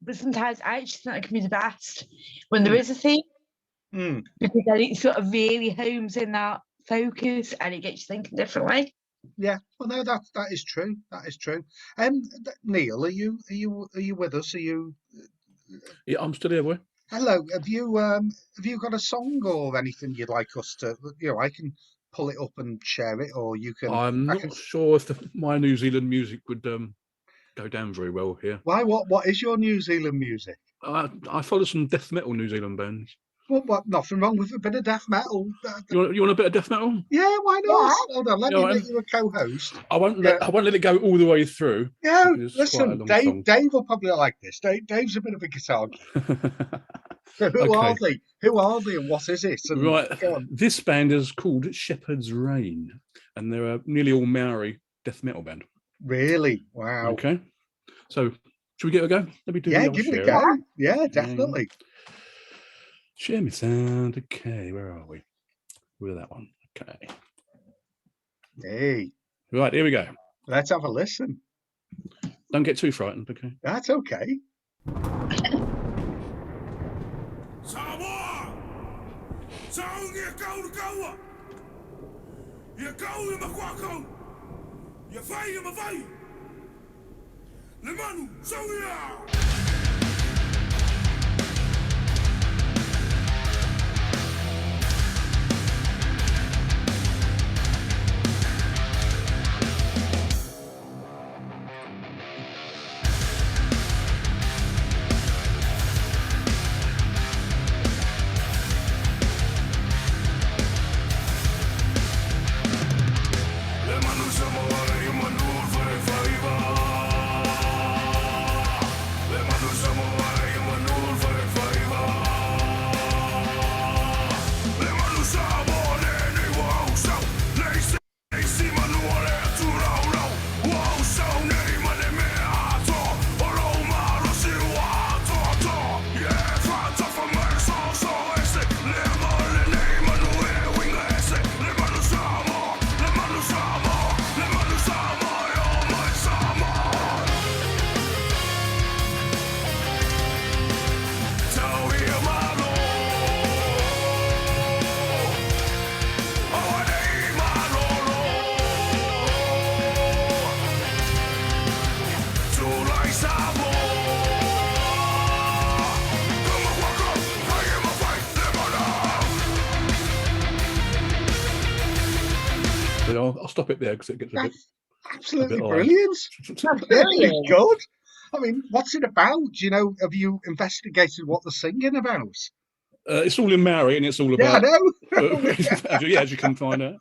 S14: But sometimes I actually think it can be the best when there is a theme, because then it sort of really homes in that focus and it gets you thinking differently.
S1: Yeah, well, no, that is true. That is true. Neil, are you with us? Are you?
S8: Yeah, I'm still here, boy.
S1: Hello. Have you got a song or anything you'd like us to? I can pull it up and share it, or you can.
S8: I'm not sure if my New Zealand music would go down very well here.
S1: Why? What is your New Zealand music?
S8: I follow some death metal New Zealand bands.
S1: Well, nothing wrong with a bit of death metal.
S8: You want a bit of death metal?
S1: Yeah, why not? Yeah. Hold on, let me make you a co-host.
S8: I won't let it go all the way through.
S1: Yeah, listen, Dave will probably like this. Dave's a bit of a guitar geek. So who are they? Who are they, and what is it? And
S8: right, this band is called Shepherd's Reign, and they're a nearly all Maori death metal band.
S1: Really? Wow.
S8: Okay, so should we give it a go? Let me do.
S1: Yeah, give it a go. Yeah, definitely.
S8: Share me sound. Okay, where are we? We're that one. Okay.
S1: Hey.
S8: Right, here we go.
S1: Let's have a listen.
S8: Don't get too frightened, okay?
S1: That's okay.
S15: Samoa! Sound you go to go! You go in Makwako! You fight in Mavai! Lemanu, Sonia!
S8: So I'll stop it there because it gets a bit
S1: absolutely
S8: light.
S1: brilliant.
S14: That's
S1: Really
S14: brilliant.
S1: good. I mean, what's it about? You know, have you investigated what they're singing about?
S8: It's all in Maori, and it's all
S1: Yeah, I
S8: about.
S1: know.
S8: As you can find out,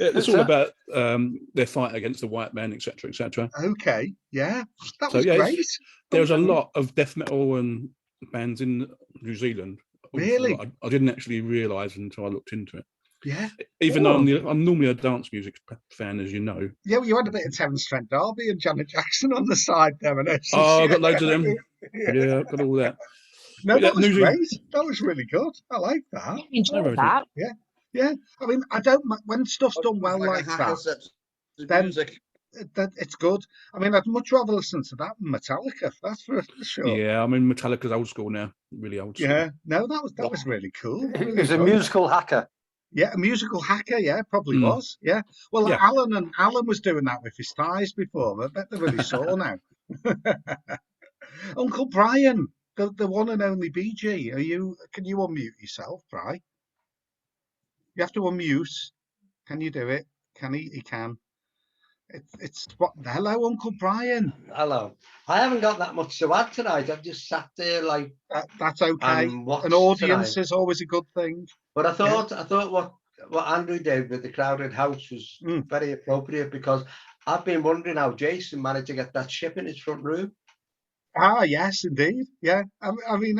S8: it's all about their fight against the white man, etc., etc.
S1: Okay, yeah, that
S8: So
S1: was
S8: yeah,
S1: great.
S8: there's a
S1: Okay.
S8: lot of death metal and bands in New Zealand. also
S1: Really?
S8: that I didn't actually realise until I looked into it.
S1: Yeah.
S8: Even though
S1: Oh.
S8: I'm normally a dance music fan, as you know.
S1: Yeah, well, you had a bit of Terence Trent D'Arby and Janet Jackson on the side there, and it's
S8: Oh, I've got loads of them.
S1: Yeah.
S8: Yeah, I've got all that.
S1: No,
S8: But yeah,
S1: that was
S8: New Zealand.
S1: great. That was really good. I like that.
S14: Enjoy that.
S1: Yeah, yeah. I mean, I don't when stuff's done well like that. Then
S6: music.
S1: that it's good. I mean, I'd much rather listen to that than Metallica. That's for sure.
S8: Yeah, I mean Metallica's old school now, really old school.
S1: Yeah. No, that was really cool. Really
S11: He's a
S1: good.
S11: musical hacker.
S1: Yeah, a musical hacker. Yeah, probably was. Yeah. Well,
S8: Yeah.
S1: Alan was doing that with his thighs before. I bet they're really sore now. Uncle Brian, the one and only BG. Can you unmute yourself, Bri? You have to unmute. Can you do it? Can he? He can. It's what? Hello, Uncle Brian.
S4: Hello. I haven't got that much to add tonight. I've just sat there like.
S1: That's okay.
S4: And watched
S1: An audience
S4: tonight.
S1: is always a good thing.
S4: But I thought what Andrew did with the crowded house was very appropriate, because I've been wondering how Jason managed to get that ship in his front room.
S1: Ah, yes, indeed. Yeah. I mean,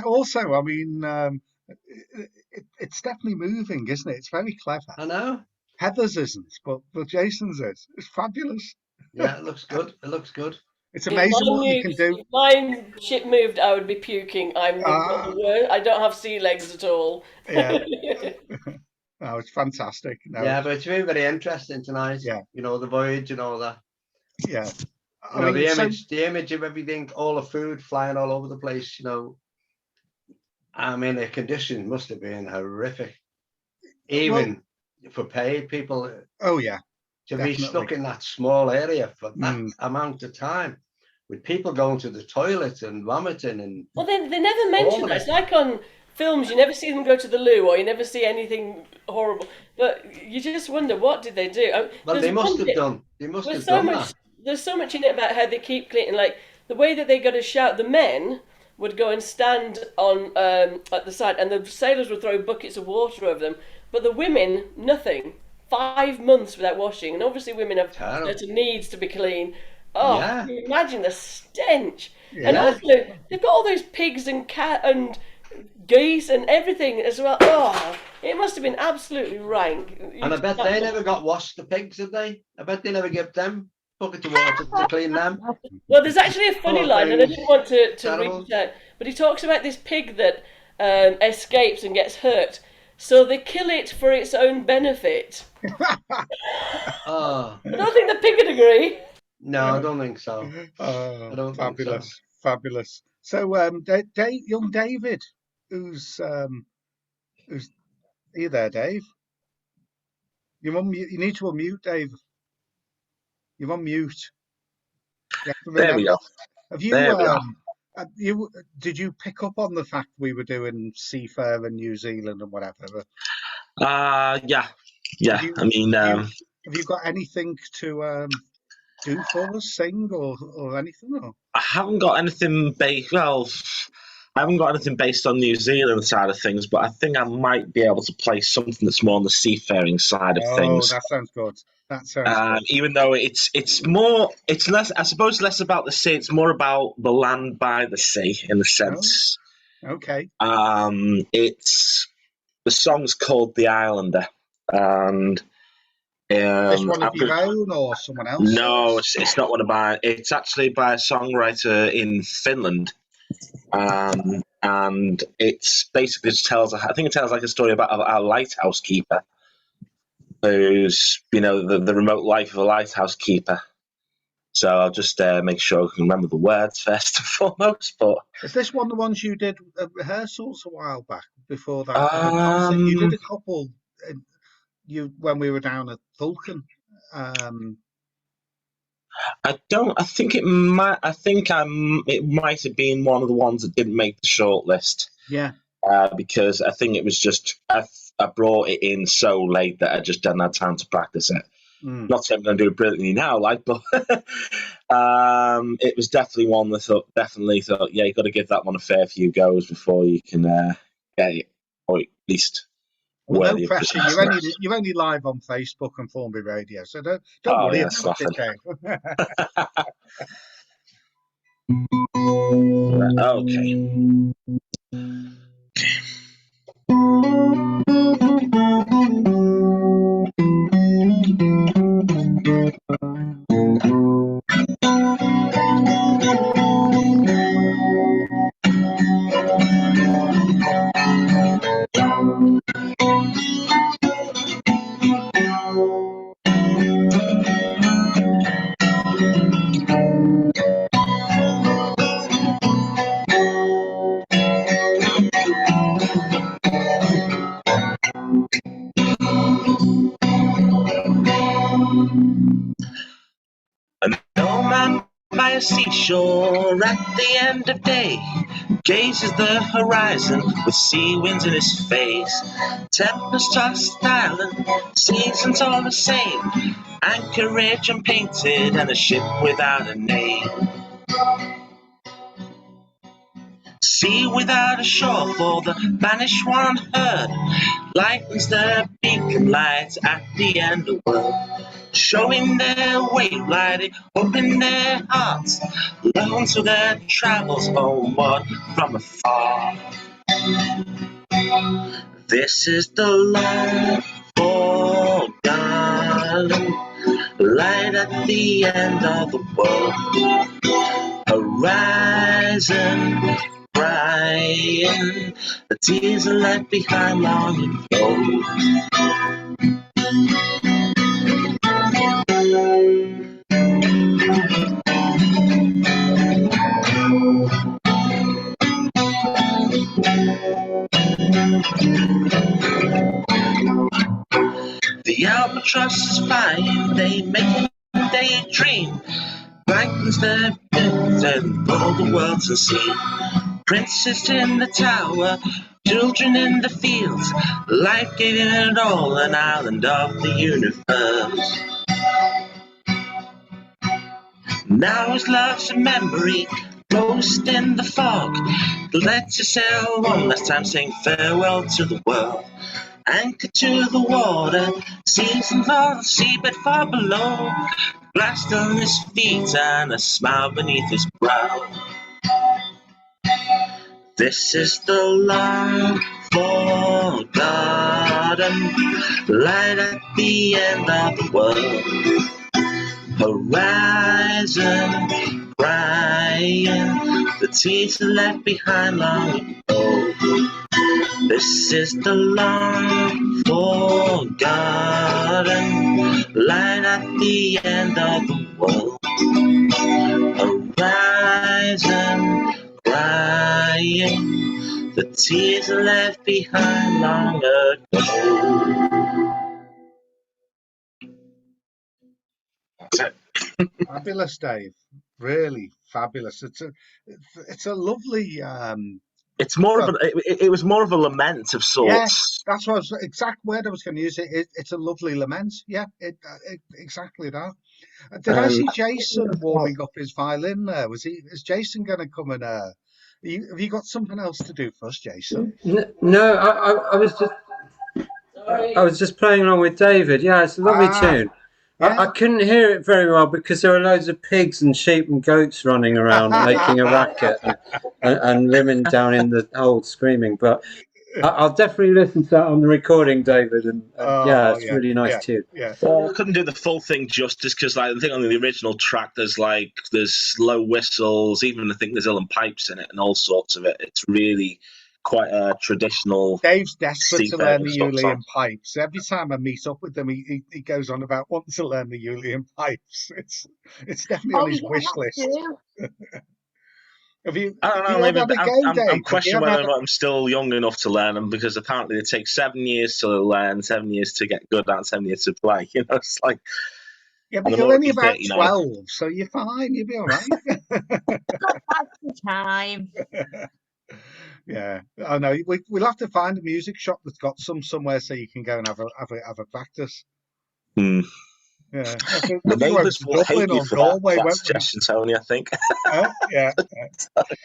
S1: it's definitely moving, isn't it? It's very clever.
S4: I know.
S1: Heather's isn't, but Jason's is. It's fabulous.
S4: Yeah, it looks good. It looks good.
S1: It's amazing what you can do.
S2: If my ship moved, I would be puking. I'm the worst. I don't have sea legs at all.
S1: Yeah. Oh, it's fantastic. No.
S4: Yeah, but it's been very interesting tonight.
S1: Yeah.
S4: You know, the voyage and all that.
S1: Yeah.
S4: You know, the image of everything, all the food flying all over the place, you know. I mean, the conditions must have been horrific. Even for paid people.
S1: Oh, yeah.
S4: To be stuck in that small area for that amount of time, with people going to the toilet and vomiting and.
S2: Well, they never mention that. It's like on films, you never see them go to the loo, or you never see anything horrible. But you just wonder, what did they do?
S4: Well, they must have done. They must have done that.
S2: There's so much in it about how they keep cleaning, like the way that they got to shout. The men would go and stand on at the side, and the sailors would throw buckets of water over them. But the women, nothing. 5 months without washing, and obviously women have certain needs to be clean. Oh,
S4: yeah.
S2: Can you imagine the stench?
S1: Yeah.
S2: And also, they've got all those pigs and cat and geese and everything as well. Oh, it must have been absolutely rank.
S4: And I bet they never got washed, the pigs, did they? I bet they never gave them bucket of water to clean them.
S2: Well, there's actually a funny line, and I didn't want to read it out, but he talks about this pig that escapes and gets hurt. So they kill it for its own benefit.
S4: Oh.
S2: I don't think the pig would agree.
S4: No, I don't think so.
S1: Oh,
S4: I don't
S1: fabulous,
S4: think so.
S1: Fabulous. So, young David, who's are you there, Dave? You need to unmute, Dave. You're on mute. You
S12: there we go.
S1: Have you?
S12: There we are.
S1: Did you pick up on the fact we were doing Seafair in New Zealand and whatever?
S12: Yeah.
S1: Have
S12: you
S1: you got anything to do for us, sing or anything? Or?
S12: I haven't got anything based. Well, I haven't got anything based on New Zealand side of things, but I think I might be able to play something that's more on the seafaring side of things.
S1: Oh, that sounds good. That sounds good.
S12: Even though it's less, I suppose, less about the sea. It's more about the land by the sea in a sense.
S1: Oh, okay.
S12: The song's called "The Islander," and
S1: is one of your own or someone else?
S12: No, it's not one of mine. It's actually by a songwriter in Finland. And it's basically just tells like a story about a lighthouse keeper who's, the remote life of a lighthouse keeper. So I'll just make sure I can remember the words first and foremost. But
S1: is this one of the ones you did at rehearsals a while back before that concert? You did a couple when we were down at Vulcan.
S12: it might have been one of the ones that didn't make the shortlist.
S1: Yeah.
S12: Because I think it was just I brought it in so late that I just didn't have time to practice it. Not saying I'm going to do it brilliantly now, like, but it was definitely one that definitely thought, yeah, you got to give that one a fair few goes before you can get it, or at least
S1: Well, no
S12: worthy of
S1: pressure.
S12: Christmas.
S1: You're only live on Facebook and Formby Radio, so don't
S12: Oh
S1: worry
S12: yeah, it's
S1: about it,
S12: nothing.
S1: Dave.
S12: Okay. An old man by a seashore at the end of day gazes the horizon with sea winds in his face. Tempest tossed island, seasons all the same. Anchorage unpainted and a ship without a name. Sea without a shore for the banished one heard. Lightens the beacon lights at the end of the world. Showing their way, lighting hope in their hearts, long to their travels homeward from afar. This is the long forgotten light at the end of the world. Horizon crying, the tears are left behind long ago. The albatross is flying, they make a daydream. Brightens their pins and all the world to see. Princess in the tower, children in the fields, life giving it all, an island of the universe. Now is love's a memory, lost in the fog. Let us sail one last time, saying farewell to the world. Anchor to the water, seasons on the seabed far below. Blast on his feet and a smile beneath his brow. This is the long forgotten light at the end of the world. Horizon crying, the tears are left behind long ago. This is the long forgotten light at the end of the world. Horizon crying, the tears are left behind long ago. That's it.
S1: Fabulous, Dave. Really fabulous. It's a lovely.
S12: It's more of
S1: Well,
S12: it was more of a lament of
S1: yeah,
S12: sorts.
S1: that's what exact word I was going to use. It's a lovely lament. Yeah, exactly that. Did I see Jason warming up his violin there? Is Jason going to come and? Have you got something else to do for us, Jason?
S16: No, I was just playing along with David. Yeah, it's a lovely
S1: Ah,
S16: tune. I
S1: yeah.
S16: couldn't hear it very well because there were loads of pigs and sheep and goats running around making a racket and women down in the hole screaming. But I'll definitely listen to that on the recording, David. And yeah,
S1: Oh,
S16: it's a
S1: yeah,
S16: really nice
S1: yeah,
S16: tune.
S1: yeah.
S12: Well, I couldn't do the full thing justice because, like, I think on the original track there's slow whistles, even I think there's uilleann pipes in it and all sorts of it. It's really quite a traditional
S1: Dave's desperate to learn
S12: seafaring
S1: the
S12: sort of song.
S1: Uilleann pipes. Every time I meet up with him, he goes on about wanting to learn the Uilleann pipes. It's definitely on
S14: Oh
S1: his
S14: yeah,
S1: wish
S14: that
S1: list.
S14: too.
S1: Have
S12: I don't know.
S1: you ever
S12: Maybe
S1: had a go,
S12: I'm
S1: Dave? Have you
S12: questioning
S1: ever
S12: whether
S1: had
S12: or not I'm still young enough to learn them because apparently it takes 7 years to learn, 7 years to get good at, 7 years to play. You know, it's like,
S1: Yeah,
S12: and
S1: but
S12: I'm
S1: you're only
S12: already
S1: about
S12: 30 now.
S1: 12, so you're fine. You'll be all right.
S14: Got back in time.
S1: Yeah, I know. We'll have to find a music shop that's got some somewhere so you can go and have a practice.
S12: Hmm.
S1: Yeah.
S12: The
S1: I think we went
S12: neighbours
S1: to
S12: will hate
S1: Dublin
S12: you
S1: or
S12: for
S1: Galway,
S12: that
S1: won't we?
S12: suggestion, Tony, I think.
S1: Yeah.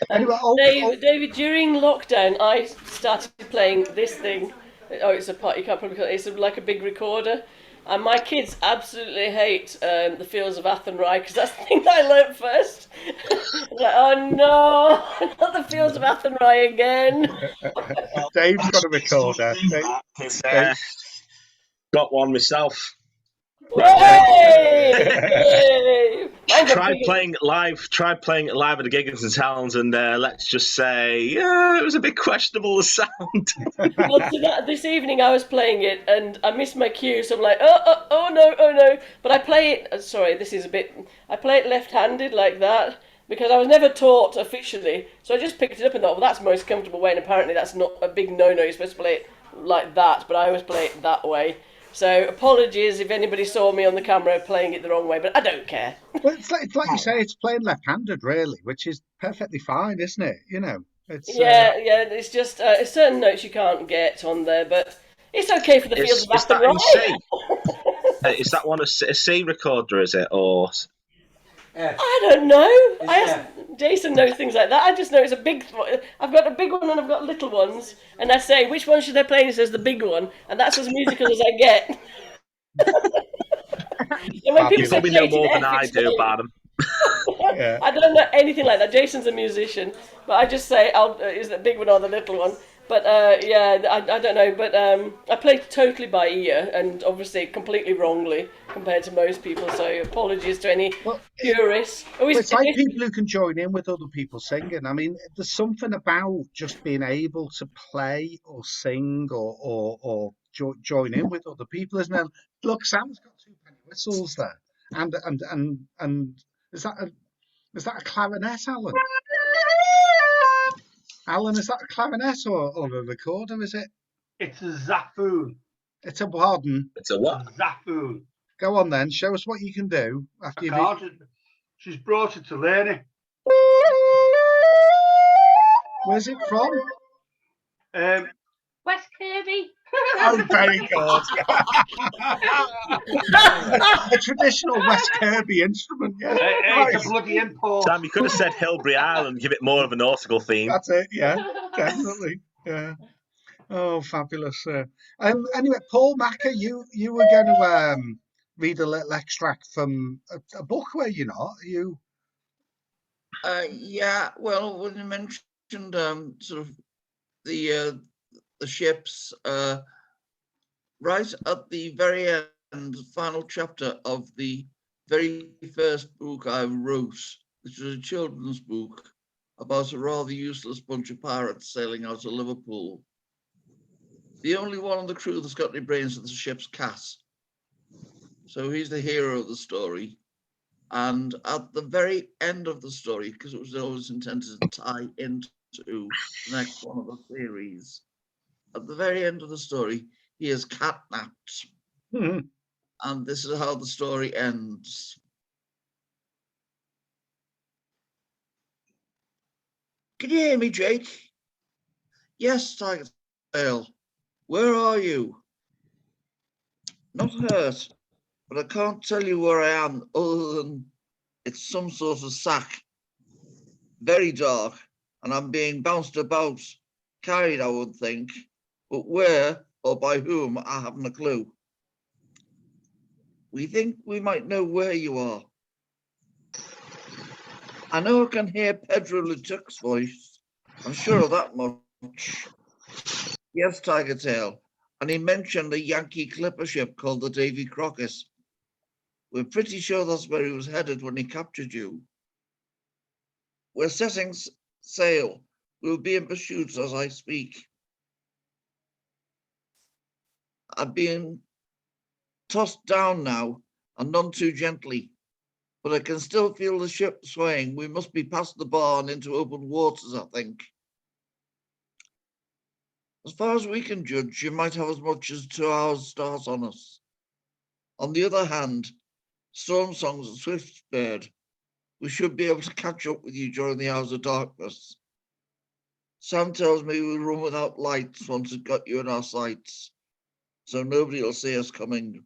S1: Anyway,
S2: David, during lockdown, I started playing this thing. Oh, it's a part you can't probably call it. It's like a big recorder, and my kids absolutely hate the Fields of Athenry because that's the thing that I learnt first. Like, oh no, not the Fields of Athenry again.
S1: Dave's got a recorder. Dave.
S12: Got one myself.
S2: Yay! Yay! Mine's a
S12: Tried
S2: big.
S12: playing it live at the Giggins and Towns, and let's just say, yeah, it was a bit questionable, the sound.
S2: Well, this evening I was playing it and I missed my cue, so I'm like, oh no. But I play it. Sorry, this is a bit. I play it left-handed like that because I was never taught officially. So I just picked it up and thought, well, that's the most comfortable way. And apparently that's not a big no-no. You're supposed to play it like that, but I always play it that way. So apologies if anybody saw me on the camera playing it the wrong way, but I don't care.
S1: Well, it's like you say, it's playing left-handed, really, which is perfectly fine, isn't it? You know, it's
S2: Yeah. It's just certain notes you can't get on there, but it's okay for the Fields of
S12: Is that in
S2: Athenry.
S12: C? Is that one a C recorder? Is it or?
S2: I don't know. Jason knows things like that. I just know it's a big. I've got a big one and I've got little ones, and I say which one should I play? And he says the big one, and that's as musical as I get. And when
S12: You probably know more than I do about them.
S2: I don't know anything like that. Jason's a musician, but I just say, is the big one or the little one? But I don't know. But I play totally by ear, and obviously completely wrongly compared to most people. So apologies to any purists.
S1: It's like people who can join in with other people singing. I mean, there's something about just being able to play or sing or join in with other people, isn't there? Look, Sam's got 2 penny whistles there, and is that a clarinet, Alan? Alan, is that a clarinet or a recorder? Is it?
S7: It's a zaphoon.
S1: It's a pardon.
S12: It's a what?
S7: Zaphoon.
S1: Go on then. Show us what you can do after you've.
S7: She's brought it to learn it.
S1: Where's it from?
S10: West Kirby.
S1: Oh, very good. A traditional West Kirby instrument, yeah.
S7: It's a bloody import.
S12: Sam, you could have said Hilbury Island, give it more of a nautical theme.
S1: That's it, yeah, definitely. Yeah. Oh, fabulous. Anyway, Paul Macker, you were going to read a little extract from a book, were you not? You.
S6: Yeah, well, when you mentioned sort of the ships, right at the very end, final chapter of the very first book I wrote, which was a children's book about a rather useless bunch of pirates sailing out of Liverpool. The only one on the crew that's got any brains is the ship's Cass. So he's the hero of the story. And at the very end of the story, because it was always intended to tie into the next one of the series, at the very end of the story, he is catnapped.
S1: Mm-hmm.
S6: And this is how the story ends. Can you hear me, Jake? Yes, Tiger Tail. Where are you? Not hurt, but I can't tell you where I am other than it's some sort of sack. Very dark, and I'm being bounced about, carried, I would think, but where or by whom, I haven't a clue. We think we might know where you are. I know I can hear Pedro Leduc's voice. I'm sure of that much. Yes, Tiger Tail. And he mentioned a Yankee clipper ship called the Davy Crockett. We're pretty sure that's where he was headed when he captured you. We're setting sail. We'll be in pursuit as I speak. I'm being tossed down now, and none too gently, but I can still feel the ship swaying. We must be past the bar and into open waters, I think. As far as we can judge, you might have as much as 2 hours start on us. On the other hand, Storm Song's a swift bird. We should be able to catch up with you during the hours of darkness. Sam tells me we'll run without lights once we've got you in our sights, so nobody will see us coming.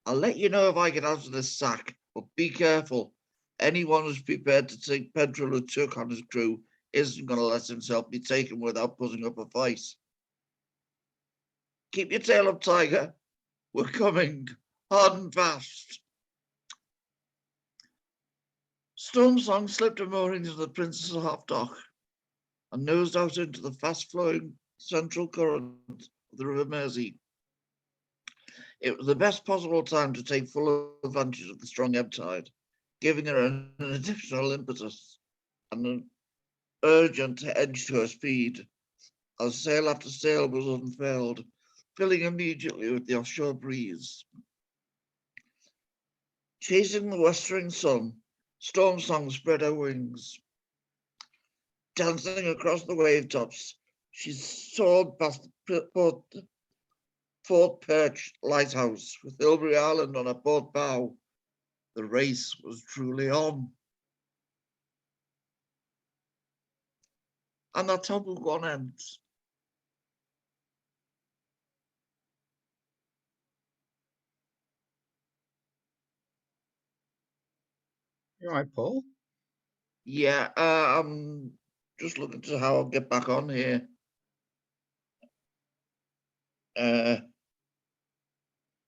S6: I'll let you know if I get out of this sack, but be careful. Anyone who's prepared to take petrol or Chuck on his crew isn't going to let himself be taken without putting up a fight. Keep your tail up, Tiger. We're coming, hard and fast. Storm Song slipped a mooring into the Princess Half Dock and nosed out into the fast-flowing central current of the River Mersey. It was the best possible time to take full advantage of the strong ebb tide, giving her an additional impetus and an urgent edge to her speed, as sail after sail was unfurled, filling immediately with the offshore breeze. Chasing the westering sun, Storm Song spread her wings. Dancing across the wave tops, she soared past Fort Perch Lighthouse with Hilbury Island on her port bow. The race was truly on. And that's how book one ends.
S1: You all right, Paul?
S6: Yeah, I'm just looking to how I'll get back on here.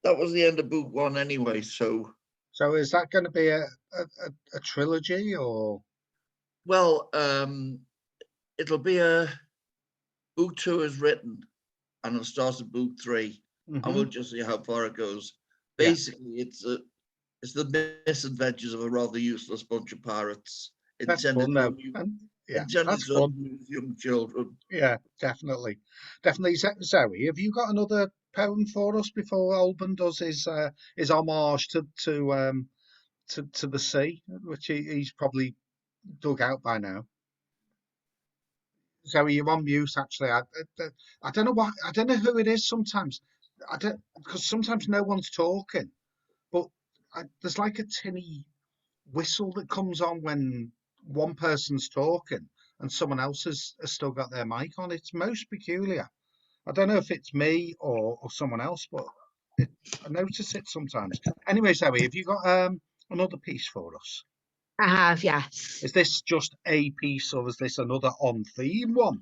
S6: That was the end of book one anyway, so.
S1: So is that going to be a trilogy or?
S6: Well, it'll be a book two is written and it'll start at book three. And we'll just see how far it goes. Basically, it's the misadventures of a rather useless bunch of pirates.
S1: That's fun, though. That's fun.
S6: Young children.
S1: Yeah, definitely. Zoe, have you got another poem for us before Alban does his homage to the sea, which he's probably dug out by now? Zoe, you're on mute. Actually, I don't know what, I don't know who it is. Sometimes because sometimes no one's talking, but there's like a tinny whistle that comes on when one person's talking and someone else has still got their mic on. It's most peculiar. I don't know if it's me or someone else, but I notice it sometimes. Anyway, Zoe, have you got another piece for us?
S14: I have, yes.
S1: Is this just a piece or is this another on theme one?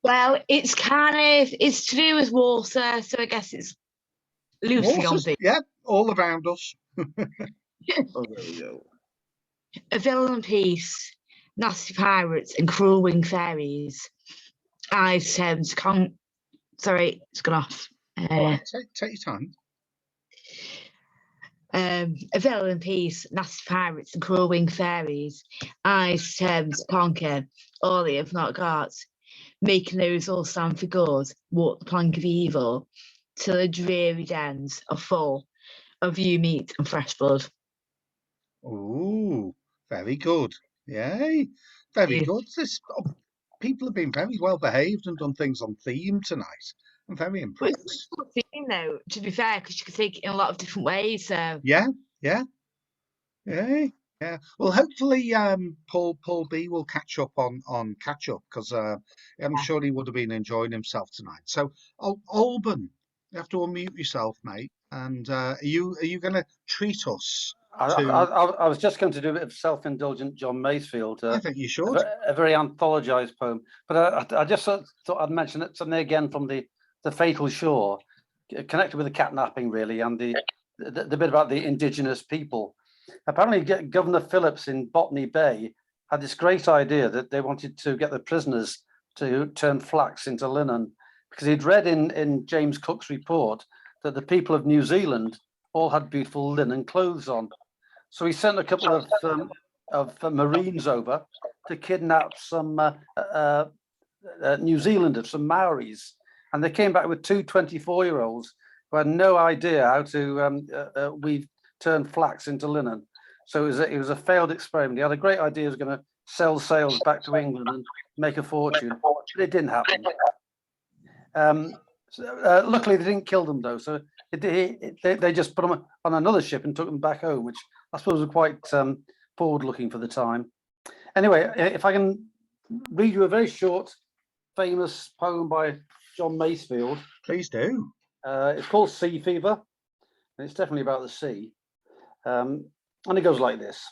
S14: Well, it's it's to do with water, so I guess it's loosely on theme.
S1: Yeah, all around us.
S6: Oh, there we go.
S14: A villain piece, nasty pirates and cruel winged fairies. Items can't. Sorry, it's gone off.
S1: Take your time.
S14: A villain piece, nasty pirates and cruel winged fairies. Items conquer all they have not got, making those all stand for good. Walk the plank of evil till the dreary dens are full of you meat and fresh blood.
S1: Ooh, very good. Yay, very good. People have been very well behaved and done things on theme tonight. I'm very impressed.
S14: Theme, though, to be fair, because you can take it in a lot of different ways. So
S1: yeah. Well, hopefully, Paul B will catch up on catch up because I'm sure he would have been enjoying himself tonight. So, Alban, you have to unmute yourself, mate. And are you going to treat us?
S11: I was just going to do a bit of self-indulgent John Masefield.
S1: I think you should.
S11: A very anthologized poem. But I just thought I'd mention it, something again from the Fatal Shore, connected with the catnapping, really, and the bit about the indigenous people. Apparently, Governor Phillips in Botany Bay had this great idea that they wanted to get the prisoners to turn flax into linen, because he'd read in James Cook's report that the people of New Zealand all had beautiful linen clothes on. So he sent a couple of Marines over to kidnap some New Zealanders, some Maoris, and they came back with two 24-year-olds who had no idea how to turn flax into linen. So it was a failed experiment. He had a great idea. He was going to sell sails back to England and make a fortune, but it didn't happen. Luckily, they didn't kill them, though. So they just put them on another ship and took them back home, which I suppose was quite forward-looking for the time. Anyway, if I can read you a very short, famous poem by John Masefield.
S1: Please do.
S11: It's called Sea Fever. and it's definitely about the sea. And it goes like this.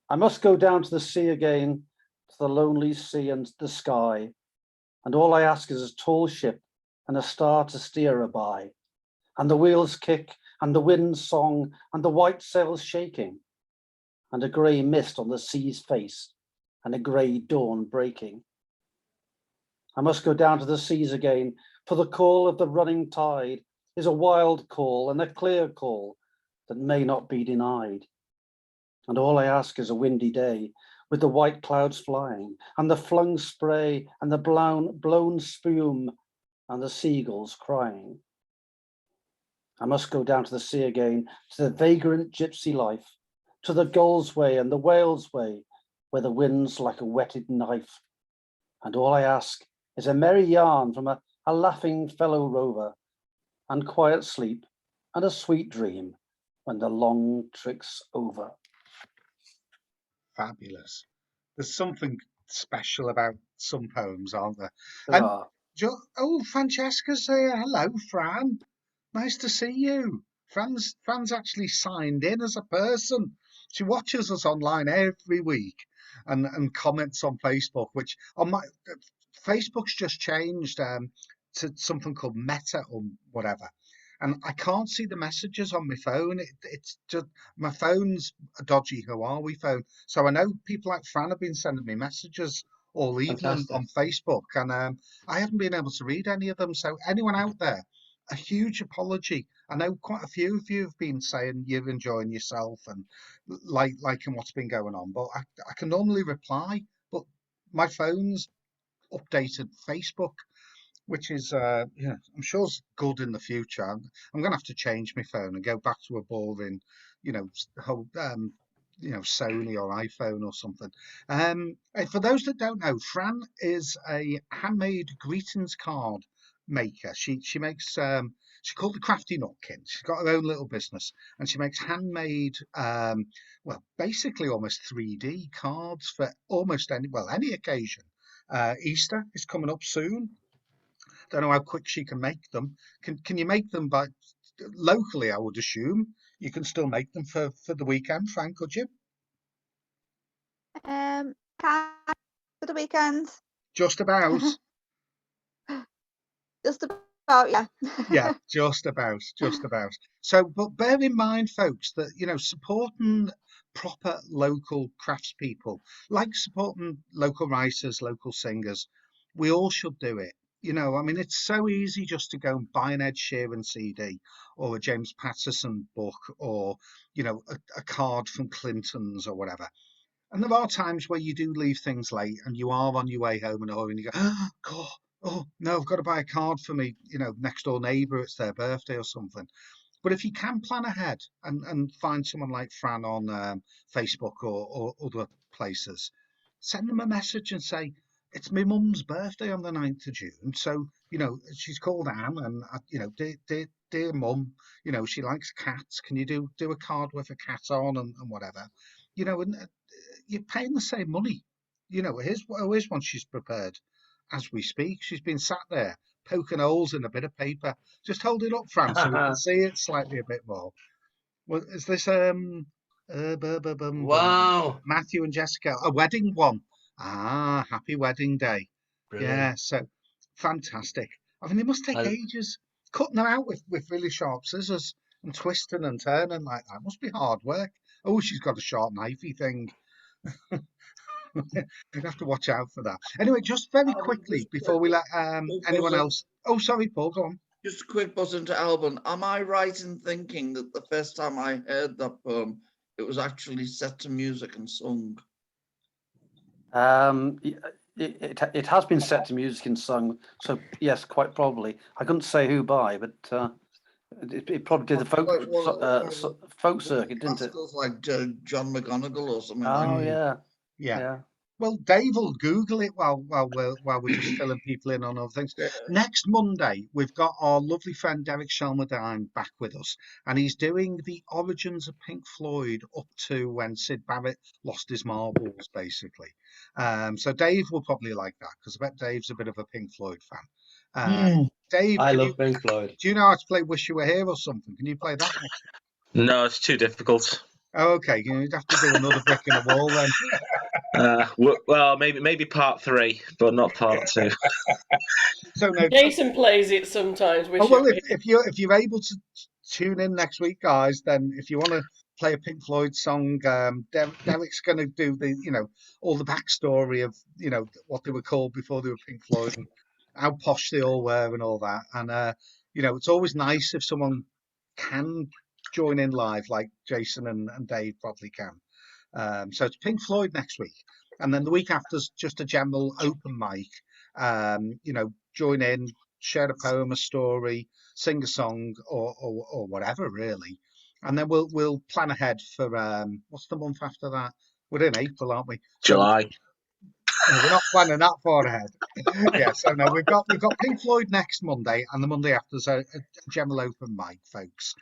S11: I must go down to the sea again, to the lonely sea and the sky, and all I ask is a tall ship and a star to steer her by, and the wheels kick, and the wind's song, and the white sails shaking, and a grey mist on the sea's face, and a grey dawn breaking. I must go down to the seas again, for the call of the running tide is a wild call and a clear call that may not be denied. And all I ask is a windy day, with the white clouds flying, and the flung spray, and the blown spume, and the seagulls crying. I must go down to the sea again, to the vagrant gypsy life, to the gull's way and the whale's way, where the wind's like a whetted knife. And all I ask is a merry yarn from a laughing fellow rover, and quiet sleep, and a sweet dream when the long trick's over.
S1: Fabulous. There's something special about some poems, aren't there?
S11: There
S1: And
S11: are.
S1: oh, Francesca's here. Hello, Fran. Nice to see you. Fran's actually signed in as a person. She watches us online every week and comments on Facebook, which on my Facebook's just changed to something called Meta or whatever. And I can't see the messages on my phone. It's just my phone's a dodgy Huawei phone. So I know people like Fran have been sending me messages all evening
S11: Fantastic.
S1: on Facebook, and I haven't been able to read any of them. So anyone out there, a huge apology. I know quite a few of you have been saying you're enjoying yourself and liking what's been going on, but I can normally reply, but my phone's updated Facebook, which is I'm sure it's good in the future. I'm gonna have to change my phone and go back to a boring, whole Sony or iPhone or something. And for those that don't know, Fran is a handmade greetings card maker. She makes she called it Crafty Nutkin. She's got her own little business, and she makes handmade well, basically almost 3D cards for almost any occasion. Easter is coming up soon. Don't know how quick she can make them. Can you make them by locally? I would assume you can still make them for the weekend, Frank, could you?
S17: Can for the weekend.
S1: Just about.
S17: Just about, yeah.
S1: Yeah, just about. So, but bear in mind, folks, that supporting proper local craftspeople, like supporting local writers, local singers, we all should do it. I mean, it's so easy just to go and buy an Ed Sheeran CD or a James Patterson book or, a card from Clinton's or whatever. And there are times where you do leave things late and you are on your way home and you go, oh, God, oh, no, I've got to buy a card for me, next door neighbour, it's their birthday or something. But if you can plan ahead and find someone like Fran on Facebook or other places, send them a message and say, it's my mum's birthday on the 9th of June. So, she's called Anne and, dear mum, she likes cats. Can you do a card with a cat on and whatever? And you're paying the same money. Here's one she's prepared as we speak. She's been sat there poking holes in a bit of paper. Just hold it up, Fran, so we can see it slightly a bit more. Well, is this
S4: Wow.
S1: Matthew and Jessica, a wedding one? Ah, happy wedding day.
S4: Brilliant.
S1: Yeah, so fantastic. I mean, it must take ages cutting them out with really sharp scissors and twisting and turning like that. Must be hard work. Oh, she's got a sharp knifey thing. You'd have to watch out for that. Anyway, just very quickly before we let anyone else. Oh, sorry, Paul, go on.
S6: Just a quick buzz into Alban. Am I right in thinking that the first time I heard that poem, it was actually set to music and sung?
S11: It has been set to music and sung, so yes, quite probably. I couldn't say who by, but it probably did the folk circuit, didn't it?
S6: Like John McGonagall or something.
S11: Oh
S6: like
S1: yeah. Well, Dave will Google it while we're just filling people in on other things. Next Monday, we've got our lovely friend Derek Shelmerdine back with us, and he's doing the origins of Pink Floyd up to when Sid Barrett lost his marbles, basically. So Dave will probably like that because I bet Dave's a bit of a Pink Floyd fan. Dave,
S4: I love Pink Floyd.
S1: do you know how to play "Wish You Were Here" or something? Can you play that next?
S12: No, it's too difficult.
S1: Oh, okay, you'd have to do another brick in the wall then.
S12: Well, maybe part 3, but not part 2.
S1: So no.
S2: Jason plays it sometimes.
S1: Oh well, if you're able to tune in next week, guys, then if you want to play a Pink Floyd song, Derek's going to do all the backstory of what they were called before they were Pink Floyd and how posh they all were and all that. And it's always nice if someone can join in live, like Jason and Dave probably can. So it's Pink Floyd next week, and then the week after's just a general open mic. Join in, share a poem, a story, sing a song, or whatever really, and then we'll plan ahead for what's the month after that? We're in April, aren't we?
S12: July.
S1: No, we're not planning that far ahead. Yeah, so no, we've got Pink Floyd next Monday, and the Monday after's a general open mic, folks.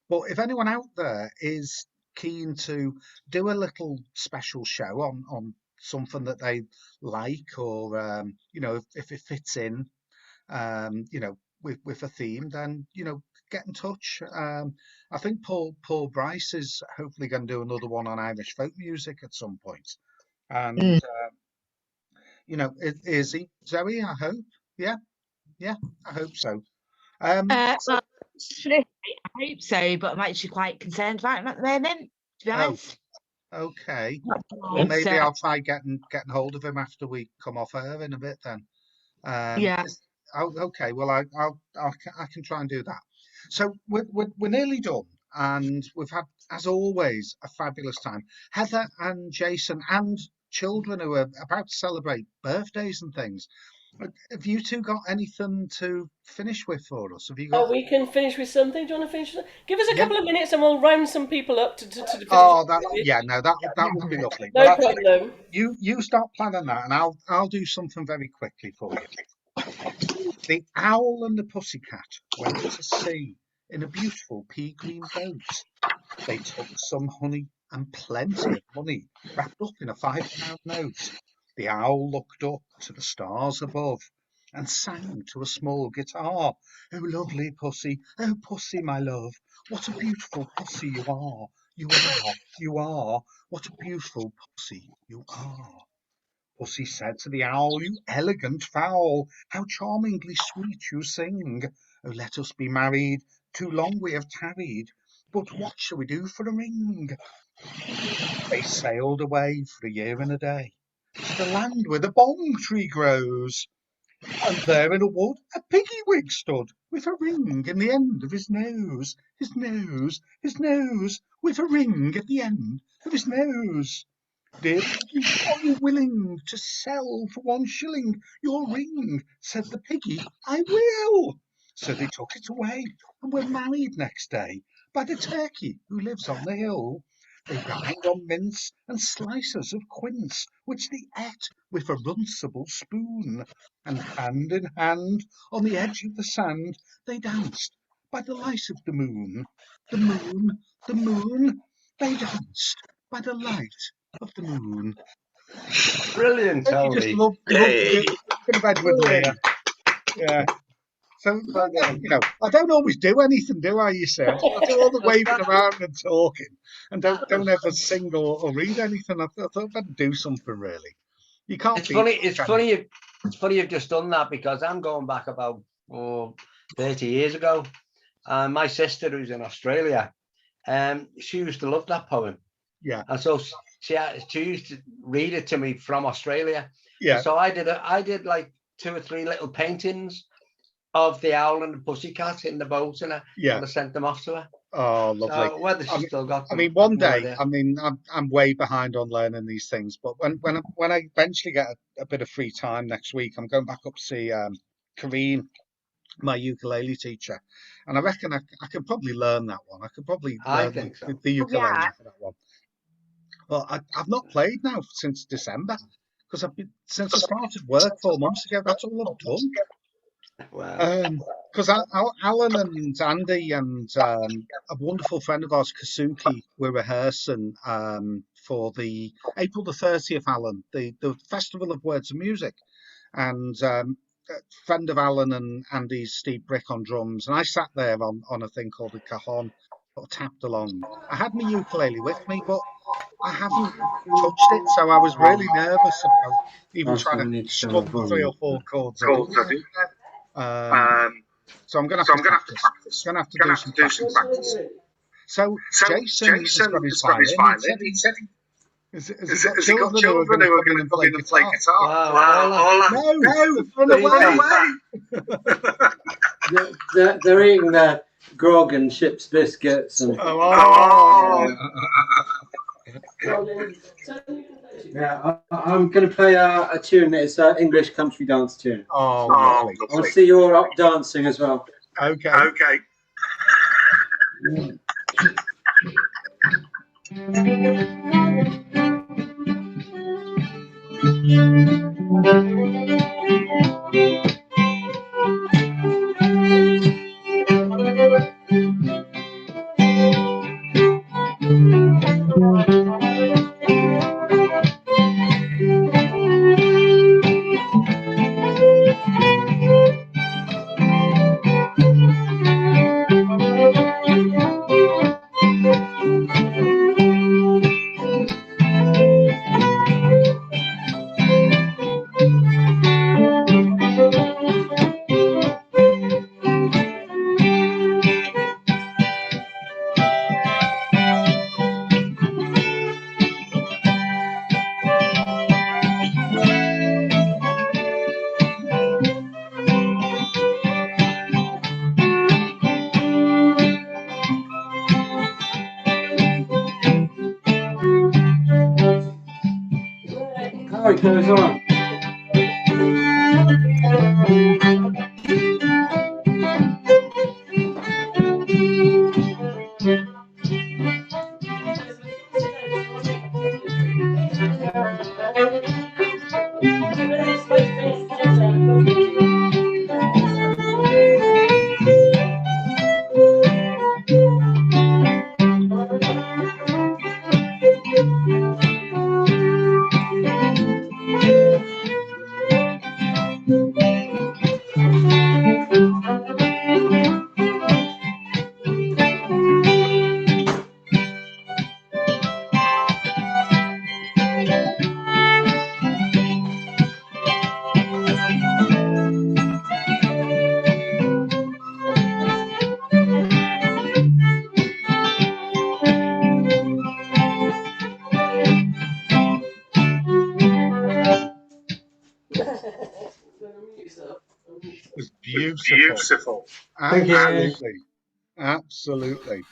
S1: But if anyone out there is keen to do a little special show on something that they like, or if it fits in, with a theme, then get in touch. I think Paul Bryce is hopefully going to do another one on Irish folk music at some point, and is he, Zoe? I hope. Yeah, I hope so.
S14: I hope so, but I'm actually quite concerned about him at the moment, to be honest.
S1: Okay. Well, maybe I'll try getting hold of him after we come off air in a bit then.
S14: Yeah.
S1: Okay. Well, I can try and do that. So we're nearly done, and we've had, as always, a fabulous time. Heather and Jason and children who are about to celebrate birthdays and things. Have you two got anything to finish with for us? Have you got?
S2: We can finish with something. Do you want to finish? Give us a couple of minutes, and we'll round some people up to finish.
S1: Oh, that would be lovely.
S2: No
S1: But
S2: problem.
S1: You start planning that, and I'll do something very quickly for you. The owl and the pussycat went to sea in a beautiful pea green boat. They took some honey and plenty of money wrapped up in a £5 note. The owl looked up to the stars above and sang to a small guitar. Oh, lovely pussy, oh, pussy, my love, what a beautiful pussy you are. You are, what a beautiful pussy you are. Pussy said to the owl, you elegant fowl, how charmingly sweet you sing. Oh, let us be married, too long we have tarried, but what shall we do for a ring? They sailed away for a year and a day to the land where the bong tree grows. And there in a wood a piggy-wig stood, with a ring in the end of his nose, his nose, with a ring at the end of his nose. Dear piggy, are you willing to sell for 1 shilling your ring? Said the piggy, I will. So they took it away and were married next day by the turkey who lives on the hill. They dined on mince and slices of quince, which they ate with a runcible spoon. And hand in hand on the edge of the sand they danced by the light of the moon. The moon, they danced by the light of the moon.
S4: Brilliant,
S1: Don't you just
S4: Tony.
S1: love
S4: Hey.
S1: bit of Edward Lear? Yeah. So I don't always do anything, do I? You say I do all the waving around and talking, and don't ever sing or read anything. I thought I'd do something really. You can't.
S4: It's funny. It's funny you've just done that, because I'm going back about 30 years ago. My sister, who's in Australia, she used to love that poem.
S1: Yeah.
S4: And so she used to read it to me from Australia.
S1: Yeah.
S4: And so I did like 2 or 3 little paintings of the owl and the pussycat in the boat, and I sent them off to her.
S1: Oh, lovely.
S4: So whether she's still got them,
S1: I mean, one day,
S4: idea.
S1: I mean, I'm way behind on learning these things, but when I eventually get a bit of free time next week, I'm going back up to see Kareen, my ukulele teacher, and I reckon I could probably learn that one. I could probably learn the ukulele for that one. Well, I've not played now since December, because since I started work 4 months ago. That's all I've done.
S4: Wow.
S1: Because Alan and Andy and a wonderful friend of ours, Kasuki, were rehearsing for the April the 30th, Alan, the Festival of Words and Music. And friend of Alan and Andy's, Steve Brick on drums, and I sat there on a thing called a cajon, sort of tapped along. I had my ukulele with me, but I haven't touched it, so I was really nervous about even
S16: Also,
S1: trying
S16: we
S1: to
S16: need to turn the
S1: strum 3 or
S16: volume.
S1: 4 chords. I didn't know. So I'm going to have to practice. Going to have to do some practice. So Jason has got his violin. He said has he got children who are going to come in and play guitar?
S16: Wow.
S1: No, they've run away.
S16: They're eating their grog and ship's biscuits and. Yeah, I'm going to play a tune. It's an English country dance tune.
S1: Oh, lovely.
S16: I want to see you all up dancing as well.
S1: Okay.
S16: How it goes on.
S1: It was beautiful.
S16: Thank you.
S1: Absolutely.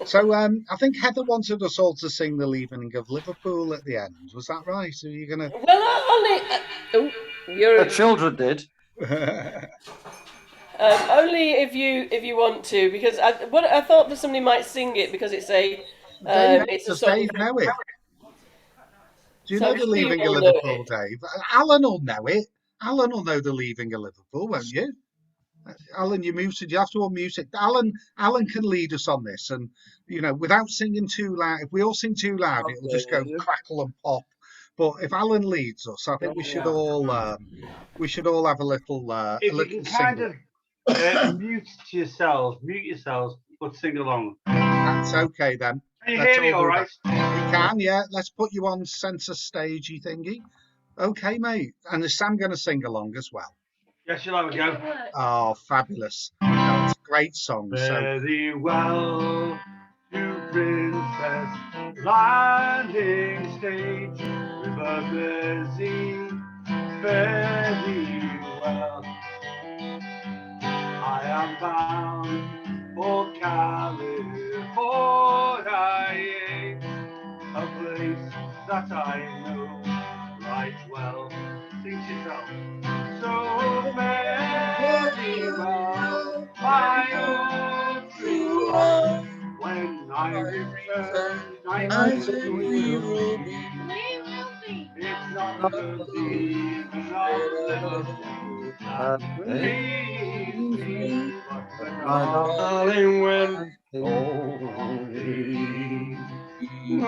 S1: So I think Heather wanted us all to sing the Leaving of Liverpool at the end. Was that right? Are you going
S2: Well, only
S11: The children did.
S1: to?
S2: only if you want to, because I thought that somebody might sing it because it's a
S1: Does
S2: song.
S1: Dave know it? Do you
S2: So
S1: know
S2: I'm
S1: the
S2: sure you
S1: Leaving of
S2: all know
S1: Liverpool, Dave? Alan will know it. Alan will know the Leaving of Liverpool, won't you? Alan, you're muted. You have to unmute it. Alan can lead us on this, and without singing too loud. If we all sing too loud, it'll just go crackle and pop. But if Alan leads us, I think we should all have a
S7: If you
S1: little
S7: can kind
S1: sing.
S7: of mute yourselves, but sing along.
S1: That's okay then.
S7: Can you
S1: Let's
S7: hear me
S1: all
S7: all
S1: do
S7: right?
S1: that. We can, yeah. Let's put you on centre stagey thingy. Okay, mate. And is Sam going to sing along as well?
S7: Yes, you'll have a go.
S1: Oh, fabulous. No, it's a great song.
S7: Very well, you princess, landing stage, river busy, very well. I am bound for California, a place that I know right well. Sing to yourself. So very well, my own true love. When I return, I say we will be. It's not the leaving of Liverpool that leaves me, but the darling when home. I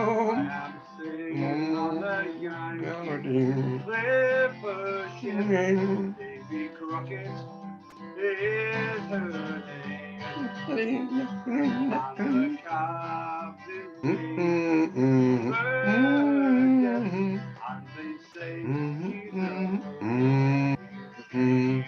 S7: am singing on the Yankee Clipper ship, Davy Crockett is her name. And the captain sees virgin, and they say she's a virgin.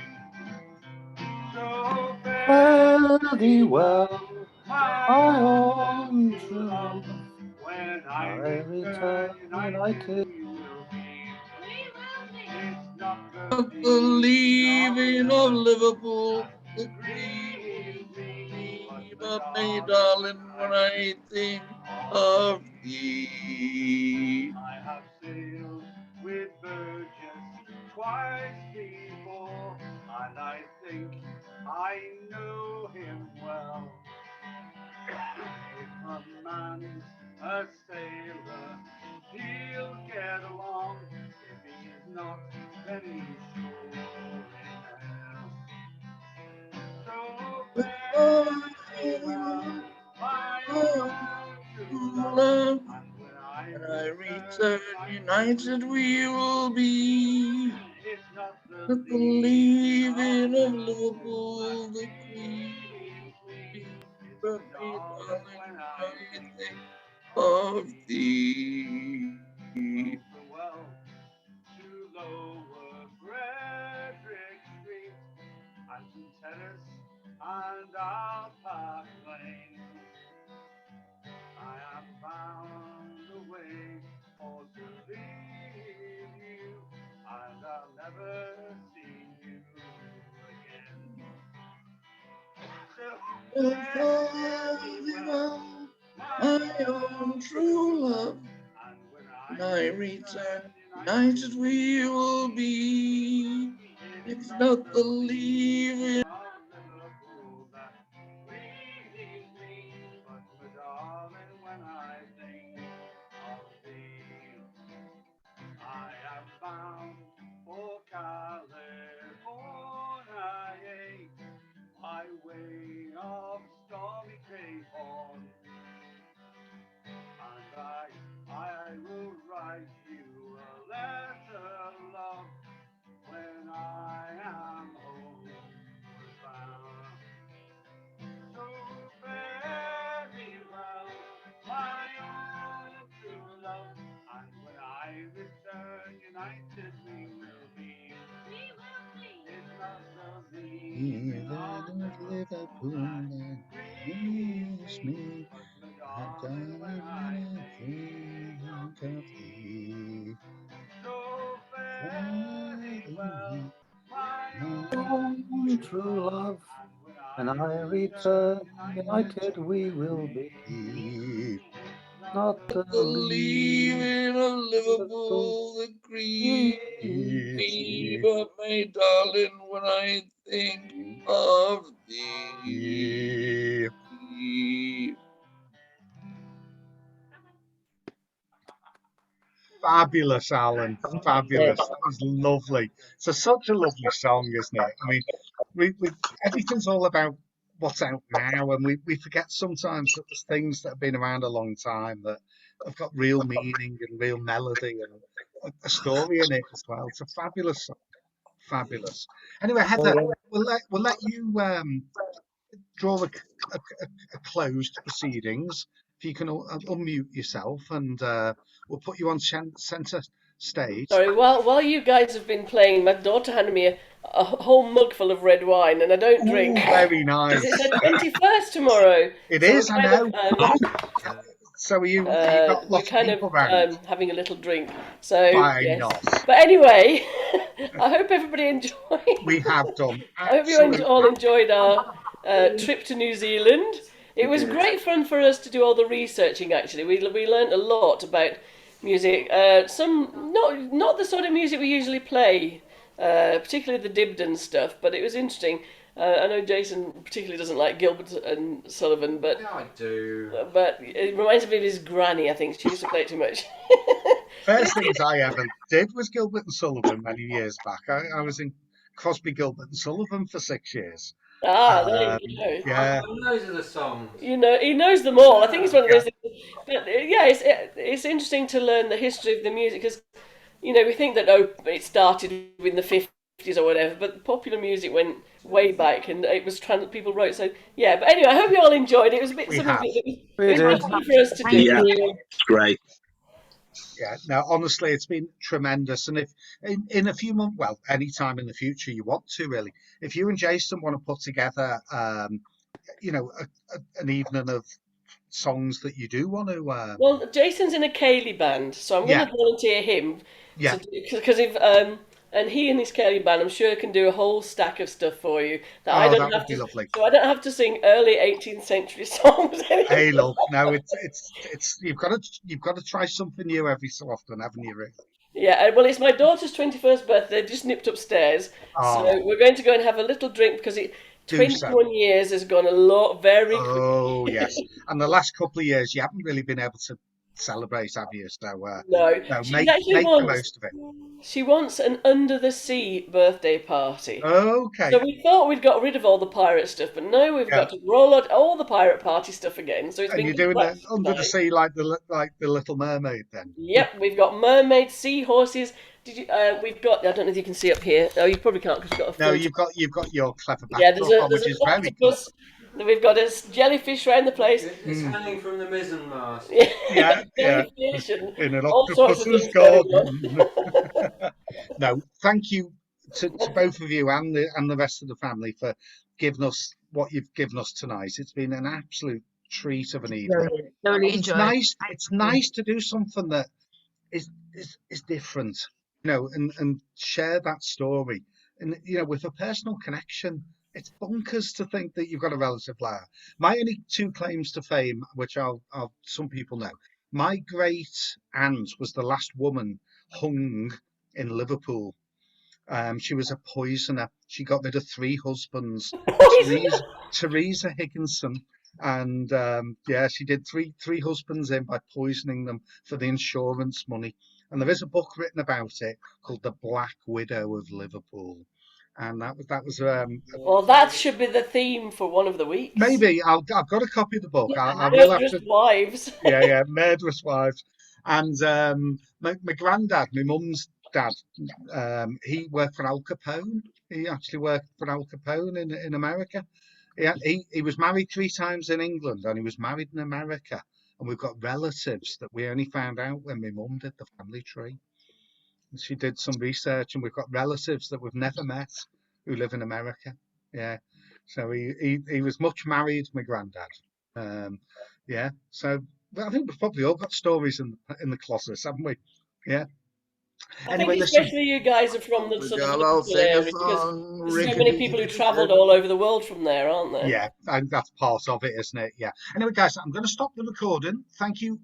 S7: So
S11: Fare thee well,
S7: my
S11: my
S7: own
S11: own
S7: true
S11: true
S7: love,
S11: love.
S7: when
S11: I
S7: I
S11: return
S7: return united
S11: united.
S7: we will be. It's not the
S6: Not the
S7: leaving
S6: leaving of Liverpool that
S7: that
S6: grieves
S7: grieves me,
S6: me,
S7: but
S6: but me,
S7: darling,
S6: darling,
S7: when
S6: when
S7: I
S6: I
S7: think
S6: think
S7: of
S6: of thee.
S7: I have sailed with Burgess twice before, and I think I know him well. If a man's a sailor, he'll get along. If he's not, then he's sure in hell. So fare thee well, my own true love,
S6: Love,
S7: and when I
S6: when I
S7: return
S6: return united we will be.
S7: it's not the
S6: Not the
S7: leaving of
S6: leaving of
S7: Liverpool that
S6: Liverpool that
S7: grieves
S6: grieves
S7: me.
S6: me,
S7: It's
S6: but
S7: the
S6: me,
S7: darling
S6: darling,
S7: when
S6: when
S7: I
S6: I
S7: think
S6: think
S7: of
S6: of thee.
S7: well, farewell to Lower Frederick Street and St. Terrace and our Park Lane. I am bound away for to leave you, and I'll never see you again. So
S6: Well,
S7: fare
S6: fare
S7: thee
S6: thee
S7: well,
S6: well,
S7: my
S6: my own
S7: own
S6: true
S7: true love,
S6: love.
S7: and when
S6: When
S7: I
S6: I
S7: return
S6: return
S7: united
S6: united
S7: we
S6: we
S7: will
S6: will
S7: be.
S6: be.
S7: It's
S6: It's
S7: not
S6: not
S7: the
S6: the
S7: leaving
S6: leaving.
S7: of Liverpool that grieves me, but my darling, when I think of thee, I am bound for California, by way of stormy Cape Horn, and I will write you a letter, love, when I am homeward bound. So fare thee well, my own true love, and when I return united we will be. It's not the leaving
S1: Even
S7: of
S1: of
S7: Liverpool
S1: Liverpool
S7: that
S1: that
S7: grieves
S1: grieves
S7: me,
S1: me,
S7: but my
S1: my
S7: darling, when
S1: darling, when
S7: I
S1: I
S7: think of
S1: think of
S7: thee.
S1: thee.
S7: So fare
S1: Fare
S7: thee
S1: thee
S7: well,
S1: well,
S7: my
S1: my
S7: own
S11: Own
S7: true
S11: true
S7: love,
S11: love.
S7: and when
S11: When
S7: I
S11: I
S7: return
S11: return
S7: united
S11: united
S7: we
S11: we
S7: will
S11: will be.
S1: be.
S7: be. It's not
S11: Not
S7: the
S11: the
S6: The
S11: leaving
S6: leaving of
S11: Liverpool.
S6: Liverpool that grieves
S1: Grieves
S6: me,
S1: me,
S6: but my darling, when I think
S1: think
S6: of
S1: of
S6: thee.
S1: thee. Fabulous, Alan. Fabulous. That was lovely. So such a lovely song, isn't it? I mean, we everything's all about what's out now, and we forget sometimes that there's things that have been around a long time that have got real meaning and real melody and a story in it as well. It's a fabulous song. Fabulous. Anyway, Heather, we'll let you draw a closed proceedings. If you can unmute yourself, and we'll put you on centre stage.
S2: Sorry, while you guys have been playing, my daughter handed me a whole mug full of red wine, and I don't drink
S1: Oh, very
S2: because it's
S1: nice.
S2: her 21st tomorrow.
S1: It
S2: So we're
S1: is, I
S2: kind
S1: know.
S2: of
S1: So you got
S2: we're
S1: lots of
S2: kind of
S1: people round.
S2: having a little drink. So
S1: Why
S2: yes,
S1: not?
S2: but anyway, I hope everybody enjoyed.
S1: We have done
S2: I hope you all
S1: absolutely.
S2: enjoyed our trip to New Zealand. It was great fun for us to do all the researching. Actually, we learned a lot about music. Some not the sort of music we usually play, particularly the Dibden stuff. But it was interesting. I know Jason particularly doesn't like Gilbert and Sullivan, but
S3: Yeah, I do.
S2: But it reminds me of his granny. I think she used to play it too much.
S1: First things I ever did was Gilbert and Sullivan many years back. I was in Crosby, Gilbert and Sullivan for 6 years.
S2: There you go.
S1: Yeah,
S3: Those are the songs.
S2: You know, he knows them all. I think it's one of
S1: yeah.
S2: those things. But yeah, it's interesting to learn the history of the music because, we think that it started in the 50s 50s or whatever, but popular music went way back, and it was people wrote. So yeah, but anyway, I hope you all enjoyed it. It was a bit
S1: We
S2: something
S1: have.
S2: that was different for us to do.
S12: Yeah, great.
S1: Yeah, no, honestly, it's been tremendous. And if in a few months, well, any time in the future you want to, really, if you and Jason want to put together, you know, an evening of songs that you do want to,
S2: Well, Jason's in a Cayley band, so I'm going
S1: yeah,
S2: to volunteer him
S1: yeah,
S2: because if and he and his Cayley band, I'm sure can do a whole stack of stuff for you that I
S1: oh,
S2: don't
S1: that would
S2: have
S1: be
S2: to.
S1: lovely.
S2: So I don't have to sing early 18th century songs anymore.
S1: Hey, look, no, it's you've got to try something new every so often, haven't you, Ruth?
S2: Yeah, well, it's my daughter's 21st birthday. Just nipped upstairs, so
S1: Oh,
S2: we're going to go and have a little drink because
S1: do so.
S2: 21 years has gone a lot very
S1: Oh,
S2: quickly.
S1: yes. And the last couple of years, you haven't really been able to celebrate, have you? So,
S2: No,
S1: no,
S2: she actually
S1: make the
S2: wants
S1: most of it.
S2: she wants an under the sea birthday party.
S1: Okay.
S2: So we thought we'd got rid of all the pirate stuff, but now we've
S1: Yeah.
S2: got to roll out all the pirate party stuff again. So it's
S1: And
S2: been
S1: you're doing
S2: good
S1: it under the
S2: tonight.
S1: sea like the Little Mermaid, then.
S2: Yep, we've got mermaids, seahorses. Did you? We've got. I don't know if you can see up here. Oh, you probably can't because you've got a
S1: No,
S2: filter.
S1: you've got your clever
S2: Yeah,
S1: backdrop on,
S2: there's
S1: which
S2: an
S1: is very cool.
S2: octopus. We've got a jellyfish around the place.
S3: It's hanging from the mizzen mast.
S1: Yeah, yeah.
S2: Jellyfish and
S1: In an
S2: all sorts of
S1: octopus's
S2: things going
S1: garden.
S2: on.
S1: No, thank you to both of you and the rest of the family for giving us what you've given us tonight. It's been an absolute treat of an evening.
S14: Thoroughly
S1: It's
S14: enjoyed.
S1: nice. It's nice to do something that is different, you know, and share that story, and you know, with a personal connection. It's bonkers to think that you've got a relative like that. My only two claims to fame, which some people know, my great aunt was the last woman hung in Liverpool. She was a poisoner. She got rid of 3 husbands. Teresa Higginson, and yeah, she did three husbands in by poisoning them for the insurance money. And there is a book written about it called The Black Widow of Liverpool, and that was
S2: Well, that should be the theme for one of the weeks.
S1: maybe I've got a copy of the book. I will have
S2: Murderous
S1: to.
S2: wives.
S1: Yeah, murderous wives. And my granddad, my mum's dad, he worked for Al Capone. He actually worked for Al Capone in America. He was married 3 times in England, and he was married in America. And we've got relatives that we only found out when my mum did the family tree. She did some research, and we've got relatives that we've never met who live in America. Yeah. So he was much married, my granddad. Yeah. So I think we've probably all got stories in the closets, haven't we? Yeah.
S2: I
S1: Anyway,
S2: think
S1: listen.
S2: especially you guys are from the sort of
S6: I'll
S2: Liverpool
S6: sing a
S2: area because
S6: song,
S2: there's so many people who travelled all over the world from there, aren't there?
S1: Yeah, and that's part of it, isn't it? Yeah. Anyway, guys, I'm going to stop the recording. Thank you all.